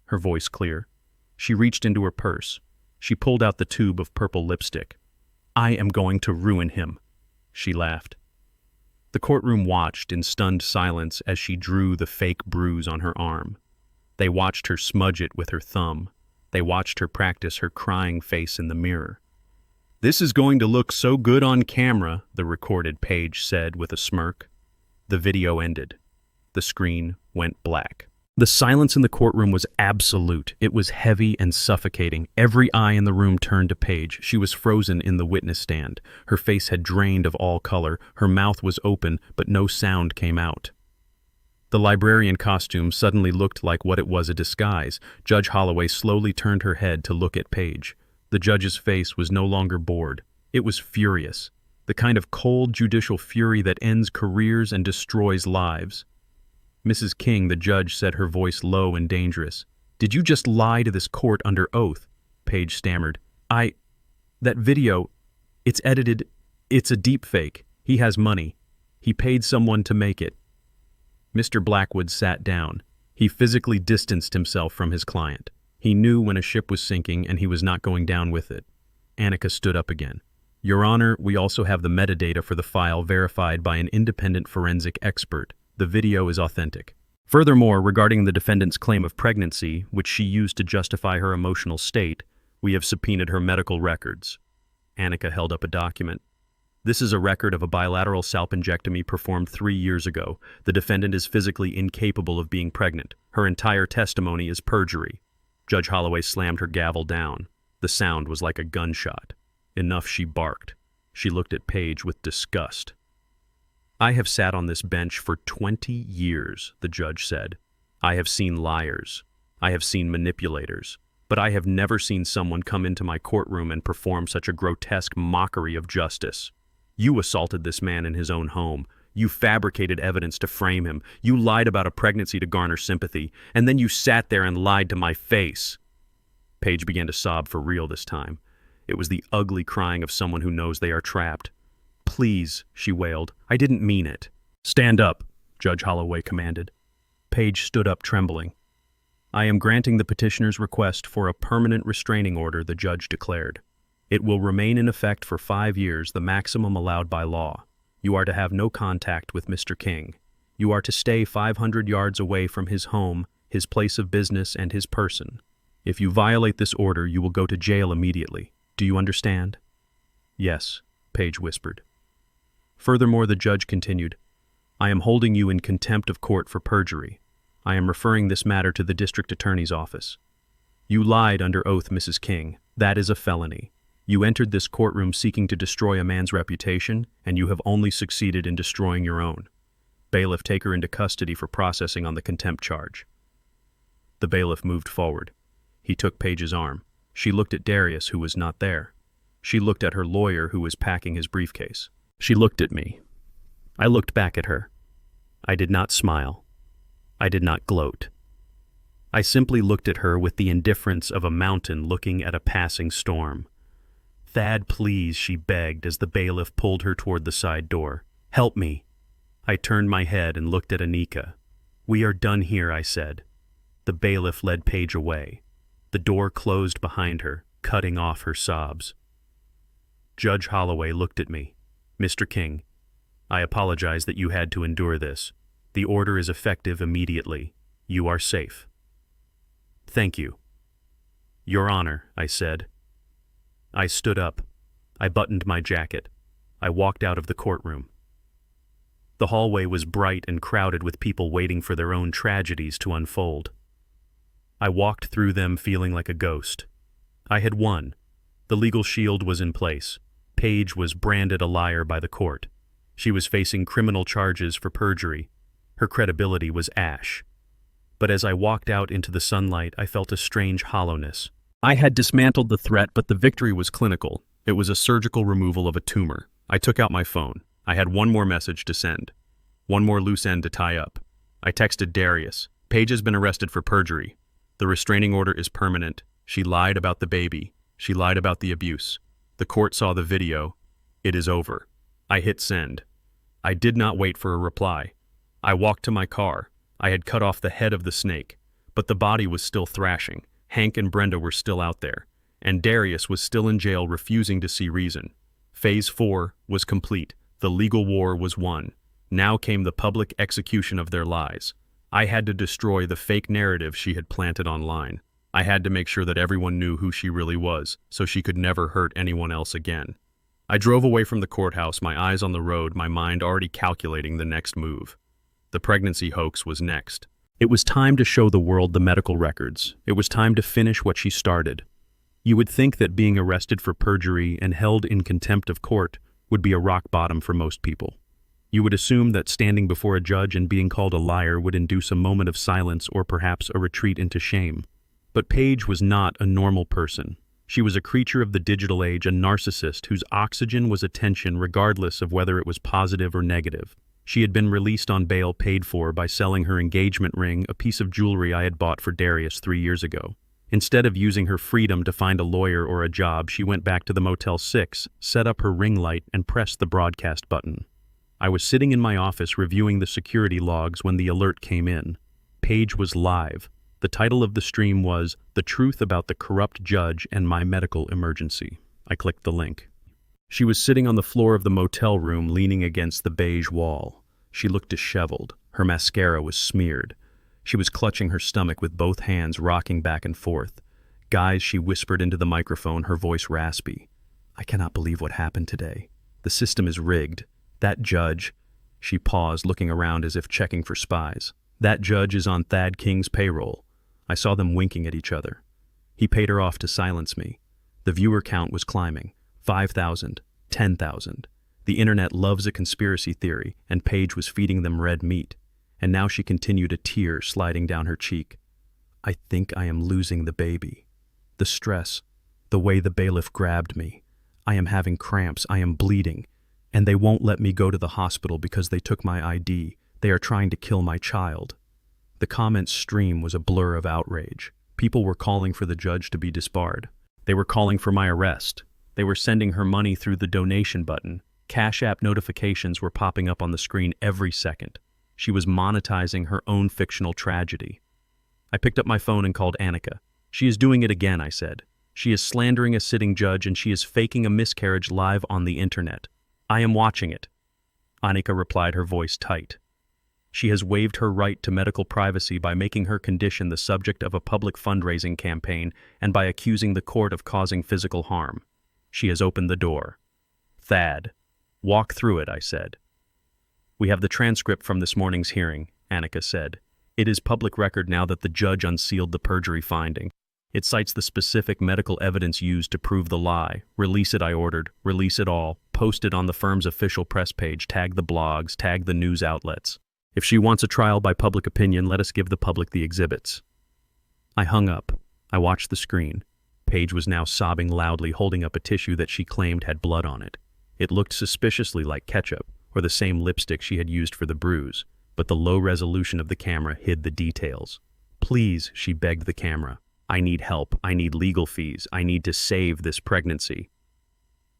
her voice clear. She reached into her purse. She pulled out the tube of purple lipstick. "I am going to ruin him," she laughed. The courtroom watched in stunned silence as she drew the fake bruise on her arm. They watched her smudge it with her thumb. They watched her practice her crying face in the mirror. "This is going to look so good on camera," the recorded Paige said with a smirk. The video ended. The screen went black. The silence in the courtroom was absolute. It was heavy and suffocating. Every eye in the room turned to Paige. She was frozen in the witness stand. Her face had drained of all color. Her mouth was open, but no sound came out. The librarian costume suddenly looked like what it was, a disguise. Judge Holloway slowly turned her head to look at Paige. The judge's face was no longer bored. It was furious. The kind of cold judicial fury that ends careers and destroys lives. "Mrs. King," the judge said, her voice low and dangerous. "Did you just lie to this court under oath?" Paige stammered. That video, it's edited, it's a deep fake. He has money. He paid someone to make it." Mr. Blackwood sat down. He physically distanced himself from his client. He knew when a ship was sinking and he was not going down with it. Annika stood up again. "Your Honor, we also have the metadata for the file verified by an independent forensic expert. The video is authentic. Furthermore, regarding the defendant's claim of pregnancy, which she used to justify her emotional state, we have subpoenaed her medical records." Annika held up a document. This is a record of a bilateral salpingectomy performed 3 years ago. The defendant is physically incapable of being pregnant. Her entire testimony is perjury. Judge Holloway slammed her gavel down. The sound was like a gunshot. Enough, she barked. She looked at Paige with disgust. I have sat on this bench for 20 years, the judge said. I have seen liars. I have seen manipulators. But I have never seen someone come into my courtroom and perform such a grotesque mockery of justice. You assaulted this man in his own home. You fabricated evidence to frame him. You lied about a pregnancy to garner sympathy. And then you sat there and lied to my face. Paige began to sob for real this time. It was the ugly crying of someone who knows they are trapped. Please, she wailed. I didn't mean it. Stand up, Judge Holloway commanded. Paige stood up trembling. I am granting the petitioner's request for a permanent restraining order, the judge declared. It will remain in effect for 5 years, the maximum allowed by law. You are to have no contact with Mr. King. You are to stay 500 yards away from his home, his place of business, and his person. If you violate this order, you will go to jail immediately. Do you understand? Yes, Paige whispered. Furthermore, the judge continued, I am holding you in contempt of court for perjury. I am referring this matter to the district attorney's office. You lied under oath, Mrs. King. That is a felony. You entered this courtroom seeking to destroy a man's reputation, and you have only succeeded in destroying your own. Bailiff, take her into custody for processing on the contempt charge. The bailiff moved forward. He took Paige's arm. She looked at Darius, who was not there. She looked at her lawyer, who was packing his briefcase. She looked at me. I looked back at her. I did not smile. I did not gloat. I simply looked at her with the indifference of a mountain looking at a passing storm. Thad, please, she begged as the bailiff pulled her toward the side door. Help me. I turned my head and looked at Anika. We are done here, I said. The bailiff led Paige away. The door closed behind her, cutting off her sobs. Judge Holloway looked at me. Mr. King, I apologize that you had to endure this. The order is effective immediately. You are safe. Thank you. Your Honor, I said. I stood up. I buttoned my jacket. I walked out of the courtroom. The hallway was bright and crowded with people waiting for their own tragedies to unfold. I walked through them feeling like a ghost. I had won. The legal shield was in place. Paige was branded a liar by the court. She was facing criminal charges for perjury. Her credibility was ash. But as I walked out into the sunlight, I felt a strange hollowness. I had dismantled the threat, but the victory was clinical. It was a surgical removal of a tumor. I took out my phone. I had one more message to send. One more loose end to tie up. I texted Darius. Paige has been arrested for perjury. The restraining order is permanent. She lied about the baby. She lied about the abuse. The court saw the video. It is over. I hit send. I did not wait for a reply. I walked to my car. I had cut off the head of the snake, but the body was still thrashing. Hank and Brenda were still out there, and Darius was still in jail refusing to see reason. Phase 4 was complete. The legal war was won. Now came the public execution of their lies. I had to destroy the fake narrative she had planted online. I had to make sure that everyone knew who she really was, so she could never hurt anyone else again. I drove away from the courthouse, my eyes on the road, my mind already calculating the next move. The pregnancy hoax was next. It was time to show the world the medical records. It was time to finish what she started. You would think that being arrested for perjury and held in contempt of court would be a rock bottom for most people. You would assume that standing before a judge and being called a liar would induce a moment of silence or perhaps a retreat into shame. But Paige was not a normal person. She was a creature of the digital age, a narcissist whose oxygen was attention regardless of whether it was positive or negative. She had been released on bail paid for by selling her engagement ring, a piece of jewelry I had bought for Darius 3 years ago. Instead of using her freedom to find a lawyer or a job, she went back to the Motel 6, set up her ring light, and pressed the broadcast button. I was sitting in my office reviewing the security logs when the alert came in. Paige was live. The title of the stream was The Truth About the Corrupt Judge and My Medical Emergency. I clicked the link. She was sitting on the floor of the motel room, leaning against the beige wall. She looked disheveled. Her mascara was smeared. She was clutching her stomach with both hands, rocking back and forth. Guys, she whispered into the microphone, her voice raspy. I cannot believe what happened today. The system is rigged. That judge—" She paused, looking around as if checking for spies. "That judge is on Thad King's payroll. I saw them winking at each other. He paid her off to silence me. The viewer count was climbing. 5,000, 10,000. The internet loves a conspiracy theory, and Paige was feeding them red meat. And now she continued, a tear sliding down her cheek. I think I am losing the baby. The stress, the way the bailiff grabbed me. I am having cramps, I am bleeding. And they won't let me go to the hospital because they took my ID. They are trying to kill my child." The comment stream was a blur of outrage. People were calling for the judge to be disbarred. They were calling for my arrest. They were sending her money through the donation button. Cash App notifications were popping up on the screen every second. She was monetizing her own fictional tragedy. I picked up my phone and called Annika. "She is doing it again," I said. "She is slandering a sitting judge and she is faking a miscarriage live on the internet. I am watching it." Annika replied, her voice tight. "She has waived her right to medical privacy by making her condition the subject of a public fundraising campaign and by accusing the court of causing physical harm. She has opened the door." "Thad, walk through it," I said. "We have the transcript from this morning's hearing," Annika said. "It is public record now that the judge unsealed the perjury finding. It cites the specific medical evidence used to prove the lie. Release it, I ordered. Release it all. Post it on the firm's official press page. Tag the blogs. Tag the news outlets. If she wants a trial by public opinion, let us give the public the exhibits." I hung up. I watched the screen. Paige was now sobbing loudly, holding up a tissue that she claimed had blood on it. It looked suspiciously like ketchup, or the same lipstick she had used for the bruise, but the low resolution of the camera hid the details. "Please," she begged the camera. "I need help. I need legal fees. I need to save this pregnancy."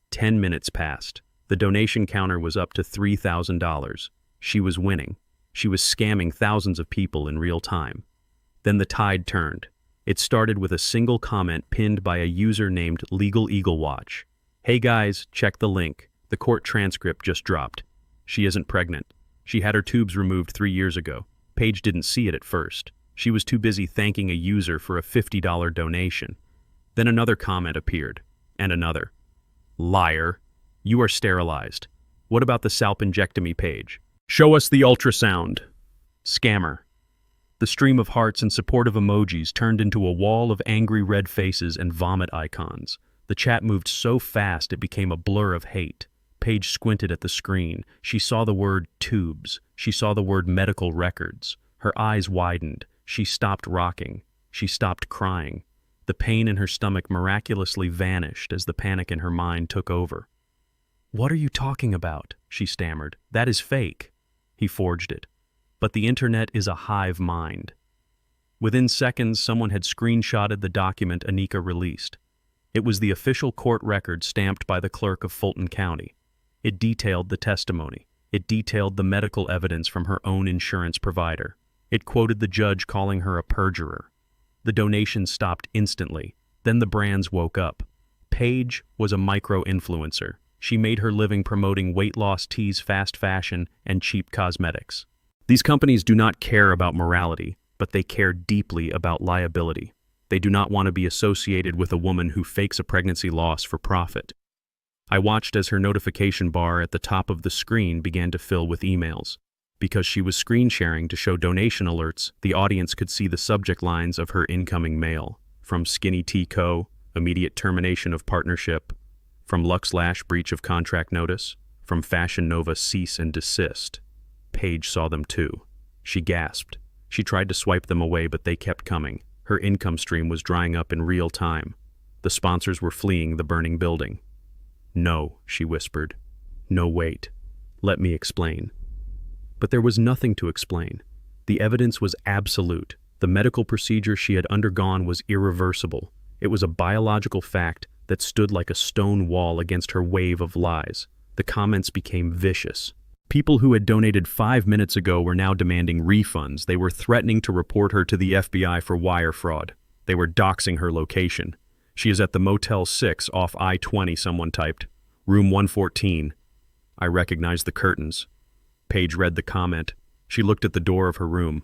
10 minutes passed. The donation counter was up to $3,000. She was winning. She was scamming thousands of people in real time. Then the tide turned. It started with a single comment pinned by a user named Legal Eagle Watch. "Hey guys, check the link. The court transcript just dropped. She isn't pregnant. She had her tubes removed 3 years ago. Paige didn't see it at first. She was too busy thanking a user for a $50 donation." Then another comment appeared, and another. "Liar. You are sterilized. What about the salpingectomy page? Show us the ultrasound." "Scammer." The stream of hearts and supportive emojis turned into a wall of angry red faces and vomit icons. The chat moved so fast it became a blur of hate. Paige squinted at the screen. She saw the word tubes. She saw the word medical records. Her eyes widened. She stopped rocking. She stopped crying. The pain in her stomach miraculously vanished as the panic in her mind took over. "What are you talking about?" she stammered. "That is fake." He forged it. But the internet is a hive mind. Within seconds, someone had screenshotted the document Annika released. It was the official court record stamped by the clerk of Fulton County. It detailed the testimony. It detailed the medical evidence from her own insurance provider. It quoted the judge calling her a perjurer. The donations stopped instantly. Then the brands woke up. Paige was a micro-influencer. She made her living promoting weight loss teas, fast fashion, and cheap cosmetics. These companies do not care about morality, but they care deeply about liability. They do not want to be associated with a woman who fakes a pregnancy loss for profit. I watched as her notification bar at the top of the screen began to fill with emails. Because she was screen sharing to show donation alerts, the audience could see the subject lines of her incoming mail. From Skinny Tea Co., immediate termination of partnership. From Luxlash, breach of contract notice. From Fashion Nova, cease and desist. Paige saw them too. She gasped. She tried to swipe them away, but they kept coming. Her income stream was drying up in real time. The sponsors were fleeing the burning building. "No," she whispered. "No, wait. Let me explain." But there was nothing to explain. The evidence was absolute. The medical procedure she had undergone was irreversible. It was a biological fact that stood like a stone wall against her wave of lies. The comments became vicious. People who had donated 5 minutes ago were now demanding refunds. They were threatening to report her to the FBI for wire fraud. They were doxing her location. "She is at the Motel 6 off I-20, someone typed. Room 114. I recognized the curtains. Paige read the comment. She looked at the door of her room.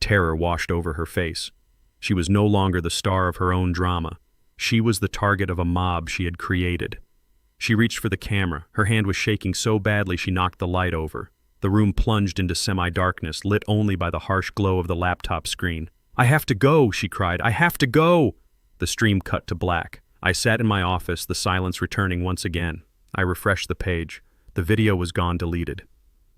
Terror washed over her face. She was no longer the star of her own drama. She was the target of a mob she had created. She reached for the camera. Her hand was shaking so badly she knocked the light over. The room plunged into semi-darkness, lit only by the harsh glow of the laptop screen. "I have to go," she cried. "I have to go!" The stream cut to black. I sat in my office, the silence returning once again. I refreshed the page. The video was gone, deleted.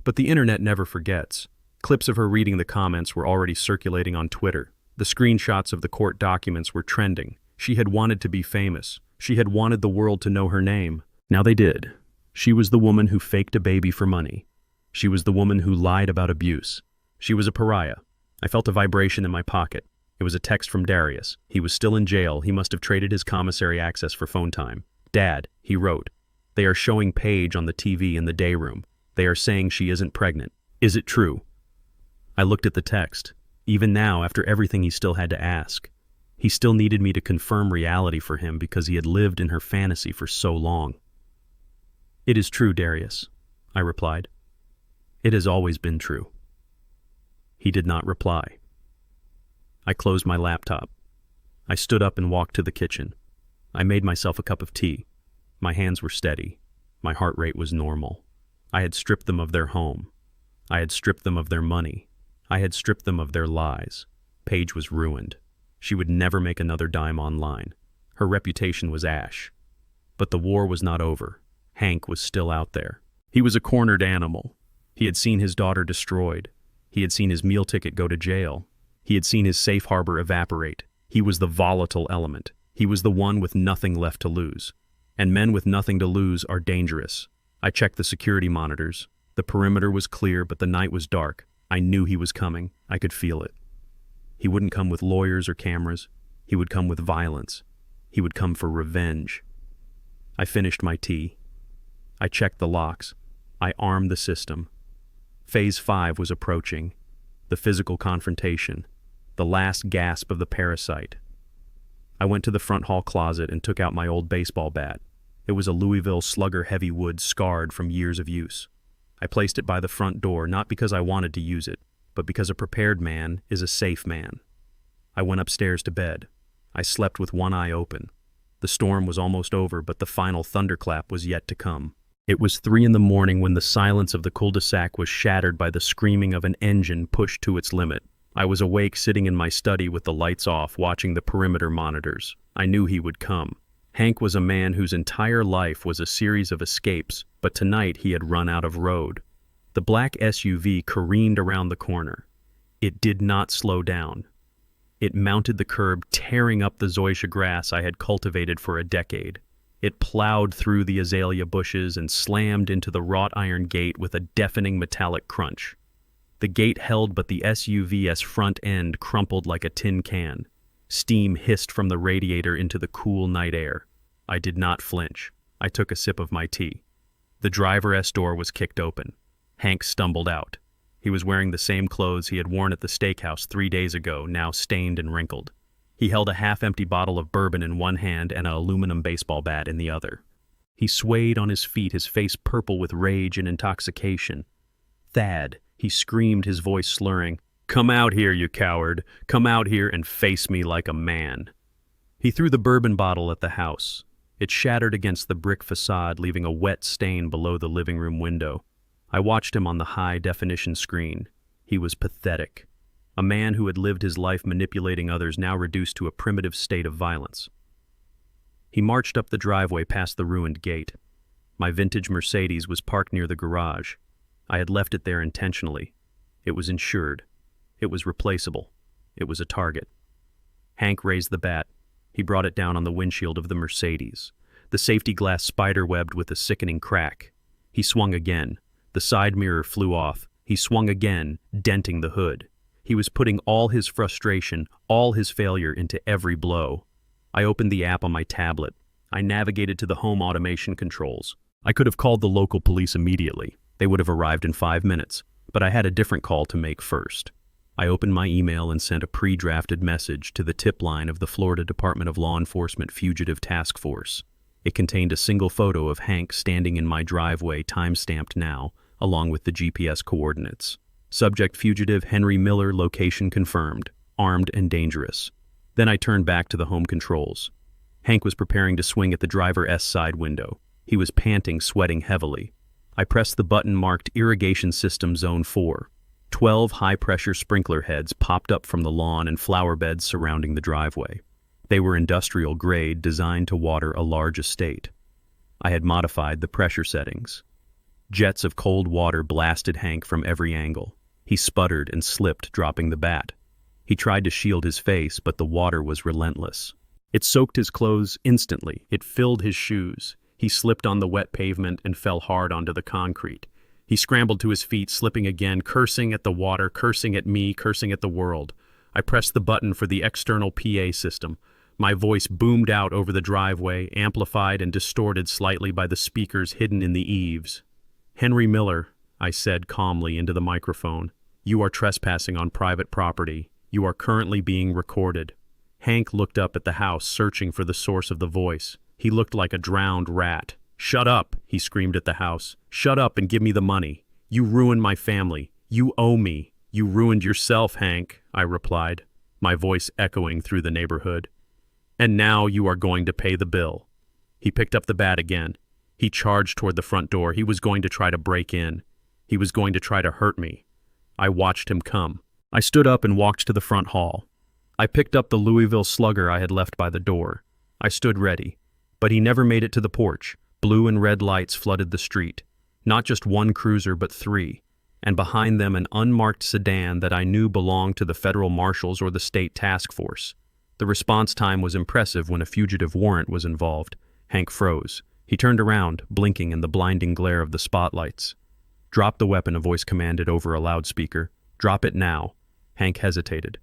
But the internet never forgets. Clips of her reading the comments were already circulating on Twitter. The screenshots of the court documents were trending. She had wanted to be famous. She had wanted the world to know her name. Now they did. She was the woman who faked a baby for money. She was the woman who lied about abuse. She was a pariah. I felt a vibration in my pocket. It was a text from Darius. He was still in jail. He must have traded his commissary access for phone time. "Dad," he wrote, "they are showing Paige on the TV in the day room. They are saying she isn't pregnant. Is it true?" I looked at the text. Even now, after everything, he still had to ask. He still needed me to confirm reality for him because he had lived in her fantasy for so long. "It is true, Darius," I replied. "It has always been true." He did not reply. I closed my laptop. I stood up and walked to the kitchen. I made myself a cup of tea. My hands were steady. My heart rate was normal. I had stripped them of their home. I had stripped them of their money. I had stripped them of their lies. Paige was ruined. She would never make another dime online. Her reputation was ash. But the war was not over. Hank was still out there. He was a cornered animal. He had seen his daughter destroyed. He had seen his meal ticket go to jail. He had seen his safe harbor evaporate. He was the volatile element. He was the one with nothing left to lose. And men with nothing to lose are dangerous. I checked the security monitors. The perimeter was clear, but the night was dark. I knew he was coming. I could feel it. He wouldn't come with lawyers or cameras. He would come with violence. He would come for revenge. I finished my tea. I checked the locks. I armed the system. Phase 5 was approaching. The physical confrontation. The last gasp of the parasite. I went to the front hall closet and took out my old baseball bat. It was a Louisville Slugger heavy wood scarred from years of use. I placed it by the front door not because I wanted to use it, but because a prepared man is a safe man. I went upstairs to bed. I slept with one eye open. The storm was almost over, but the final thunderclap was yet to come. It was 3 a.m. when the silence of the cul-de-sac was shattered by the screaming of an engine pushed to its limit. I was awake, sitting in my study with the lights off, watching the perimeter monitors. I knew he would come. Hank was a man whose entire life was a series of escapes, but tonight he had run out of road. The black SUV careened around the corner. It did not slow down. It mounted the curb, tearing up the zoysia grass I had cultivated for a decade. It plowed through the azalea bushes and slammed into the wrought iron gate with a deafening metallic crunch. The gate held, but the SUV's front end crumpled like a tin can. Steam hissed from the radiator into the cool night air. I did not flinch. I took a sip of my tea. The driver's door was kicked open. Hank stumbled out. He was wearing the same clothes he had worn at the steakhouse 3 days ago, now stained and wrinkled. He held a half-empty bottle of bourbon in one hand and an aluminum baseball bat in the other. He swayed on his feet, his face purple with rage and intoxication. "Thad," he screamed, his voice slurring. "Come out here, you coward. Come out here and face me like a man." He threw the bourbon bottle at the house. It shattered against the brick facade, leaving a wet stain below the living room window. I watched him on the high-definition screen. He was pathetic. A man who had lived his life manipulating others, now reduced to a primitive state of violence. He marched up the driveway past the ruined gate. My vintage Mercedes was parked near the garage. I had left it there intentionally. It was insured. It was replaceable. It was a target. Hank raised the bat. He brought it down on the windshield of the Mercedes. The safety glass spiderwebbed with a sickening crack. He swung again. The side mirror flew off. He swung again, denting the hood. He was putting all his frustration, all his failure into every blow. I opened the app on my tablet. I navigated to the home automation controls. I could have called the local police immediately. They would have arrived in 5 minutes, but I had a different call to make first. I opened my email and sent a pre-drafted message to the tip line of the Florida Department of Law Enforcement Fugitive Task Force. It contained a single photo of Hank standing in my driveway, time-stamped now, along with the GPS coordinates. Subject fugitive Henry Miller, location confirmed, armed and dangerous. Then I turned back to the home controls. Hank was preparing to swing at the driver's side window. He was panting, sweating heavily. I pressed the button marked Irrigation System Zone 4. 12 high-pressure sprinkler heads popped up from the lawn and flower beds surrounding the driveway. They were industrial grade, designed to water a large estate. I had modified the pressure settings. Jets of cold water blasted Hank from every angle. He sputtered and slipped, dropping the bat. He tried to shield his face, but the water was relentless. It soaked his clothes instantly. It filled his shoes. He slipped on the wet pavement and fell hard onto the concrete. He scrambled to his feet, slipping again, cursing at the water, cursing at me, cursing at the world. I pressed the button for the external PA system. My voice boomed out over the driveway, amplified and distorted slightly by the speakers hidden in the eaves. "Henry Miller," I said calmly into the microphone, "you are trespassing on private property. You are currently being recorded." Hank looked up at the house, searching for the source of the voice. He looked like a drowned rat. "Shut up," he screamed at the house. "Shut up and give me the money. You ruined my family. You owe me." "You ruined yourself, Hank," I replied, my voice echoing through the neighborhood. "And now you are going to pay the bill." He picked up the bat again. He charged toward the front door. He was going to try to break in. He was going to try to hurt me. I watched him come. I stood up and walked to the front hall. I picked up the Louisville Slugger I had left by the door. I stood ready. But he never made it to the porch. Blue and red lights flooded the street. Not just one cruiser, but 3. And behind them an unmarked sedan that I knew belonged to the federal marshals or the state task force. The response time was impressive when a fugitive warrant was involved. Hank froze. He turned around, blinking in the blinding glare of the spotlights. "Drop the weapon," a voice commanded over a loudspeaker. "Drop it now." Hank hesitated.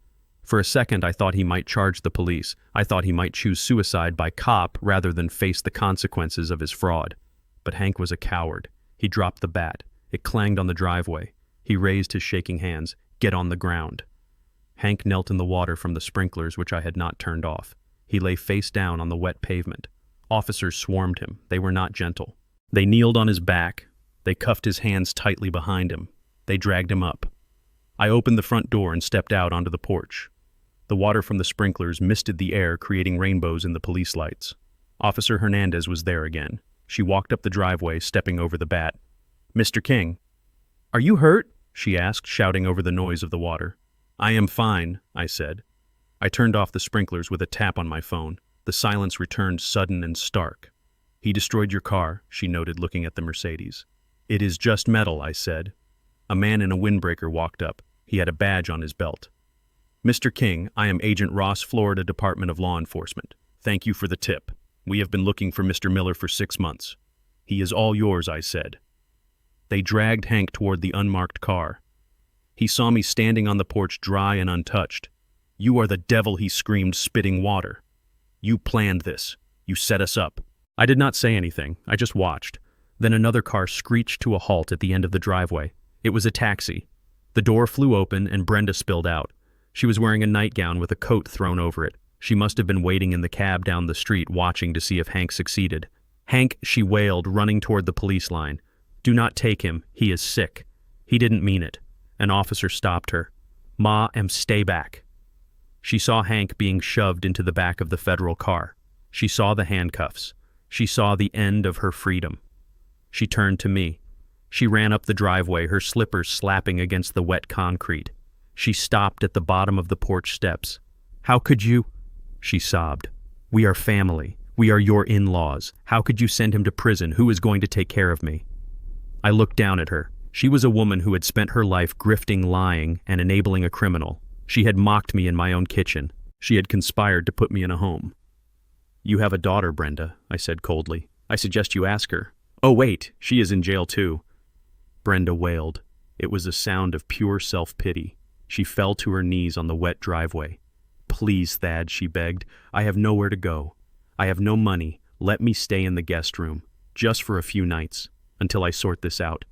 For a second, I thought he might charge the police. I thought he might choose suicide by cop rather than face the consequences of his fraud. But Hank was a coward. He dropped the bat. It clanged on the driveway. He raised his shaking hands. "Get on the ground." Hank knelt in the water from the sprinklers, which I had not turned off. He lay face down on the wet pavement. Officers swarmed him. They were not gentle. They kneeled on his back. They cuffed his hands tightly behind him. They dragged him up. I opened the front door and stepped out onto the porch. The water from the sprinklers misted the air, creating rainbows in the police lights. Officer Hernandez was there again. She walked up the driveway, stepping over the bat. "Mr. King." "Are you hurt?" she asked, shouting over the noise of the water. "I am fine," I said. I turned off the sprinklers with a tap on my phone. The silence returned sudden and stark. "He destroyed your car," she noted, looking at the Mercedes. "It is just metal," I said. A man in a windbreaker walked up. He had a badge on his belt. "Mr. King, I am Agent Ross, Florida Department of Law Enforcement. Thank you for the tip. We have been looking for Mr. Miller for 6 months. He is all yours," I said. They dragged Hank toward the unmarked car. He saw me standing on the porch, dry and untouched. "You are the devil," he screamed, spitting water. "You planned this. You set us up." I did not say anything. I just watched. Then another car screeched to a halt at the end of the driveway. It was a taxi. The door flew open and Brenda spilled out. She was wearing a nightgown with a coat thrown over it. She must have been waiting in the cab down the street, watching to see if Hank succeeded. "Hank," she wailed, running toward the police line. "Do not take him. He is sick." He didn't mean it. An officer stopped her. "Ma, stay back." She saw Hank being shoved into the back of the federal car. She saw the handcuffs. She saw the end of her freedom. She turned to me. She ran up the driveway, her slippers slapping against the wet concrete. She stopped at the bottom of the porch steps. "How could you?" she sobbed. "We are family. We are your in-laws. How could you send him to prison? Who is going to take care of me?" I looked down at her. She was a woman who had spent her life grifting, lying, and enabling a criminal. She had mocked me in my own kitchen. She had conspired to put me in a home. "You have a daughter, Brenda," I said coldly. "I suggest you ask her." "Oh, wait, she is in jail too." Brenda wailed. It was a sound of pure self-pity. She fell to her knees on the wet driveway. "Please, Thad," she begged. "I have nowhere to go. I have no money. Let me stay in the guest room, just for a few nights, until I sort this out."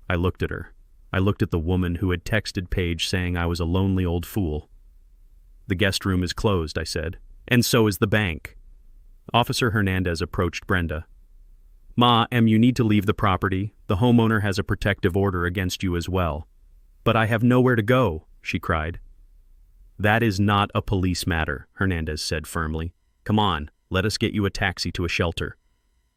I looked at her. I looked at the woman who had texted Paige saying I was a lonely old fool. "The guest room is closed," I said. "And so is the bank." Officer Hernandez approached Brenda. "Ma, you need to leave the property. The homeowner has a protective order against you as well." "But I have nowhere to go," she cried. "That is not a police matter," Hernandez said firmly. "Come on, let us get you a taxi to a shelter."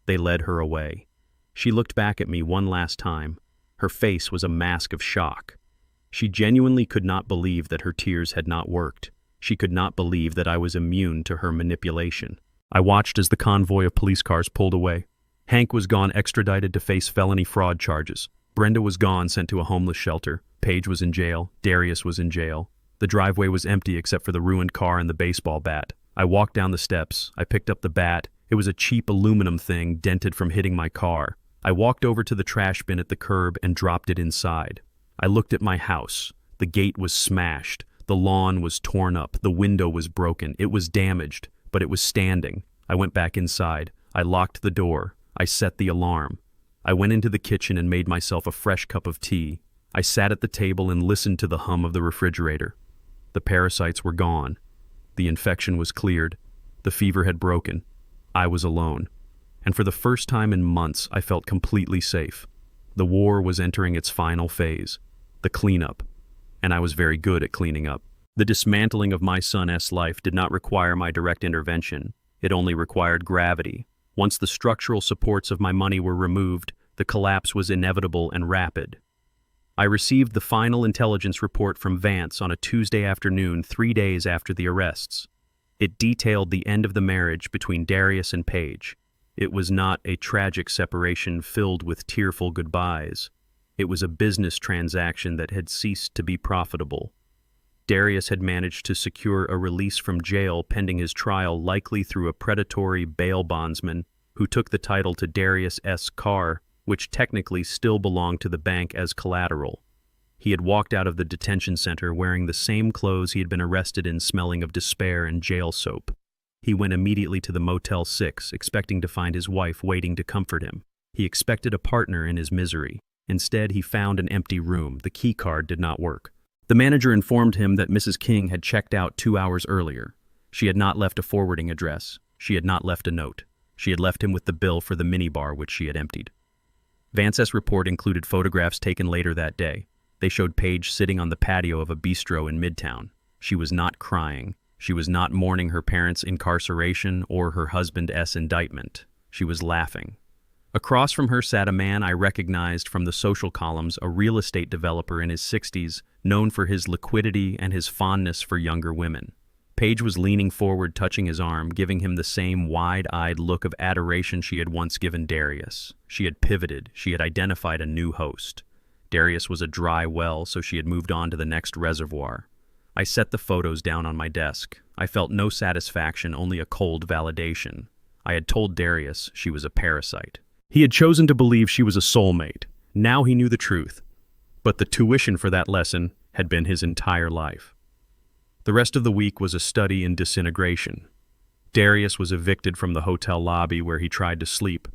They led her away. She looked back at me one last time. Her face was a mask of shock. She genuinely could not believe that her tears had not worked. She could not believe that I was immune to her manipulation. I watched as the convoy of police cars pulled away. Hank was gone, extradited to face felony fraud charges. Brenda was gone, sent to a homeless shelter. Paige was in jail. Darius was in jail. The driveway was empty except for the ruined car and the baseball bat. I walked down the steps. I picked up the bat. It was a cheap aluminum thing, dented from hitting my car. I walked over to the trash bin at the curb and dropped it inside. I looked at my house. The gate was smashed. The lawn was torn up. The window was broken. It was damaged, but it was standing. I went back inside. I locked the door. I set the alarm. I went into the kitchen and made myself a fresh cup of tea. I sat at the table and listened to the hum of the refrigerator. The parasites were gone. The infection was cleared. The fever had broken. I was alone. And for the first time in months, I felt completely safe. The war was entering its final phase, the cleanup. And I was very good at cleaning up. The dismantling of my son's life did not require my direct intervention. It only required gravity. Once the structural supports of my money were removed, the collapse was inevitable and rapid. I received the final intelligence report from Vance on a Tuesday afternoon, 3 days after the arrests. It detailed the end of the marriage between Darius and Paige. It was not a tragic separation filled with tearful goodbyes. It was a business transaction that had ceased to be profitable. Darius had managed to secure a release from jail pending his trial, likely through a predatory bail bondsman who took the title to Darius' car, which technically still belonged to the bank as collateral. He had walked out of the detention center wearing the same clothes he had been arrested in, smelling of despair and jail soap. He went immediately to the Motel 6, expecting to find his wife waiting to comfort him. He expected a partner in his misery. Instead, he found an empty room. The key card did not work. The manager informed him that Mrs. King had checked out 2 hours earlier. She had not left a forwarding address. She had not left a note. She had left him with the bill for the minibar which she had emptied. Vance's report included photographs taken later that day. They showed Paige sitting on the patio of a bistro in Midtown. She was not crying. She was not mourning her parents' incarceration or her husband's indictment. She was laughing. Across from her sat a man I recognized from the social columns, a real estate developer in his 60s, known for his liquidity and his fondness for younger women. Paige was leaning forward, touching his arm, giving him the same wide-eyed look of adoration she had once given Darius. She had pivoted. She had identified a new host. Darius was a dry well, so she had moved on to the next reservoir. I set the photos down on my desk. I felt no satisfaction, only a cold validation. I had told Darius she was a parasite. He had chosen to believe she was a soulmate. Now he knew the truth. But the tuition for that lesson had been his entire life. The rest of the week was a study in disintegration. Darius was evicted from the hotel lobby where he tried to sleep.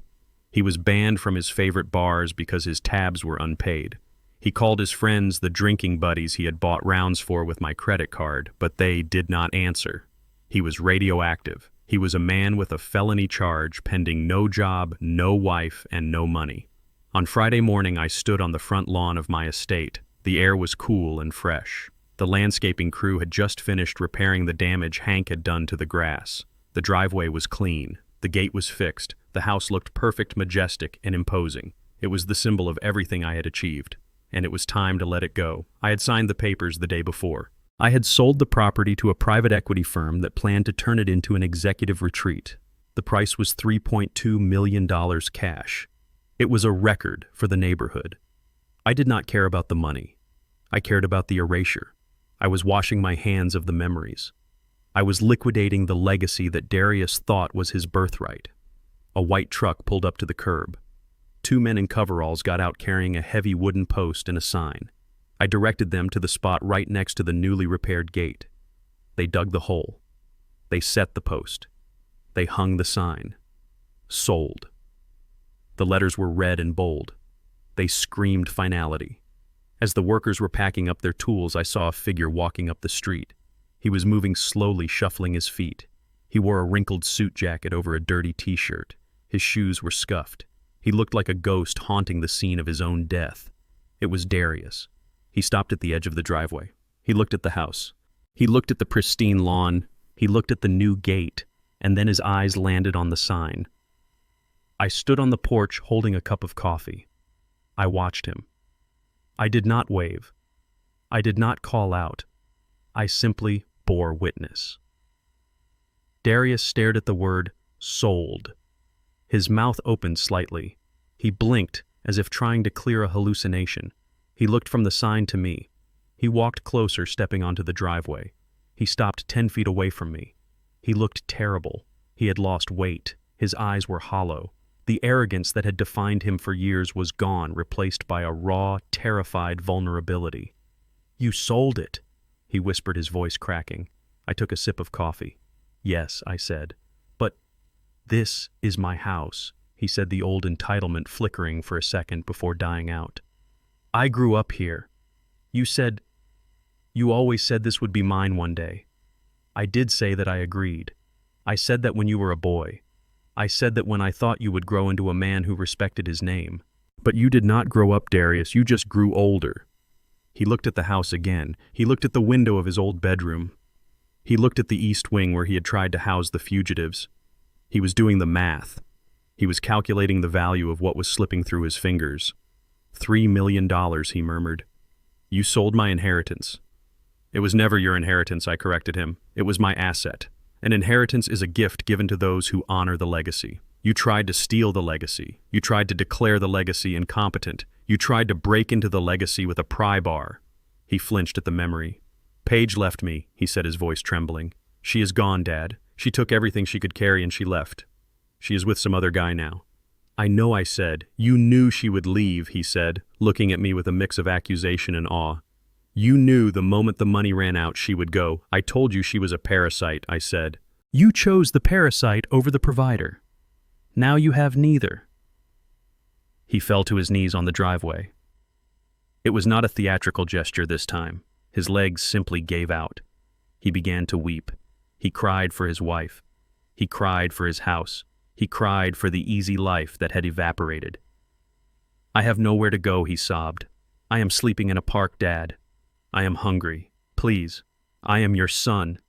He was banned from his favorite bars because his tabs were unpaid. He called his friends the drinking buddies he had bought rounds for with my credit card, but they did not answer. He was radioactive. He was a man with a felony charge pending no job, no wife, and no money. On Friday morning, I stood on the front lawn of my estate. The air was cool and fresh. The landscaping crew had just finished repairing the damage Hank had done to the grass. The driveway was clean. The gate was fixed. The house looked perfect, majestic, and imposing. It was the symbol of everything I had achieved. And it was time to let it go. I had signed the papers the day before. I had sold the property to a private equity firm that planned to turn it into an executive retreat. The price was $3.2 million cash. It was a record for the neighborhood. I did not care about the money. I cared about the erasure. I was washing my hands of the memories. I was liquidating the legacy that Darius thought was his birthright. A white truck pulled up to the curb. 2 men in coveralls got out carrying a heavy wooden post and a sign. I directed them to the spot right next to the newly repaired gate. They dug the hole. They set the post. They hung the sign. Sold. The letters were red and bold. They screamed finality. As the workers were packing up their tools, I saw a figure walking up the street. He was moving slowly, shuffling his feet. He wore a wrinkled suit jacket over a dirty t-shirt. His shoes were scuffed. He looked like a ghost haunting the scene of his own death. It was Darius. He stopped at the edge of the driveway. He looked at the house. He looked at the pristine lawn. He looked at the new gate, and then his eyes landed on the sign. I stood on the porch holding a cup of coffee. I watched him. I did not wave. I did not call out. I simply bore witness. Darius stared at the word sold. His mouth opened slightly. He blinked as if trying to clear a hallucination. He looked from the sign to me. He walked closer, stepping onto the driveway. He stopped 10 feet away from me. He looked terrible. He had lost weight. His eyes were hollow. The arrogance that had defined him for years was gone, replaced by a raw, terrified vulnerability. "You sold it," he whispered, his voice cracking. I took a sip of coffee. "Yes," I said. "But this is my house," he said, the old entitlement flickering for a second before dying out. "I grew up here. You always said this would be mine one day. I did say that I agreed. I said that when you were a boy. I said that when I thought you would grow into a man who respected his name. But you did not grow up, Darius. You just grew older." He looked at the house again. He looked at the window of his old bedroom. He looked at the east wing where he had tried to house the fugitives. He was doing the math. He was calculating the value of what was slipping through his fingers. $3 million, he murmured. "You sold my inheritance." "It was never your inheritance," I corrected him. "It was my asset. An inheritance is a gift given to those who honor the legacy. You tried to steal the legacy. You tried to declare the legacy incompetent. You tried to break into the legacy with a pry bar." He flinched at the memory. "Paige left me," he said, his voice trembling. "She is gone, Dad. She took everything she could carry and she left. She is with some other guy now." "I know," I said. "You knew she would leave," he said, looking at me with a mix of accusation and awe. "You knew the moment the money ran out she would go." "I told you she was a parasite," I said. "You chose the parasite over the provider. Now you have neither." He fell to his knees on the driveway. It was not a theatrical gesture this time. His legs simply gave out. He began to weep. He cried for his wife. He cried for his house. He cried for the easy life that had evaporated. "I have nowhere to go," he sobbed. "I am sleeping in a park, Dad. I am hungry. Please. I am your son.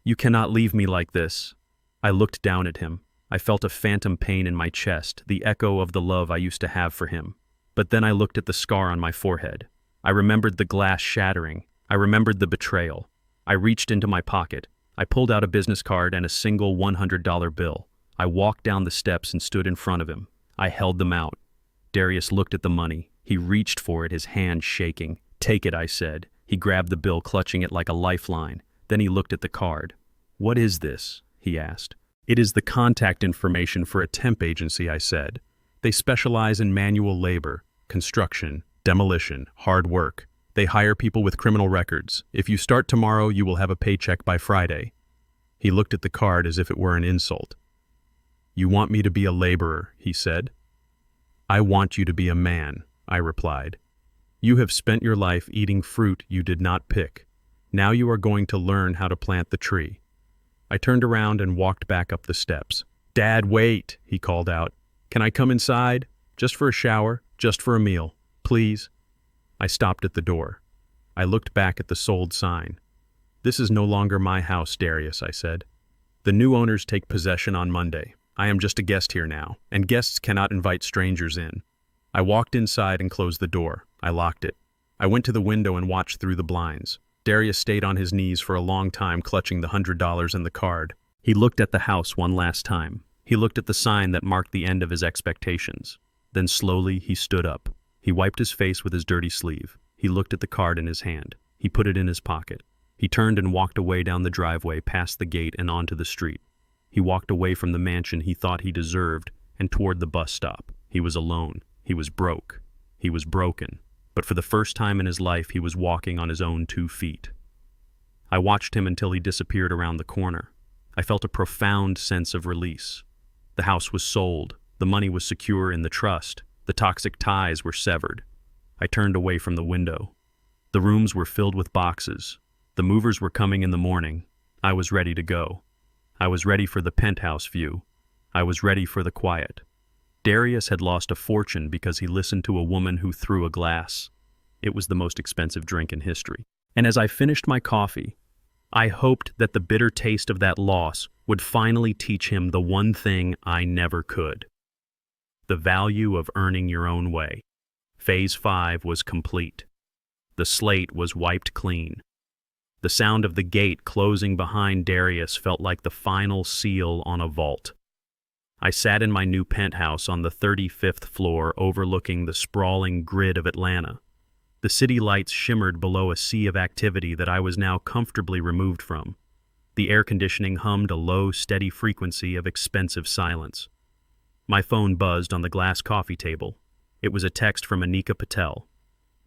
You cannot leave me like this." I looked down at him. I felt a phantom pain in my chest, the echo of the love I used to have for him. But then I looked at the scar on my forehead. I remembered the glass shattering. I remembered the betrayal. I reached into my pocket. I pulled out a business card and a single $100 bill. I walked down the steps and stood in front of him. I held them out. Darius looked at the money. He reached for it, his hand shaking. "Take it," I said. He grabbed the bill, clutching it like a lifeline. Then he looked at the card. "What is this?" he asked. "It is the contact information for a temp agency," I said. "They specialize in manual labor, construction, demolition, hard work. They hire people with criminal records. If you start tomorrow, you will have a paycheck by Friday." He looked at the card as if it were an insult. "You want me to be a laborer," he said. "I want you to be a man," I replied. "You have spent your life eating fruit you did not pick. Now you are going to learn how to plant the tree." I turned around and walked back up the steps. "Dad, wait," he called out. "Can I come inside? Just for a shower, just for a meal, please?" I stopped at the door. I looked back at the sold sign. "This is no longer my house, Darius," I said. "The new owners take possession on Monday. I am just a guest here now, and guests cannot invite strangers in." I walked inside and closed the door. I locked it. I went to the window and watched through the blinds. Darius stayed on his knees for a long time, clutching the $100 and the card. He looked at the house one last time. He looked at the sign that marked the end of his expectations. Then slowly he stood up. He wiped his face with his dirty sleeve. He looked at the card in his hand. He put it in his pocket. He turned and walked away down the driveway, past the gate and onto the street. He walked away from the mansion he thought he deserved and toward the bus stop. He was alone. He was broke. He was broken. But for the first time in his life, he was walking on his own 2 feet. I watched him until he disappeared around the corner. I felt a profound sense of release. The house was sold. The money was secure in the trust. The toxic ties were severed. I turned away from the window. The rooms were filled with boxes. The movers were coming in the morning. I was ready to go. I was ready for the penthouse view. I was ready for the quiet. Darius had lost a fortune because he listened to a woman who threw a glass. It was the most expensive drink in history. And as I finished my coffee, I hoped that the bitter taste of that loss would finally teach him the one thing I never could. The value of earning your own way. Phase 5 was complete. The slate was wiped clean. The sound of the gate closing behind Darius felt like the final seal on a vault. I sat in my new penthouse on the 35th floor overlooking the sprawling grid of Atlanta. The city lights shimmered below a sea of activity that I was now comfortably removed from. The air conditioning hummed a low, steady frequency of expensive silence. My phone buzzed on the glass coffee table. It was a text from Anika Patel.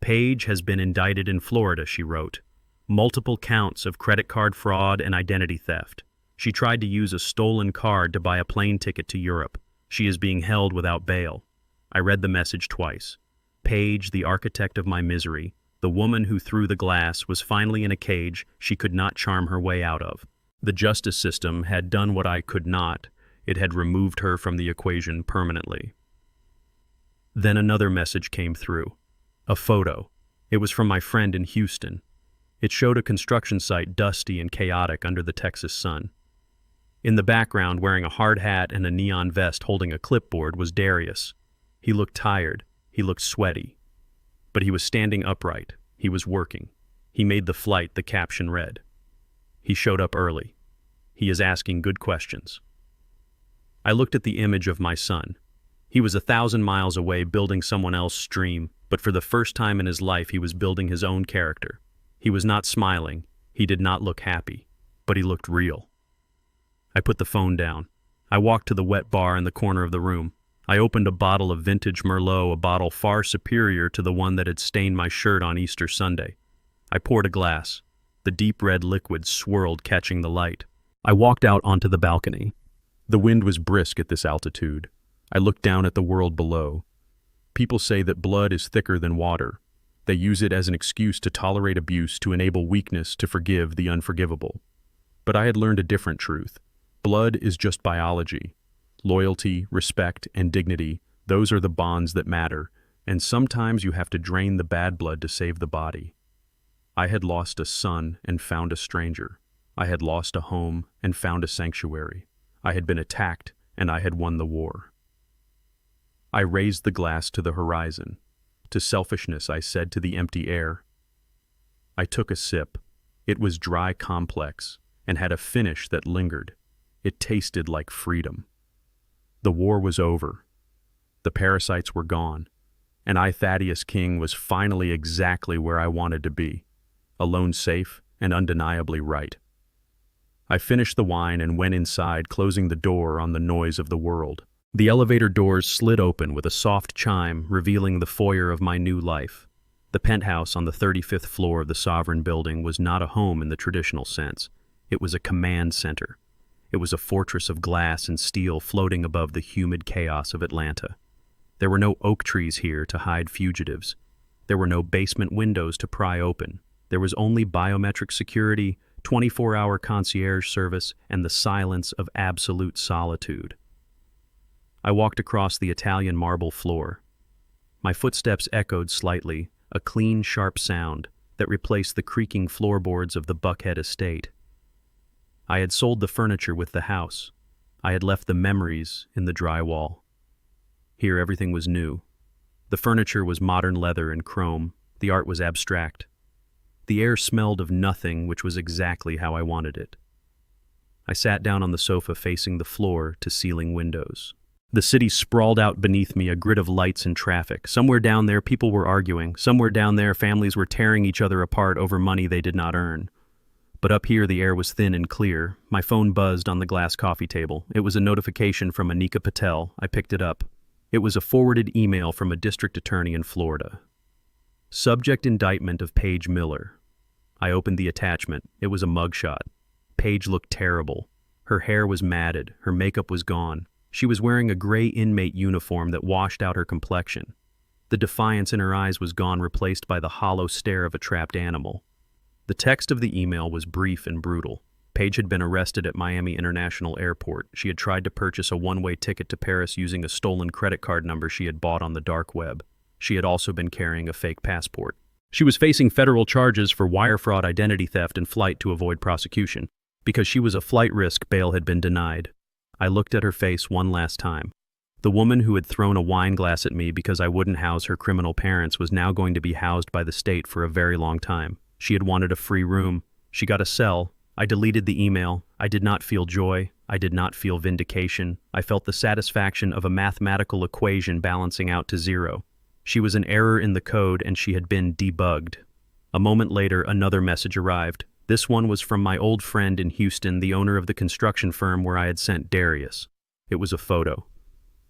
"Paige has been indicted in Florida," she wrote. "Multiple counts of credit card fraud and identity theft. She tried to use a stolen card to buy a plane ticket to Europe. She is being held without bail." I read the message twice. Paige, the architect of my misery, the woman who threw the glass, was finally in a cage she could not charm her way out of. The justice system had done what I could not. It had removed her from the equation permanently. Then another message came through. A photo. It was from my friend in Houston. It showed a construction site dusty and chaotic under the Texas sun. In the background, wearing a hard hat and a neon vest holding a clipboard, was Darius. He looked tired. He looked sweaty. But he was standing upright. He was working. He made the flight, the caption read. He showed up early. He is asking good questions. I looked at the image of my son. He was 1,000 miles away building someone else's dream, but for the first time in his life he was building his own character. He was not smiling. He did not look happy, but he looked real. I put the phone down. I walked to the wet bar in the corner of the room. I opened a bottle of vintage Merlot, a bottle far superior to the one that had stained my shirt on Easter Sunday. I poured a glass. The deep red liquid swirled, catching the light. I walked out onto the balcony. The wind was brisk at this altitude. I looked down at the world below. People say that blood is thicker than water. They use it as an excuse to tolerate abuse, to enable weakness, to forgive the unforgivable. But I had learned a different truth. Blood is just biology. Loyalty, respect, and dignity, those are the bonds that matter, and sometimes you have to drain the bad blood to save the body. I had lost a son and found a stranger. I had lost a home and found a sanctuary. I had been attacked, and I had won the war. I raised the glass to the horizon. To selfishness, I said to the empty air. I took a sip. It was dry, complex, and had a finish that lingered. It tasted like freedom. The war was over. The parasites were gone, and I, Thaddeus King, was finally exactly where I wanted to be, alone, safe, and undeniably right. I finished the wine and went inside, closing the door on the noise of the world. The elevator doors slid open with a soft chime, revealing the foyer of my new life. The penthouse on the 35th floor of the Sovereign Building was not a home in the traditional sense. It was a command center. It was a fortress of glass and steel floating above the humid chaos of Atlanta. There were no oak trees here to hide fugitives. There were no basement windows to pry open. There was only biometric security, 24-hour concierge service, and the silence of absolute solitude. I walked across the Italian marble floor. My footsteps echoed slightly, a clean, sharp sound that replaced the creaking floorboards of the Buckhead estate. I had sold the furniture with the house. I had left the memories in the drywall. Here everything was new. The furniture was modern leather and chrome. The art was abstract. The air smelled of nothing, which was exactly how I wanted it. I sat down on the sofa facing the floor to ceiling windows. The city sprawled out beneath me, a grid of lights and traffic. Somewhere down there, people were arguing. Somewhere down there, families were tearing each other apart over money they did not earn. But up here, the air was thin and clear. My phone buzzed on the glass coffee table. It was a notification from Anika Patel. I picked it up. It was a forwarded email from a district attorney in Florida. Subject: indictment of Paige Miller. I opened the attachment. It was a mugshot. Paige looked terrible. Her hair was matted. Her makeup was gone. She was wearing a gray inmate uniform that washed out her complexion. The defiance in her eyes was gone, replaced by the hollow stare of a trapped animal. The text of the email was brief and brutal. Paige had been arrested at Miami International Airport. She had tried to purchase a one-way ticket to Paris using a stolen credit card number she had bought on the dark web. She had also been carrying a fake passport. She was facing federal charges for wire fraud, identity theft, and flight to avoid prosecution. Because she was a flight risk, bail had been denied. I looked at her face one last time. The woman who had thrown a wine glass at me because I wouldn't house her criminal parents was now going to be housed by the state for a very long time. She had wanted a free room. She got a cell. I deleted the email. I did not feel joy. I did not feel vindication. I felt the satisfaction of a mathematical equation balancing out to zero. She was an error in the code and she had been debugged. A moment later, another message arrived. This one was from my old friend in Houston, the owner of the construction firm where I had sent Darius. It was a photo.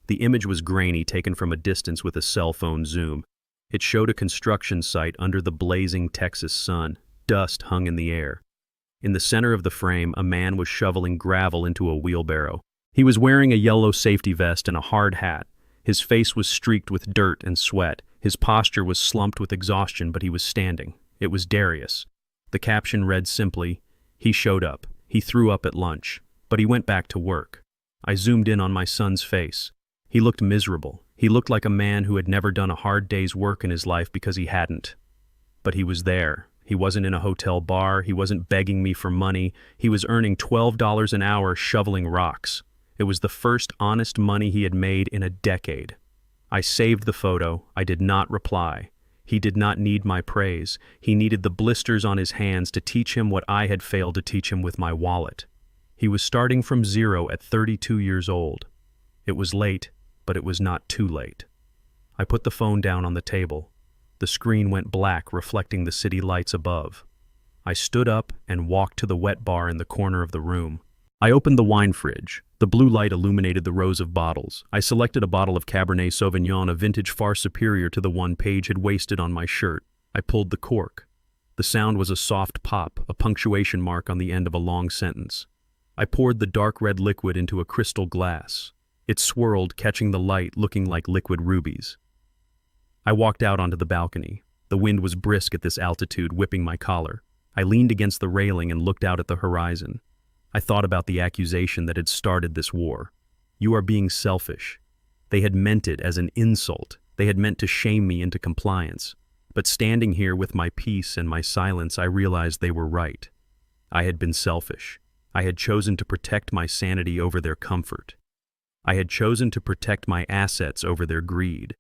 The image was grainy, taken from a distance with a cell phone zoom. It showed a construction site under the blazing Texas sun. Dust hung in the air. In the center of the frame, a man was shoveling gravel into a wheelbarrow. He was wearing a yellow safety vest and a hard hat. His face was streaked with dirt and sweat. His posture was slumped with exhaustion, but he was standing. It was Darius. The caption read simply, "He showed up. He threw up at lunch, but he went back to work." I zoomed in on my son's face. He looked miserable. He looked like a man who had never done a hard day's work in his life because he hadn't. But he was there. He wasn't in a hotel bar. He wasn't begging me for money. He was earning $12 an hour shoveling rocks. It was the first honest money he had made in a decade. I saved the photo. I did not reply. He did not need my praise. He needed the blisters on his hands to teach him what I had failed to teach him with my wallet. He was starting from zero at 32 years old. It was late, but it was not too late. I put the phone down on the table. The screen went black, reflecting the city lights above. I stood up and walked to the wet bar in the corner of the room. I opened the wine fridge. The blue light illuminated the rows of bottles. I selected a bottle of Cabernet Sauvignon, a vintage far superior to the one Paige had wasted on my shirt. I pulled the cork. The sound was a soft pop, a punctuation mark on the end of a long sentence. I poured the dark red liquid into a crystal glass. It swirled, catching the light, looking like liquid rubies. I walked out onto the balcony. The wind was brisk at this altitude, whipping my collar. I leaned against the railing and looked out at the horizon. I thought about the accusation that had started this war. "You are being selfish." They had meant it as an insult. They had meant to shame me into compliance. But standing here with my peace and my silence, I realized they were right. I had been selfish. I had chosen to protect my sanity over their comfort. I had chosen to protect my assets over their greed.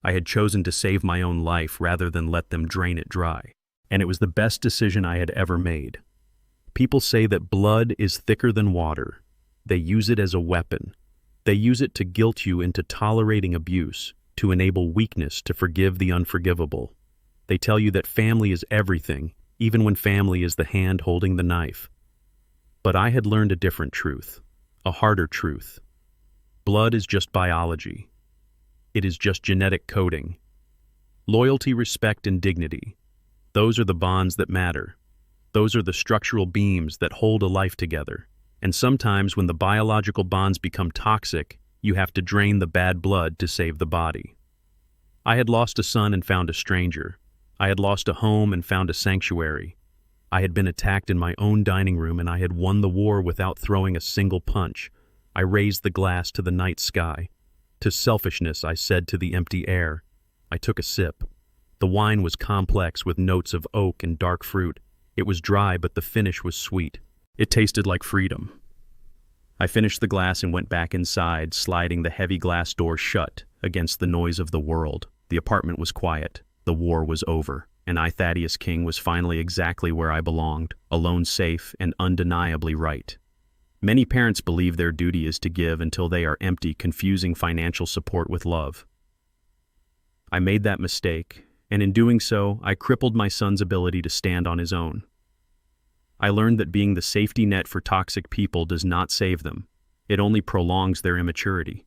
I had chosen to save my own life rather than let them drain it dry. And it was the best decision I had ever made. People say that blood is thicker than water. They use it as a weapon. They use it to guilt you into tolerating abuse, to enable weakness to forgive the unforgivable. They tell you that family is everything, even when family is the hand holding the knife. But I had learned a different truth, a harder truth. Blood is just biology. It is just genetic coding. Loyalty, respect, and dignity. Those are the bonds that matter. Those are the structural beams that hold a life together. And sometimes when the biological bonds become toxic, you have to drain the bad blood to save the body. I had lost a son and found a stranger. I had lost a home and found a sanctuary. I had been attacked in my own dining room and I had won the war without throwing a single punch. I raised the glass to the night sky. To selfishness, I said to the empty air. I took a sip. The wine was complex with notes of oak and dark fruit. It was dry, but the finish was sweet. It tasted like freedom. I finished the glass and went back inside, sliding the heavy glass door shut against the noise of the world. The apartment was quiet. The war was over, and I, Thaddeus King, was finally exactly where I belonged, alone, safe, and undeniably right. Many parents believe their duty is to give until they are empty, confusing financial support with love. I made that mistake, and in doing so, I crippled my son's ability to stand on his own. I learned that being the safety net for toxic people does not save them. It only prolongs their immaturity.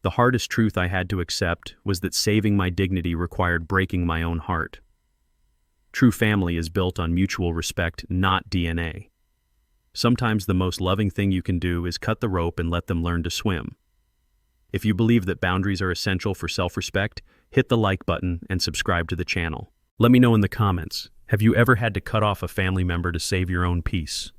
The hardest truth I had to accept was that saving my dignity required breaking my own heart. True family is built on mutual respect, not DNA. Sometimes the most loving thing you can do is cut the rope and let them learn to swim. If you believe that boundaries are essential for self-respect, hit the like button and subscribe to the channel. Let me know in the comments, have you ever had to cut off a family member to save your own peace?